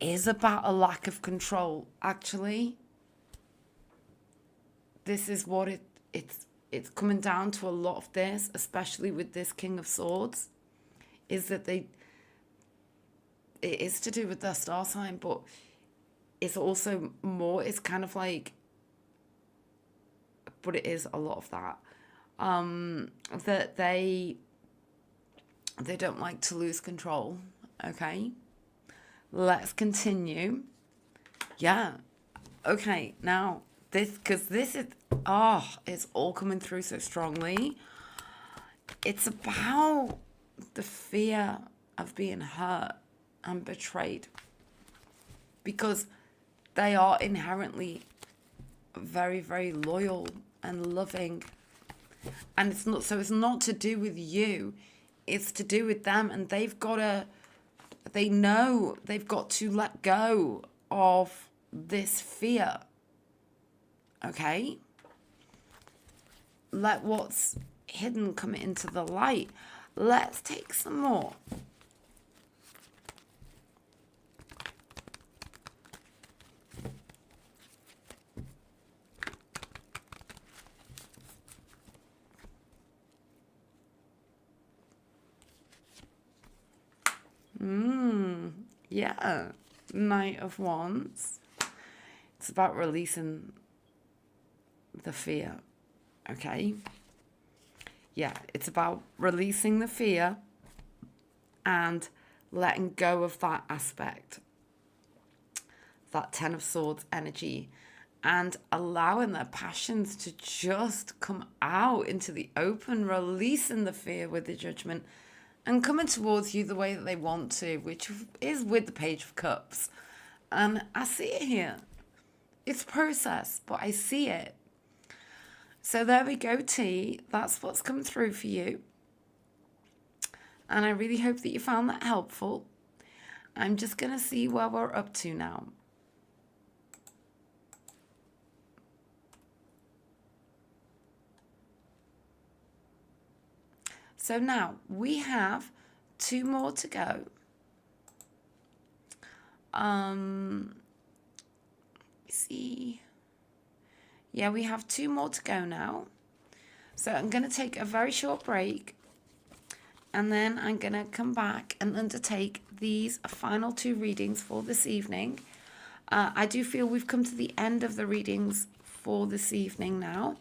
is about a lack of control, actually. This is what it's coming down to a lot of this, especially with this King of Swords, is that it is to do with their star sign, but it's also more, it's kind of like, but it is a lot of that, that they don't like to lose control. Okay, let's continue. Yeah, okay, now because this is, it's all coming through so strongly. It's about the fear of being hurt and betrayed, because they are inherently very, very loyal and loving. And it's not to do with you, it's to do with them. And they know they've got to let go of this fear. Okay? Let what's hidden come into the light. Let's take some more. Yeah. Knight of Wands. It's about releasing the fear, okay? Yeah, it's about releasing the fear and letting go of that aspect, that Ten of Swords energy, and allowing their passions to just come out into the open, releasing the fear with the Judgment and coming towards you the way that they want to, which is with the Page of Cups. And I see it here. It's process, but I see it. So there we go, T. That's what's come through for you. And I really hope that you found that helpful. I'm just going to see where we're up to now. So now we have 2 more to go. See. Yeah, we have 2 more to go now. So I'm going to take a very short break. And then I'm going to come back and undertake these final 2 readings for this evening. I do feel we've come to the end of the readings for this evening now.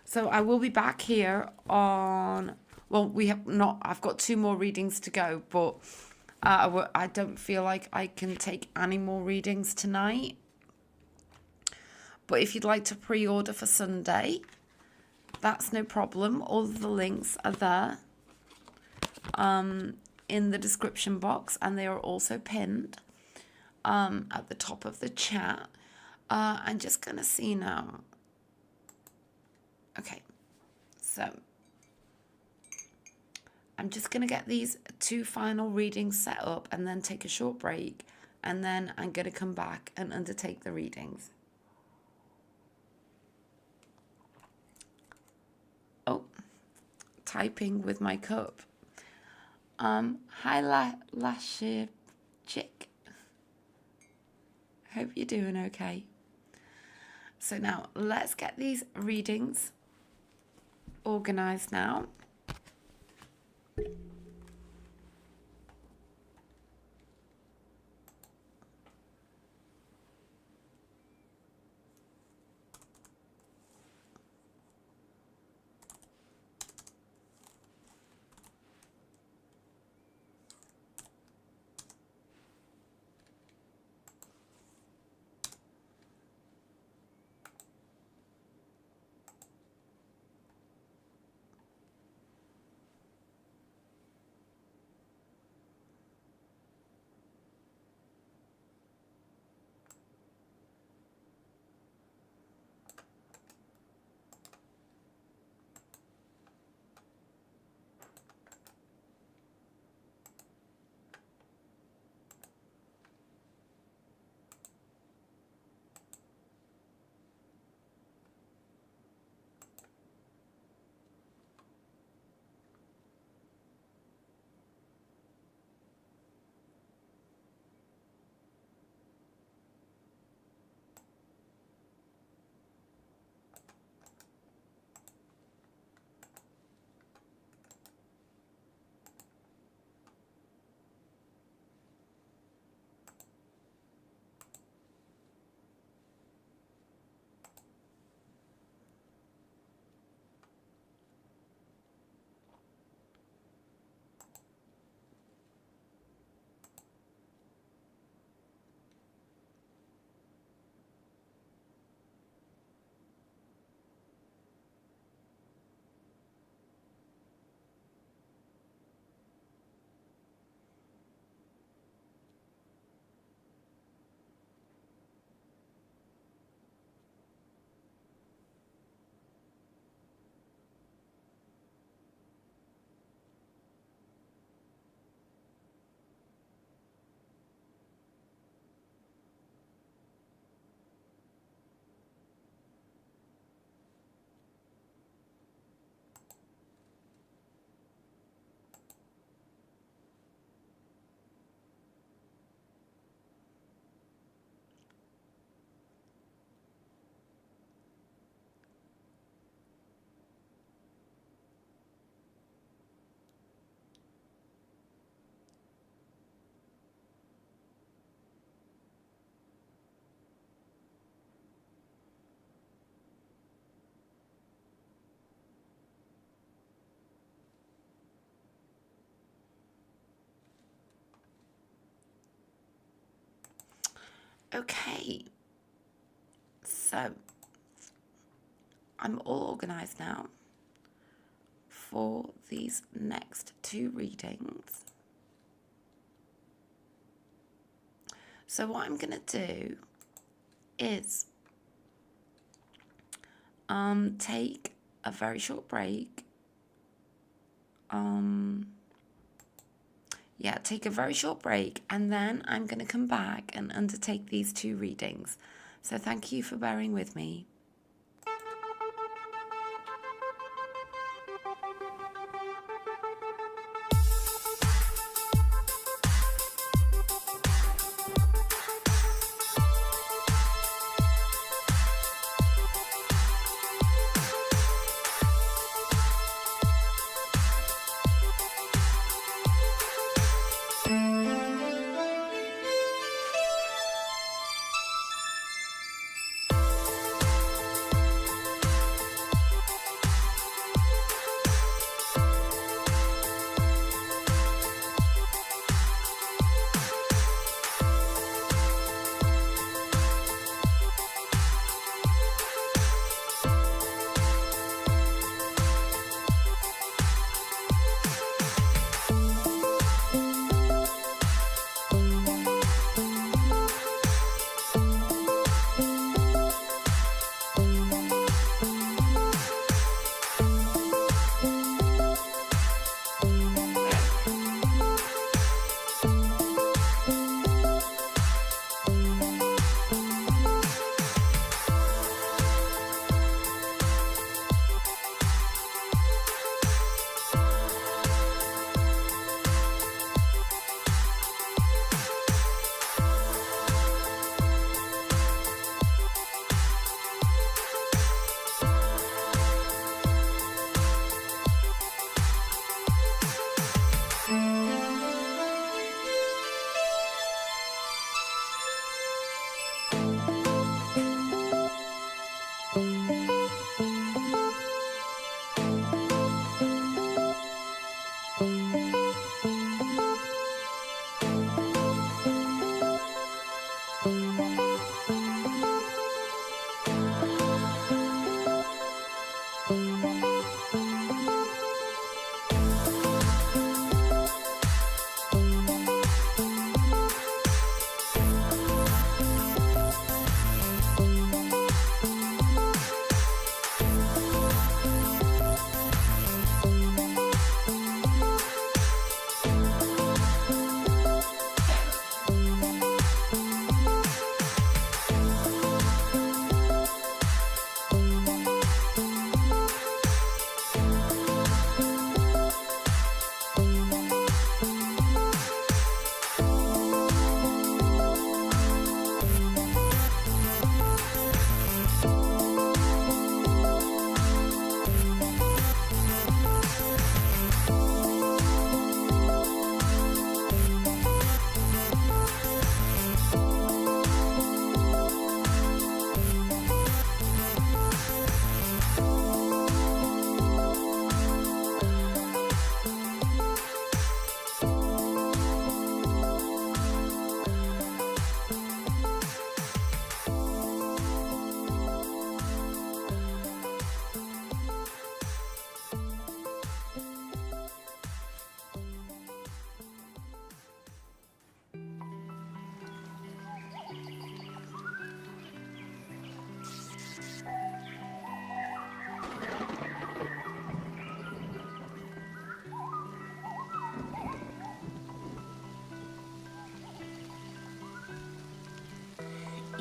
So I will be back here on, well, we have not, I've got 2 more readings to go, but I don't feel like I can take any more readings tonight. But if you'd like to pre-order for Sunday, that's no problem. All of the links are there in the description box, and they are also pinned at the top of the chat. I'm just going to see now. Okay, so I'm just going to get these 2 final readings set up and then take a short break, and then I'm going to come back and undertake the readings. Oh, typing with my cup. Hi, Lasher Chick. Hope you're doing okay. So now let's get these readings organized now. Okay, so I'm all organized now for these next two readings. So what I'm going to do is take a very short break. Take a very short break, and then I'm going to come back and undertake these two readings. So thank you for bearing with me.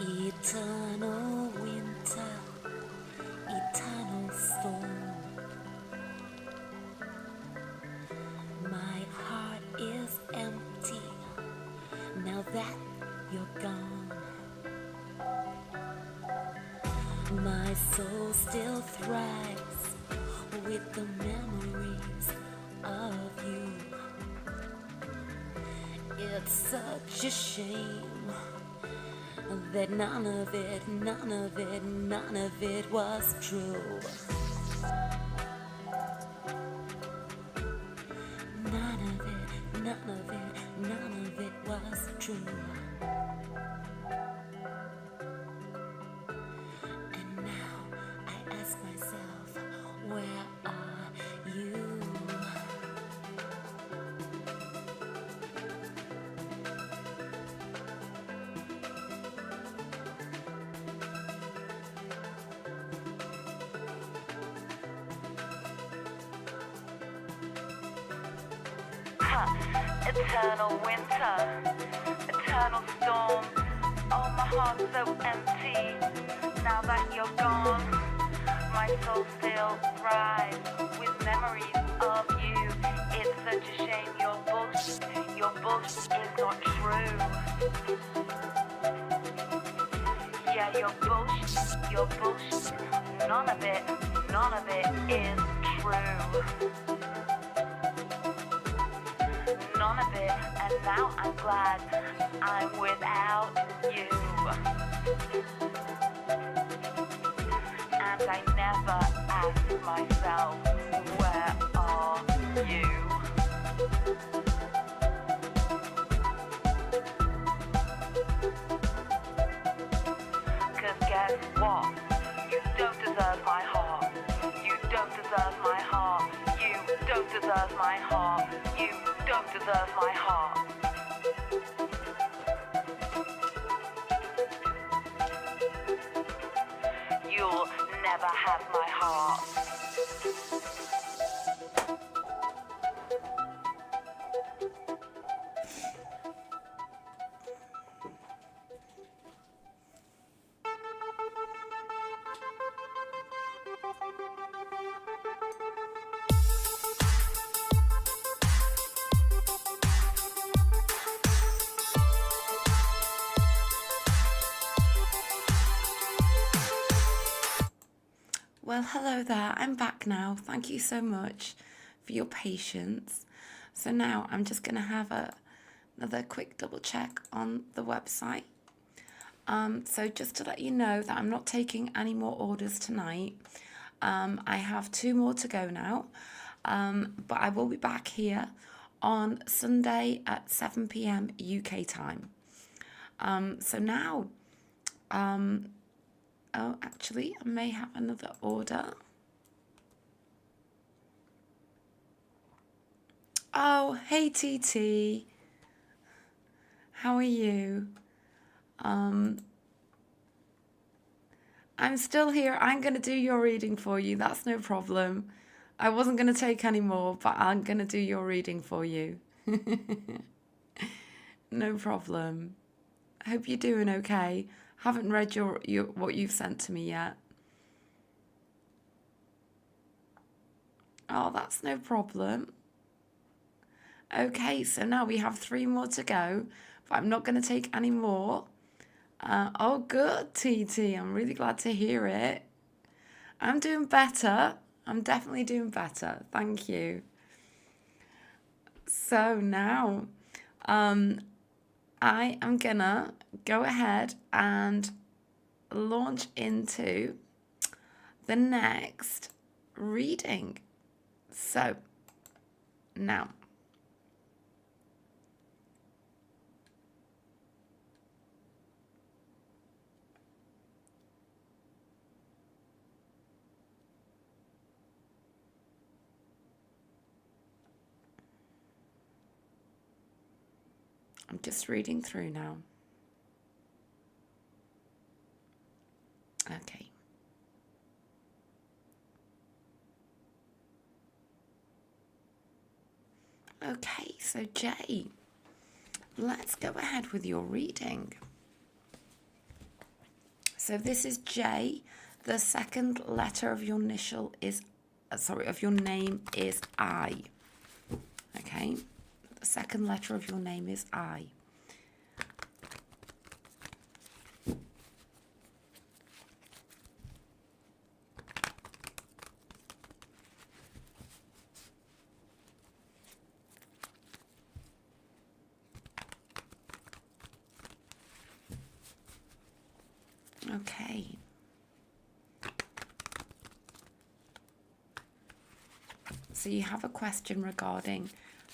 Eternal winter, eternal storm. My heart is empty now that you're gone. My soul still thrives with the memories of you. It's such a shame that none of it was true. None of it was true. Eternal winter, eternal storm. Oh, my heart's so empty. Now that you're gone, my soul still thrives with memories of you. It's such a shame your bullshit is not true. Yeah, your bullshit, none of it is true. None of it, and now I'm glad I'm without you. And I never ask myself, where are you? 'Cause guess what? You don't deserve my heart. You don't deserve my heart. You don't deserve my heart. You don't deserve my heart. You'll never have my heart. Well, hello there. I'm back now. Thank you so much for your patience. So now I'm just going to have another quick double check on the website. So just to let you know that I'm not taking any more orders tonight. I have 2 more to go now. But I will be back here on Sunday at 7 p.m. UK time. So now, oh, actually, I may have another order. Oh, hey, TT. How are you? I'm still here. I'm going to do your reading for you. That's no problem. I wasn't going to take any more, but I'm going to do your reading for you. No problem. I hope you're doing okay. Haven't read your what you've sent to me yet. Oh, that's no problem. Okay, so now we have 3 more to go, but I'm not going to take any more. Oh, good, TT. I'm really glad to hear it. I'm doing better. I'm definitely doing better. Thank you. So now, I am gonna go ahead and launch into the next reading. So now, I'm just reading through now. Okay. Okay, so Jay, let's go ahead with your reading. So this is J. The second letter of your initial is, of your name is I. Okay. The second letter of your name is I. Okay. So you have a question regarding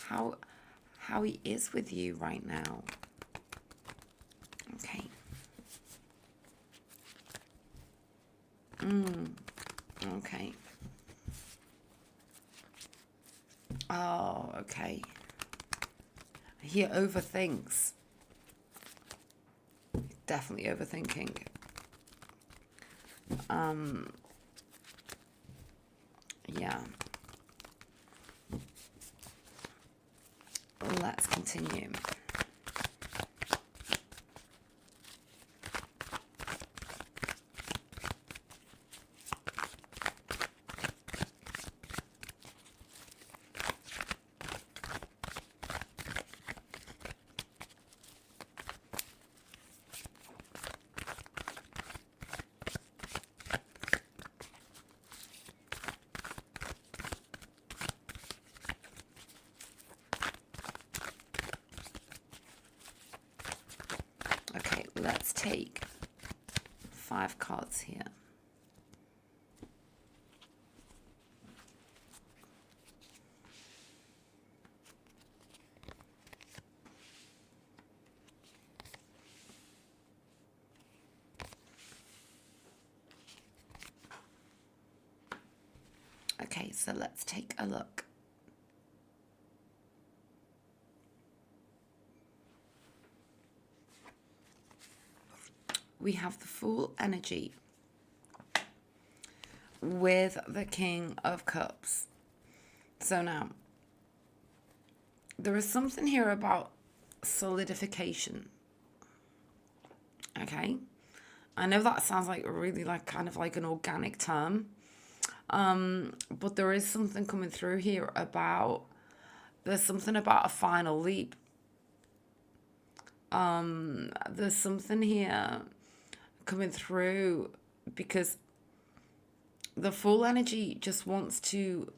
how he is with you right now. Okay. Okay. Oh, okay. He overthinks. Definitely overthinking. Yeah. let's continue. Okay, let's take 5 cards here. Okay, so let's take a look. We have the Fool energy with the King of Cups. So now, there is something here about solidification. Okay? I know that sounds like really like kind of like an organic term. But there is something coming through here about, there's something about a final leap. There's something here coming through because the Fool energy just wants to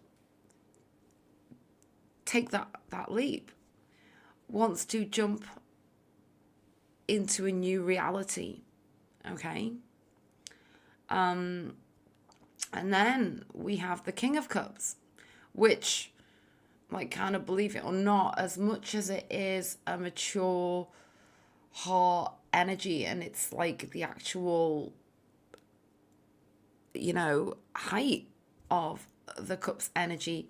take that leap, wants to jump into a new reality. Okay? And then we have the King of Cups, which, like, kind of believe it or not, as much as it is a mature heart energy and it's like the actual, you know, height of the Cups energy,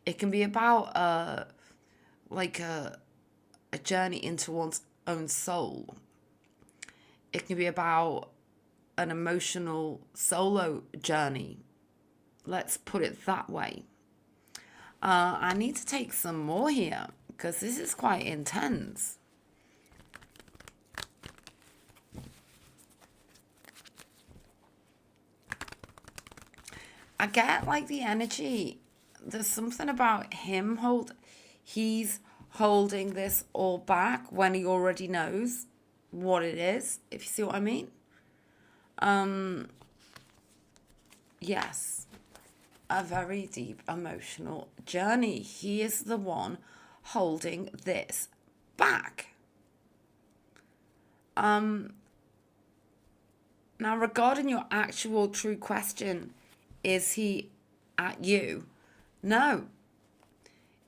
it can be about a journey into one's own soul. It can be about an emotional solo journey. Let's put it that way. I need to take some more here because this is quite intense. I get like the energy. There's something about him he's holding this all back when he already knows what it is, if you see what I mean. Yes, a very deep emotional journey. He is the one holding this back. Now, regarding your actual true question, is he at you? No.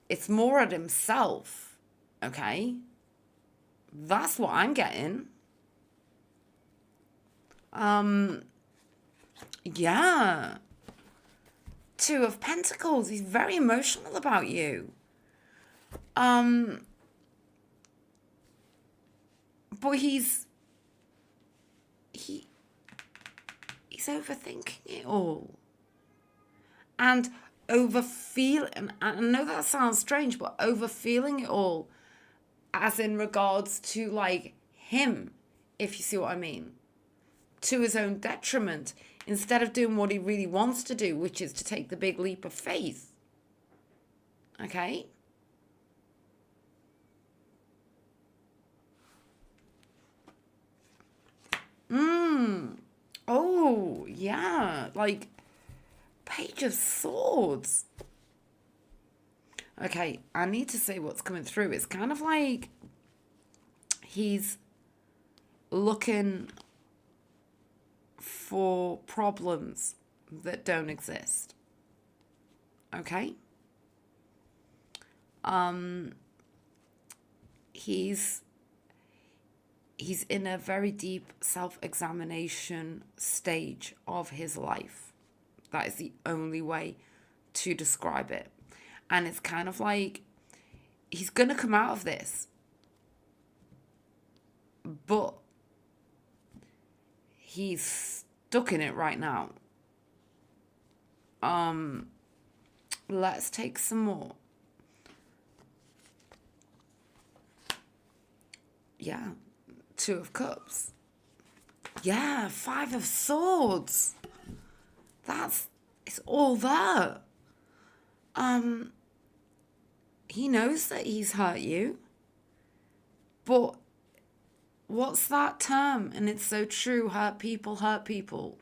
It's more at himself, okay? That's what I'm getting. Yeah. 2 of Pentacles. He's very emotional about you. But he's overthinking it all. And overfeeling, I know that sounds strange, but overfeeling it all as in regards to like him, if you see what I mean, to his own detriment, instead of doing what he really wants to do, which is to take the big leap of faith. Okay? Oh, yeah. Like, Page of Swords. Okay, I need to say what's coming through. It's kind of like he's looking for problems that don't exist. Okay? He's in a very deep self-examination stage of his life. That is the only way to describe it. And it's kind of like he's going to come out of this. But he's stuck in it right now. Let's take some more. Yeah. Two of Cups. Yeah, Five of Swords. It's all there. He knows that he's hurt you. But what's that term? And it's so true. Hurt people hurt people.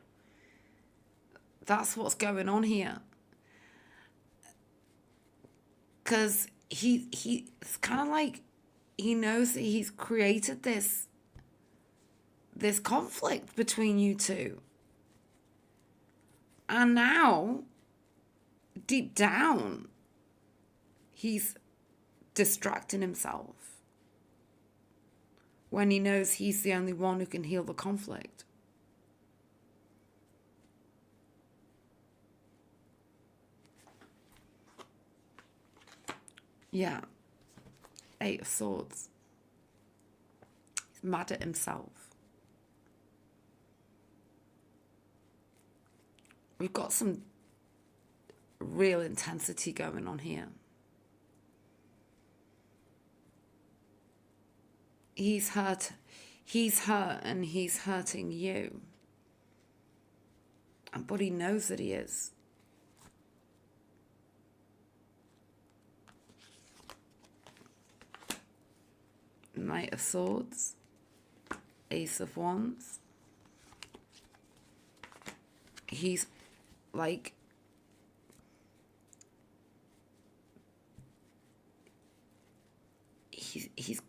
That's what's going on here. Because it's kind of like he knows that he's created this conflict between you two. And now, deep down, he's distracting himself when he knows he's the only one who can heal the conflict. Yeah. Eight of Swords. He's mad at himself. We've got some real intensity going on here. He's hurt and he's hurting you. But he knows that he is. Knight of Swords, Ace of Wands. He's like,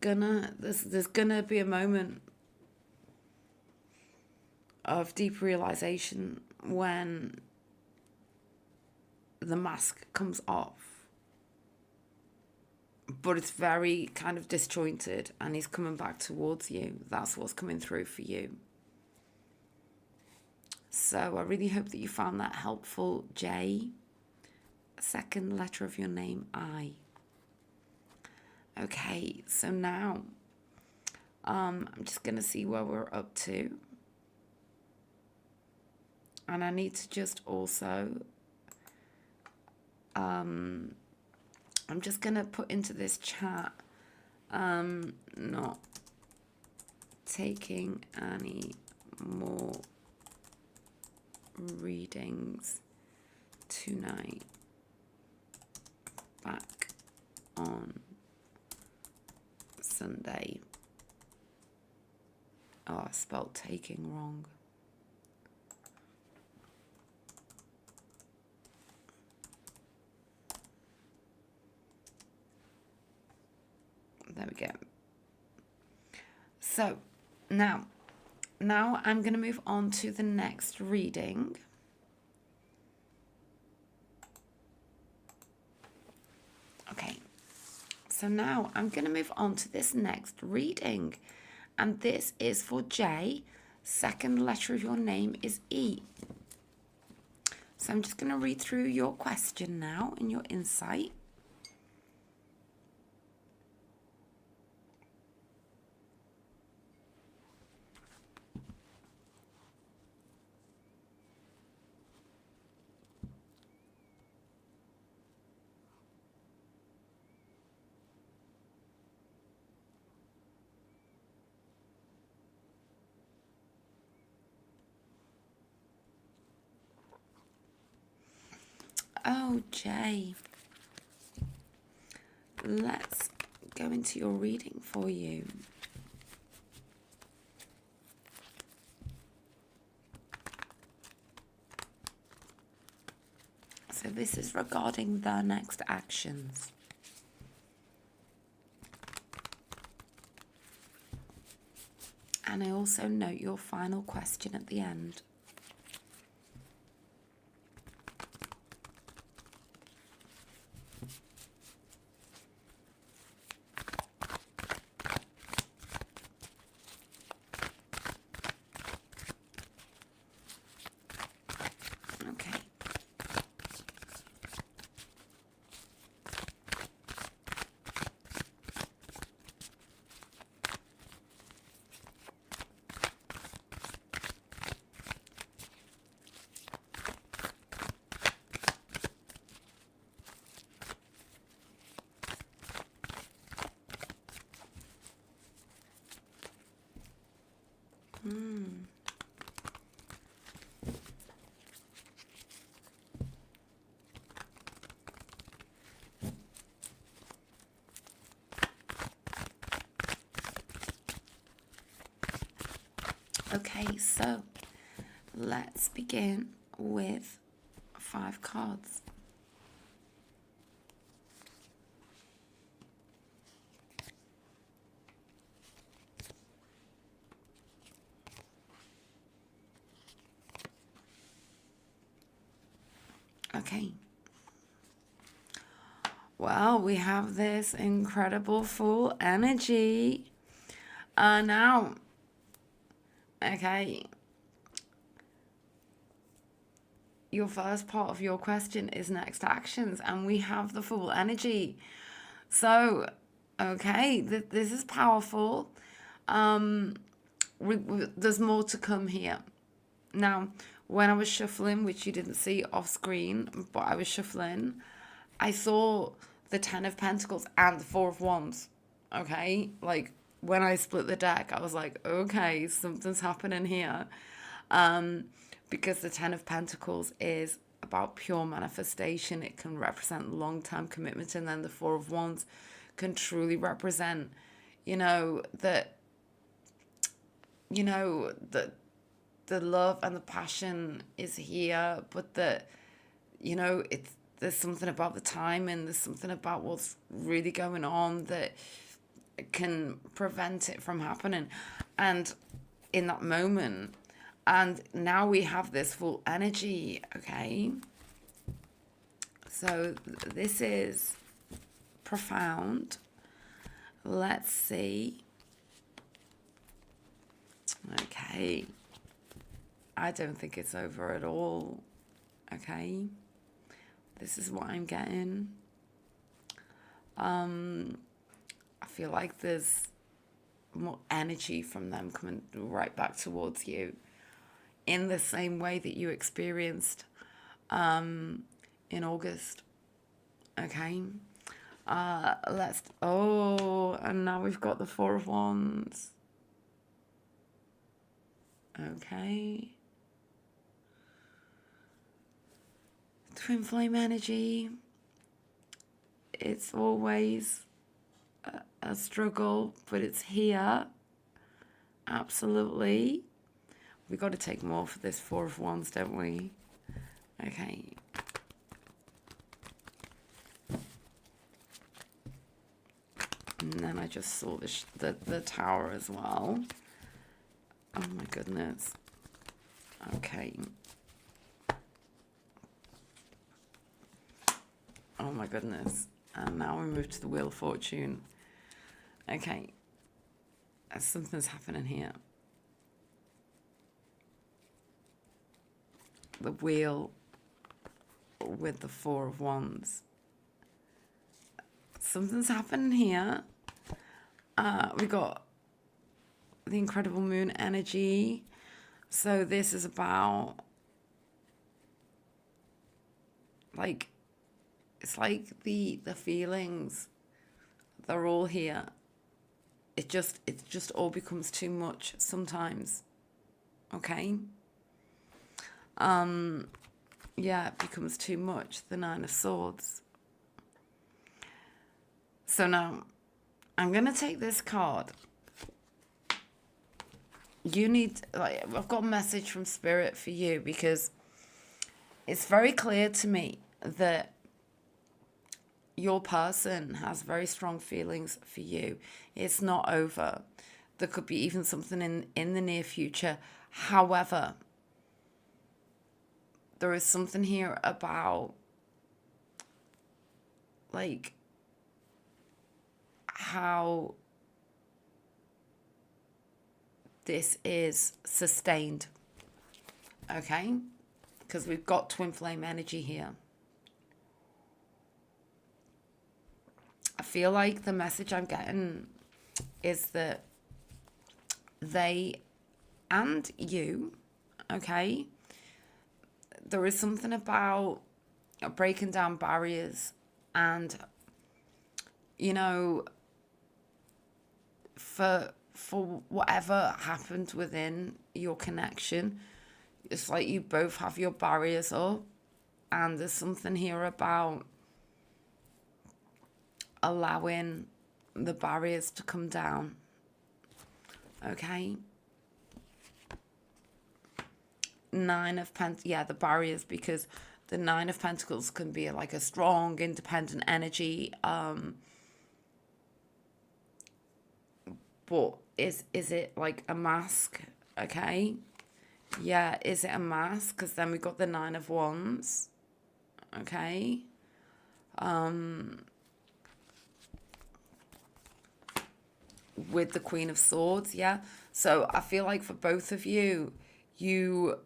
there's gonna be a moment of deep realization when the mask comes off. But it's very kind of disjointed and he's coming back towards you. That's what's coming through for you. So I really hope that you found that helpful, J. Second letter of your name, I. Okay, so now I'm just going to see where we're up to. And I need to just also... I'm just going to put into this chat, not taking any more readings tonight. Back on Sunday. Oh, I spelled taking wrong. There we go. So now I'm going to move on to the next reading. Okay. So now I'm going to move on to this next reading. And this is for J. Second letter of your name is E. So I'm just going to read through your question now and your insight. Oh, Jay. Let's go into your reading for you. So this is regarding the next actions. And I also note your final question at the end. Okay, so let's begin with 5 cards. Okay. Well, we have this incredible full energy. Now, okay, your first part of your question is next actions, and we have the full energy. So, okay, this is powerful. There's more to come here. Now, when I was shuffling, which you didn't see off screen, but I was shuffling, I saw the 10 of Pentacles and the 4 of Wands. Okay, like when I split the deck, I was like, okay, something's happening here. Because the 10 of Pentacles is about pure manifestation. It can represent long-term commitment, and then the 4 of Wands can truly represent, that, the love and the passion is here, but that, there's something about the time, and there's something about what's really going on that can prevent it from happening. And in that moment, and now we have this full energy, okay? So this is profound. Let's see. Okay. I don't think it's over at all. Okay. This is what I'm getting. I feel like there's more energy from them coming right back towards you in the same way that you experienced in August. Okay. And now we've got the 4 of Wands. Okay. Twin flame energy. It's always a struggle, but it's here. Absolutely. We got to take more for this 4 of Wands, don't we? Okay. And then I just saw the tower as well. Oh my goodness. Okay. Oh my goodness. And now we move to the Wheel of Fortune. Okay. Something's happening here. The wheel with the 4 of Wands. Something's happening here. We got the incredible moon energy. So this is about, like, it's like the feelings, they're all here. It just all becomes too much sometimes. Okay? Yeah, it becomes too much. The 9 of Swords. So now, I'm going to take this card. I've got a message from Spirit for you, because it's very clear to me that your person has very strong feelings for you. It's not over. There could be even something in the near future. However, there is something here about, like, how this is sustained. Okay? Because we've got twin flame energy here. I feel like the message I'm getting is that they and you, okay, there is something about breaking down barriers, and, for for whatever happened within your connection. It's like you both have your barriers up, and there's something here about allowing the barriers to come down. Okay. Nine of Pentacles, yeah, the barriers, because the Nine of Pentacles can be like a strong, independent energy. But is it like a mask? Okay. Yeah, is it a mask? Because then we got the Nine of Wands. Okay. With the Queen of Swords, yeah. So I feel like for both of you, you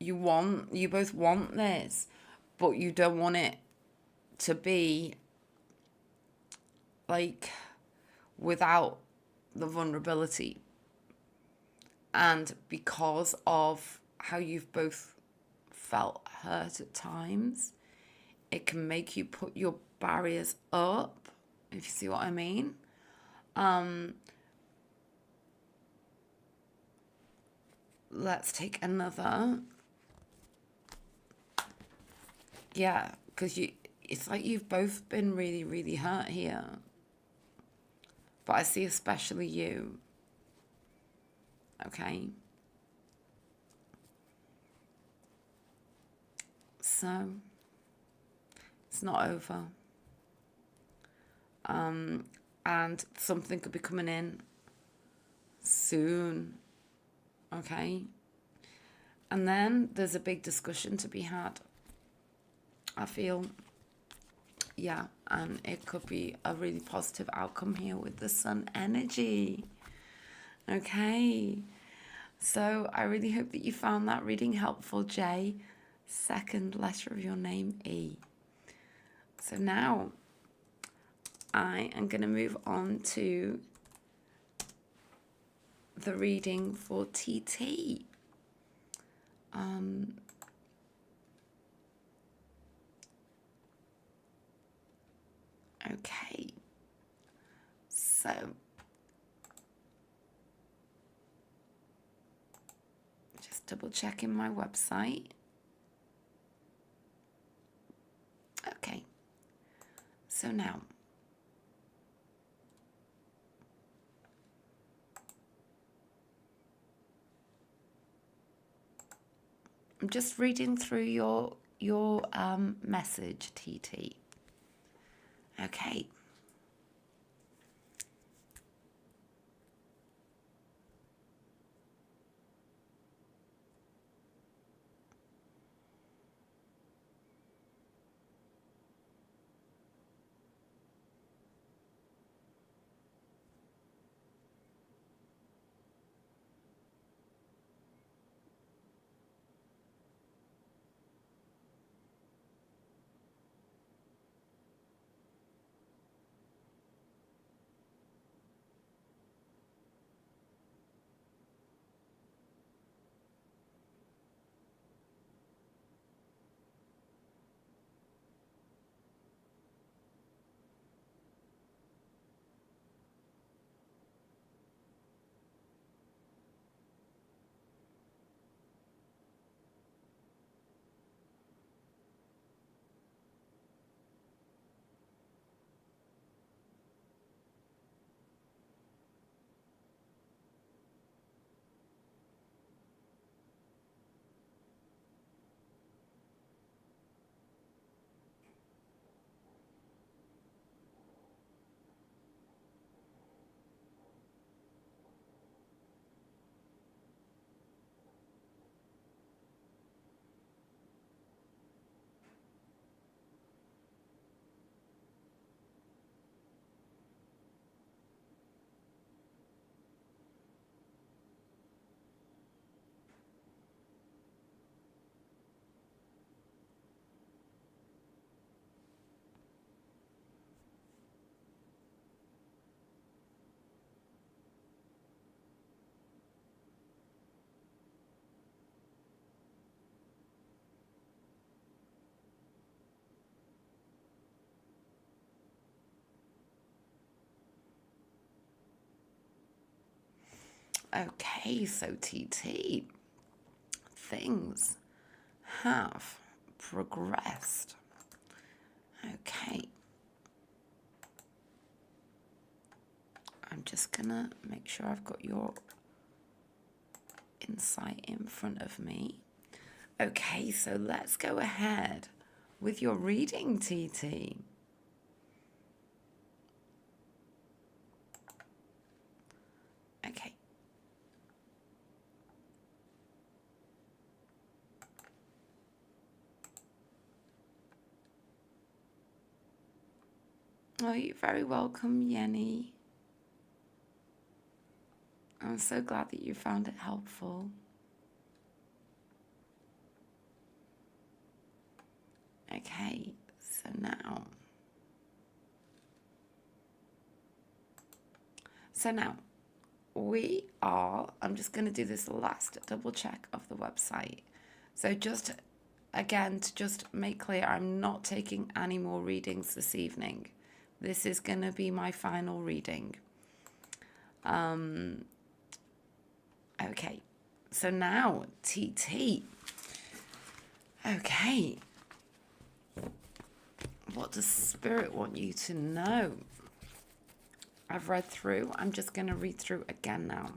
both want this, but you don't want it to be like without the vulnerability. And because of how you've both felt hurt at times, it can make you put your barriers up, if you see what I mean. Let's take another. Yeah, because it's like you've both been really, really hurt here. But I see especially you. Okay. So, it's not over. And something could be coming in soon. Okay. And then there's a big discussion to be had, I feel. Yeah, and it could be a really positive outcome here with the Sun energy. Okay. So I really hope that you found that reading helpful, J. Second letter of your name, E. So now I am going to move on to the reading for TT. Okay. So just double checking my website. Okay. So now I'm just reading through your message, TT. Okay. Okay, so TT, things have progressed. Okay. I'm just gonna make sure I've got your insight in front of me. Okay, so let's go ahead with your reading, TT. Okay. Oh, you're very welcome, Yenny. I'm so glad that you found it helpful. Okay, so now I'm just going to do this last double check of the website. So just again, to just make clear, I'm not taking any more readings this evening. This is going to be my final reading. Okay, so now TT. Okay, what does Spirit want you to know? I've read through. I'm just going to read through again now.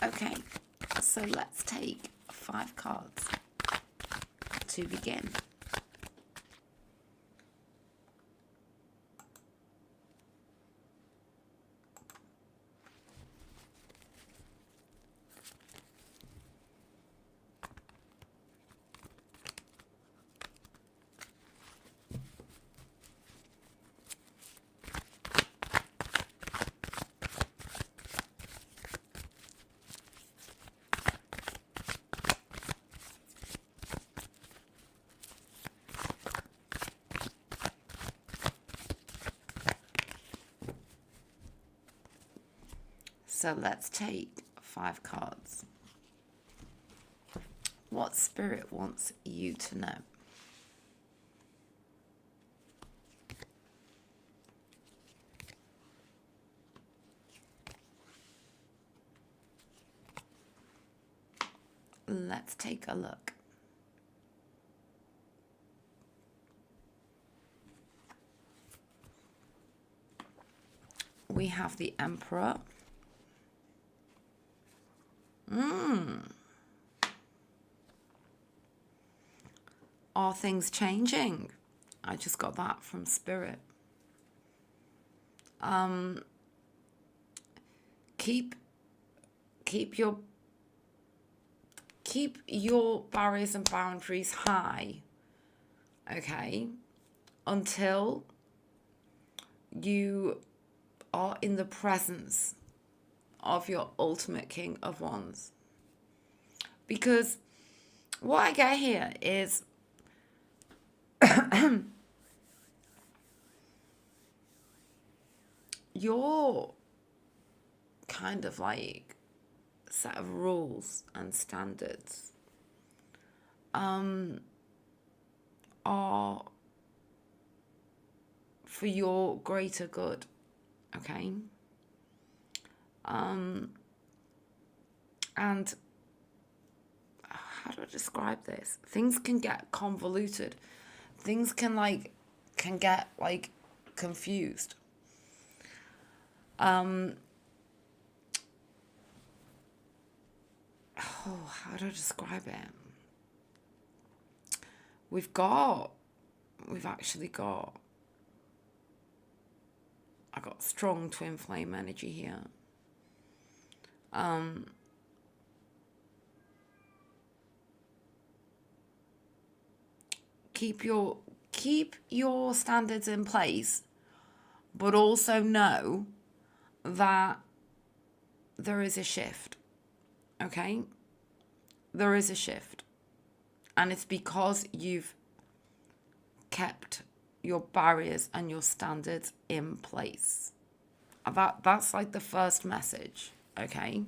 Okay, so let's take 5 cards to begin. So let's take 5 cards. What Spirit wants you to know? take a look. We have the Emperor. Are things changing? I just got that from Spirit. Keep your barriers and boundaries high, okay, until you are in the presence of your ultimate King of Wands. Because what I get here is your kind of like set of rules and standards are for your greater good, okay? And how do I describe this? Things can get convoluted. Things can get like confused. How do I describe it? We've actually got, I got strong twin flame energy here. Keep your standards in place, but also know that there is a shift. Okay? There is a shift. And it's because you've kept your barriers and your standards in place. That's like the first message. Okay?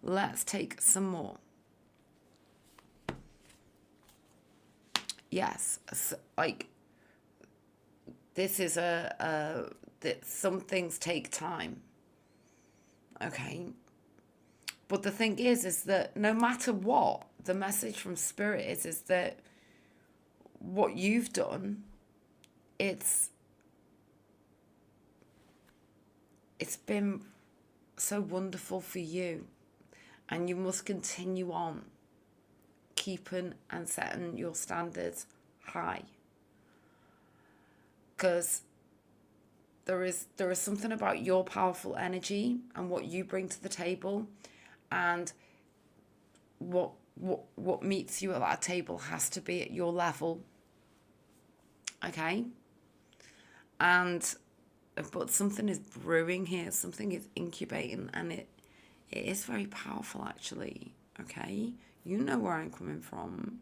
Let's take some more. Yes, so, like, this is that some things take time. Okay? But the thing is that no matter what, the message from Spirit is that what you've done, it's been so wonderful for you. And you must continue on keeping and setting your standards high. Because there is something about your powerful energy and what you bring to the table, and what meets you at that table has to be at your level. Okay? But something is brewing here, something is incubating, and it is very powerful actually. Okay? You know where I'm coming from.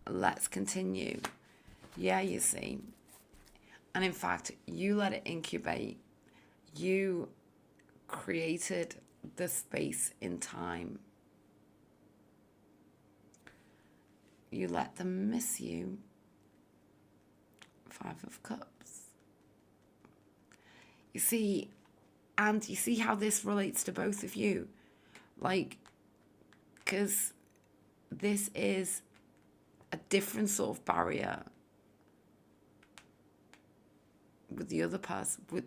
Let's continue. Yeah, you see. And in fact, you let it incubate. You created the space in time. You let them miss you. 5 of Cups. You see, and you see how this relates to both of you. Like, because this is a different sort of barrier with the other person, with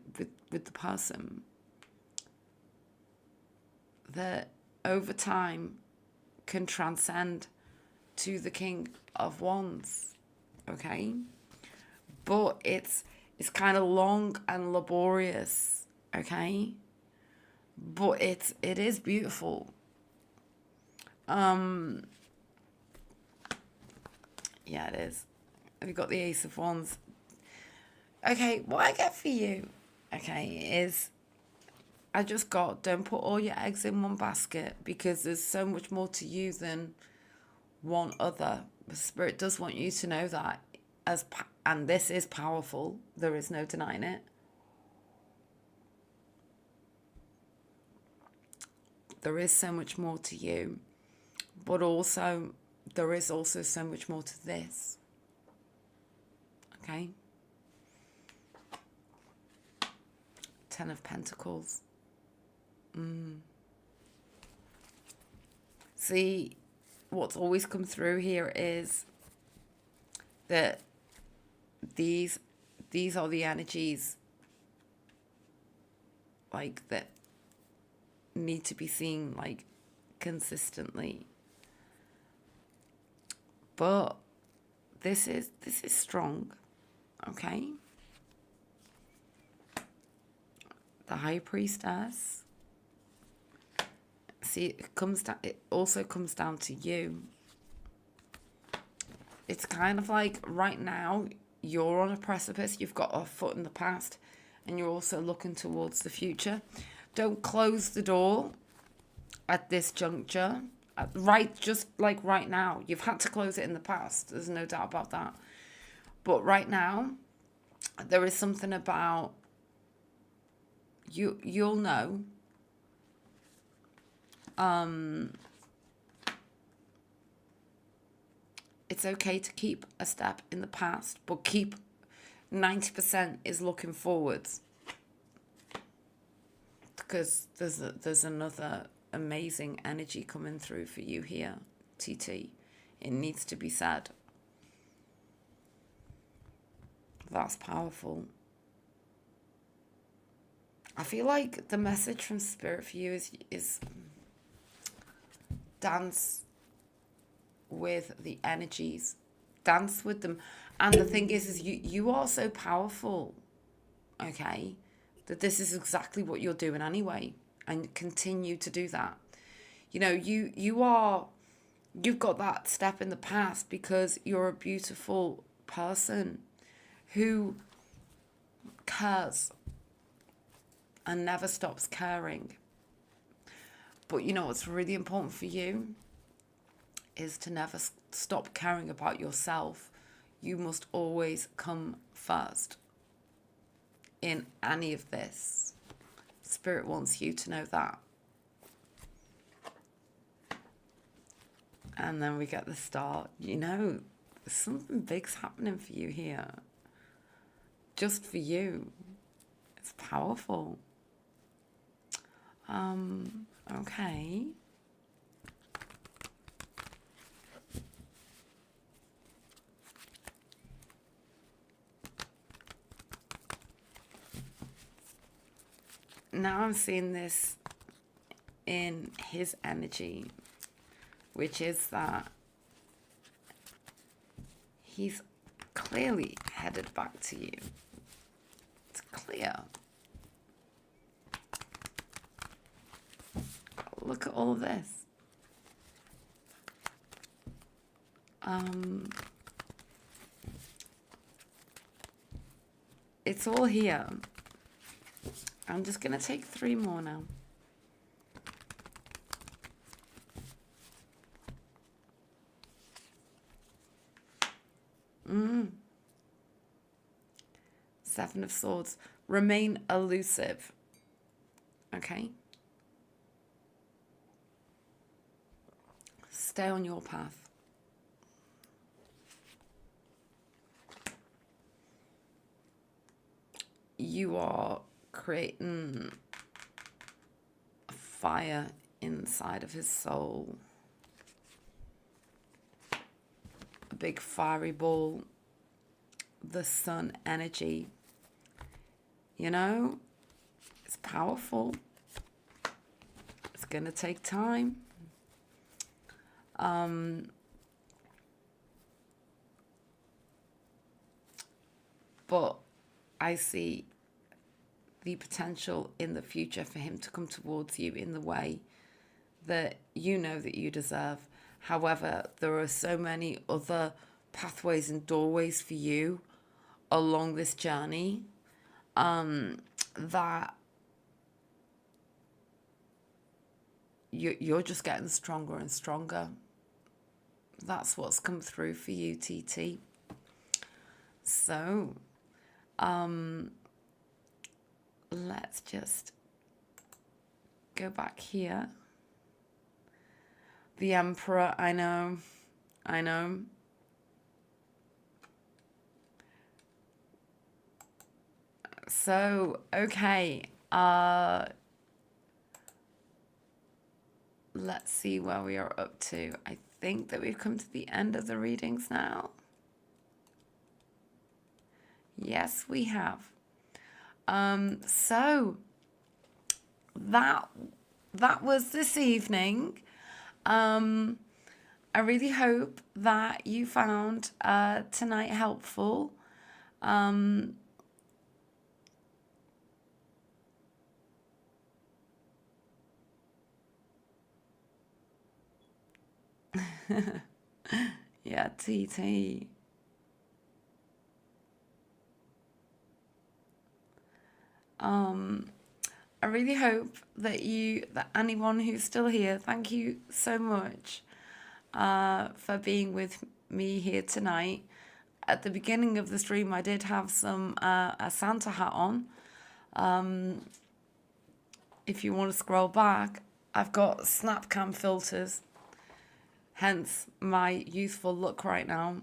the person that over time can transcend to the King of Wands, okay? But it's kind of long and laborious, okay? But it is beautiful. Yeah, it is. We've got the Ace of Wands. Okay, what I get for you, okay, is I just got, don't put all your eggs in one basket, because there's so much more to you than one other. The Spirit does want you to know that, and this is powerful. There is no denying it. There is so much more to you, but also there is also so much more to this. Okay? 10 of Pentacles. See, what's always come through here is that these are the energies like that need to be seen like consistently. But this is strong, okay? The High Priestess. See, it also comes down to you. It's kind of like right now you're on a precipice. You've got a foot in the past and you're also looking towards the future. Don't close the door at this juncture. Just like right now. You've had to close it in the past. There's no doubt about that. But right now, there is something about you'll know. It's okay to keep a step in the past, but keep 90% is looking forwards. Because there's another amazing energy coming through for you here, TT. It needs to be said. That's powerful. I feel like the message from Spirit for you is dance with the energies. Dance with them. And the thing is you are so powerful, okay, that this is exactly what you're doing anyway. And continue to do that. You know, you've got that step in the past because you're a beautiful person who cares and never stops caring. But you know what's really important for you is to never stop caring about yourself. You must always come first in any of this. Spirit wants you to know that. And then we get the Star. You know, something big's happening for you here. Just for you. It's powerful. Okay. Now I'm seeing this in his energy, which is that he's clearly headed back to you. It's clear. Look at all of this. It's all here. I'm just going to take 3 more now. Seven of Swords. Remain elusive. Okay? Stay on your path. You are creating a fire inside of his soul. A big fiery ball. The sun energy. You know, it's powerful. It's going to take time. But I see the potential in the future for him to come towards you in the way that you know that you deserve. However, there are so many other pathways and doorways for you along this journey that you're just getting stronger and stronger. That's what's come through for you, TT. So, let's just go back here. The Emperor, I know. So, okay. let's see where we are up to. I think that we've come to the end of the readings now. Yes, we have. So that was this evening. I really hope that you found tonight helpful. Yeah, TT. I really hope that anyone who's still here, thank you so much for being with me here tonight. At the beginning of the stream, I did have a Santa hat on. If you want to scroll back, I've got snap cam filters, hence my youthful look right now.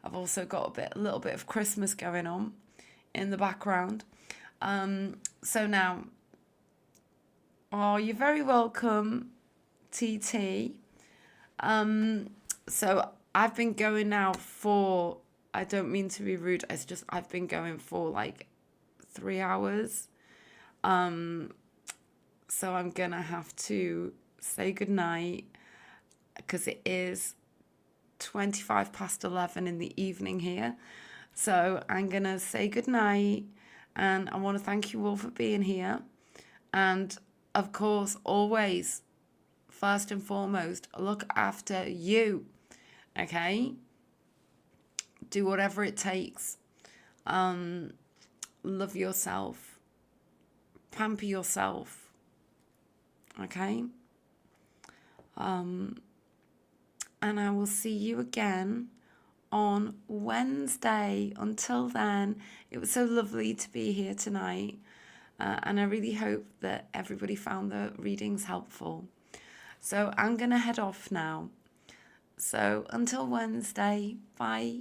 I've also got a little bit of Christmas going on in the background. So now, oh, you're very welcome, TT. So I've been going now for, I don't mean to be rude, it's just I've been going for like 3 hours. So I'm gonna have to say goodnight because it is 25 past 11 in the evening here. So I'm gonna say goodnight, and I want to thank you all for being here. And of course, always, first and foremost, look after you, okay? Do whatever it takes. Love yourself. Pamper yourself, okay? And I will see you again on Wednesday. Until then, it was so lovely to be here tonight. And I really hope that everybody found the readings helpful. So I'm going to head off now. So until Wednesday, bye.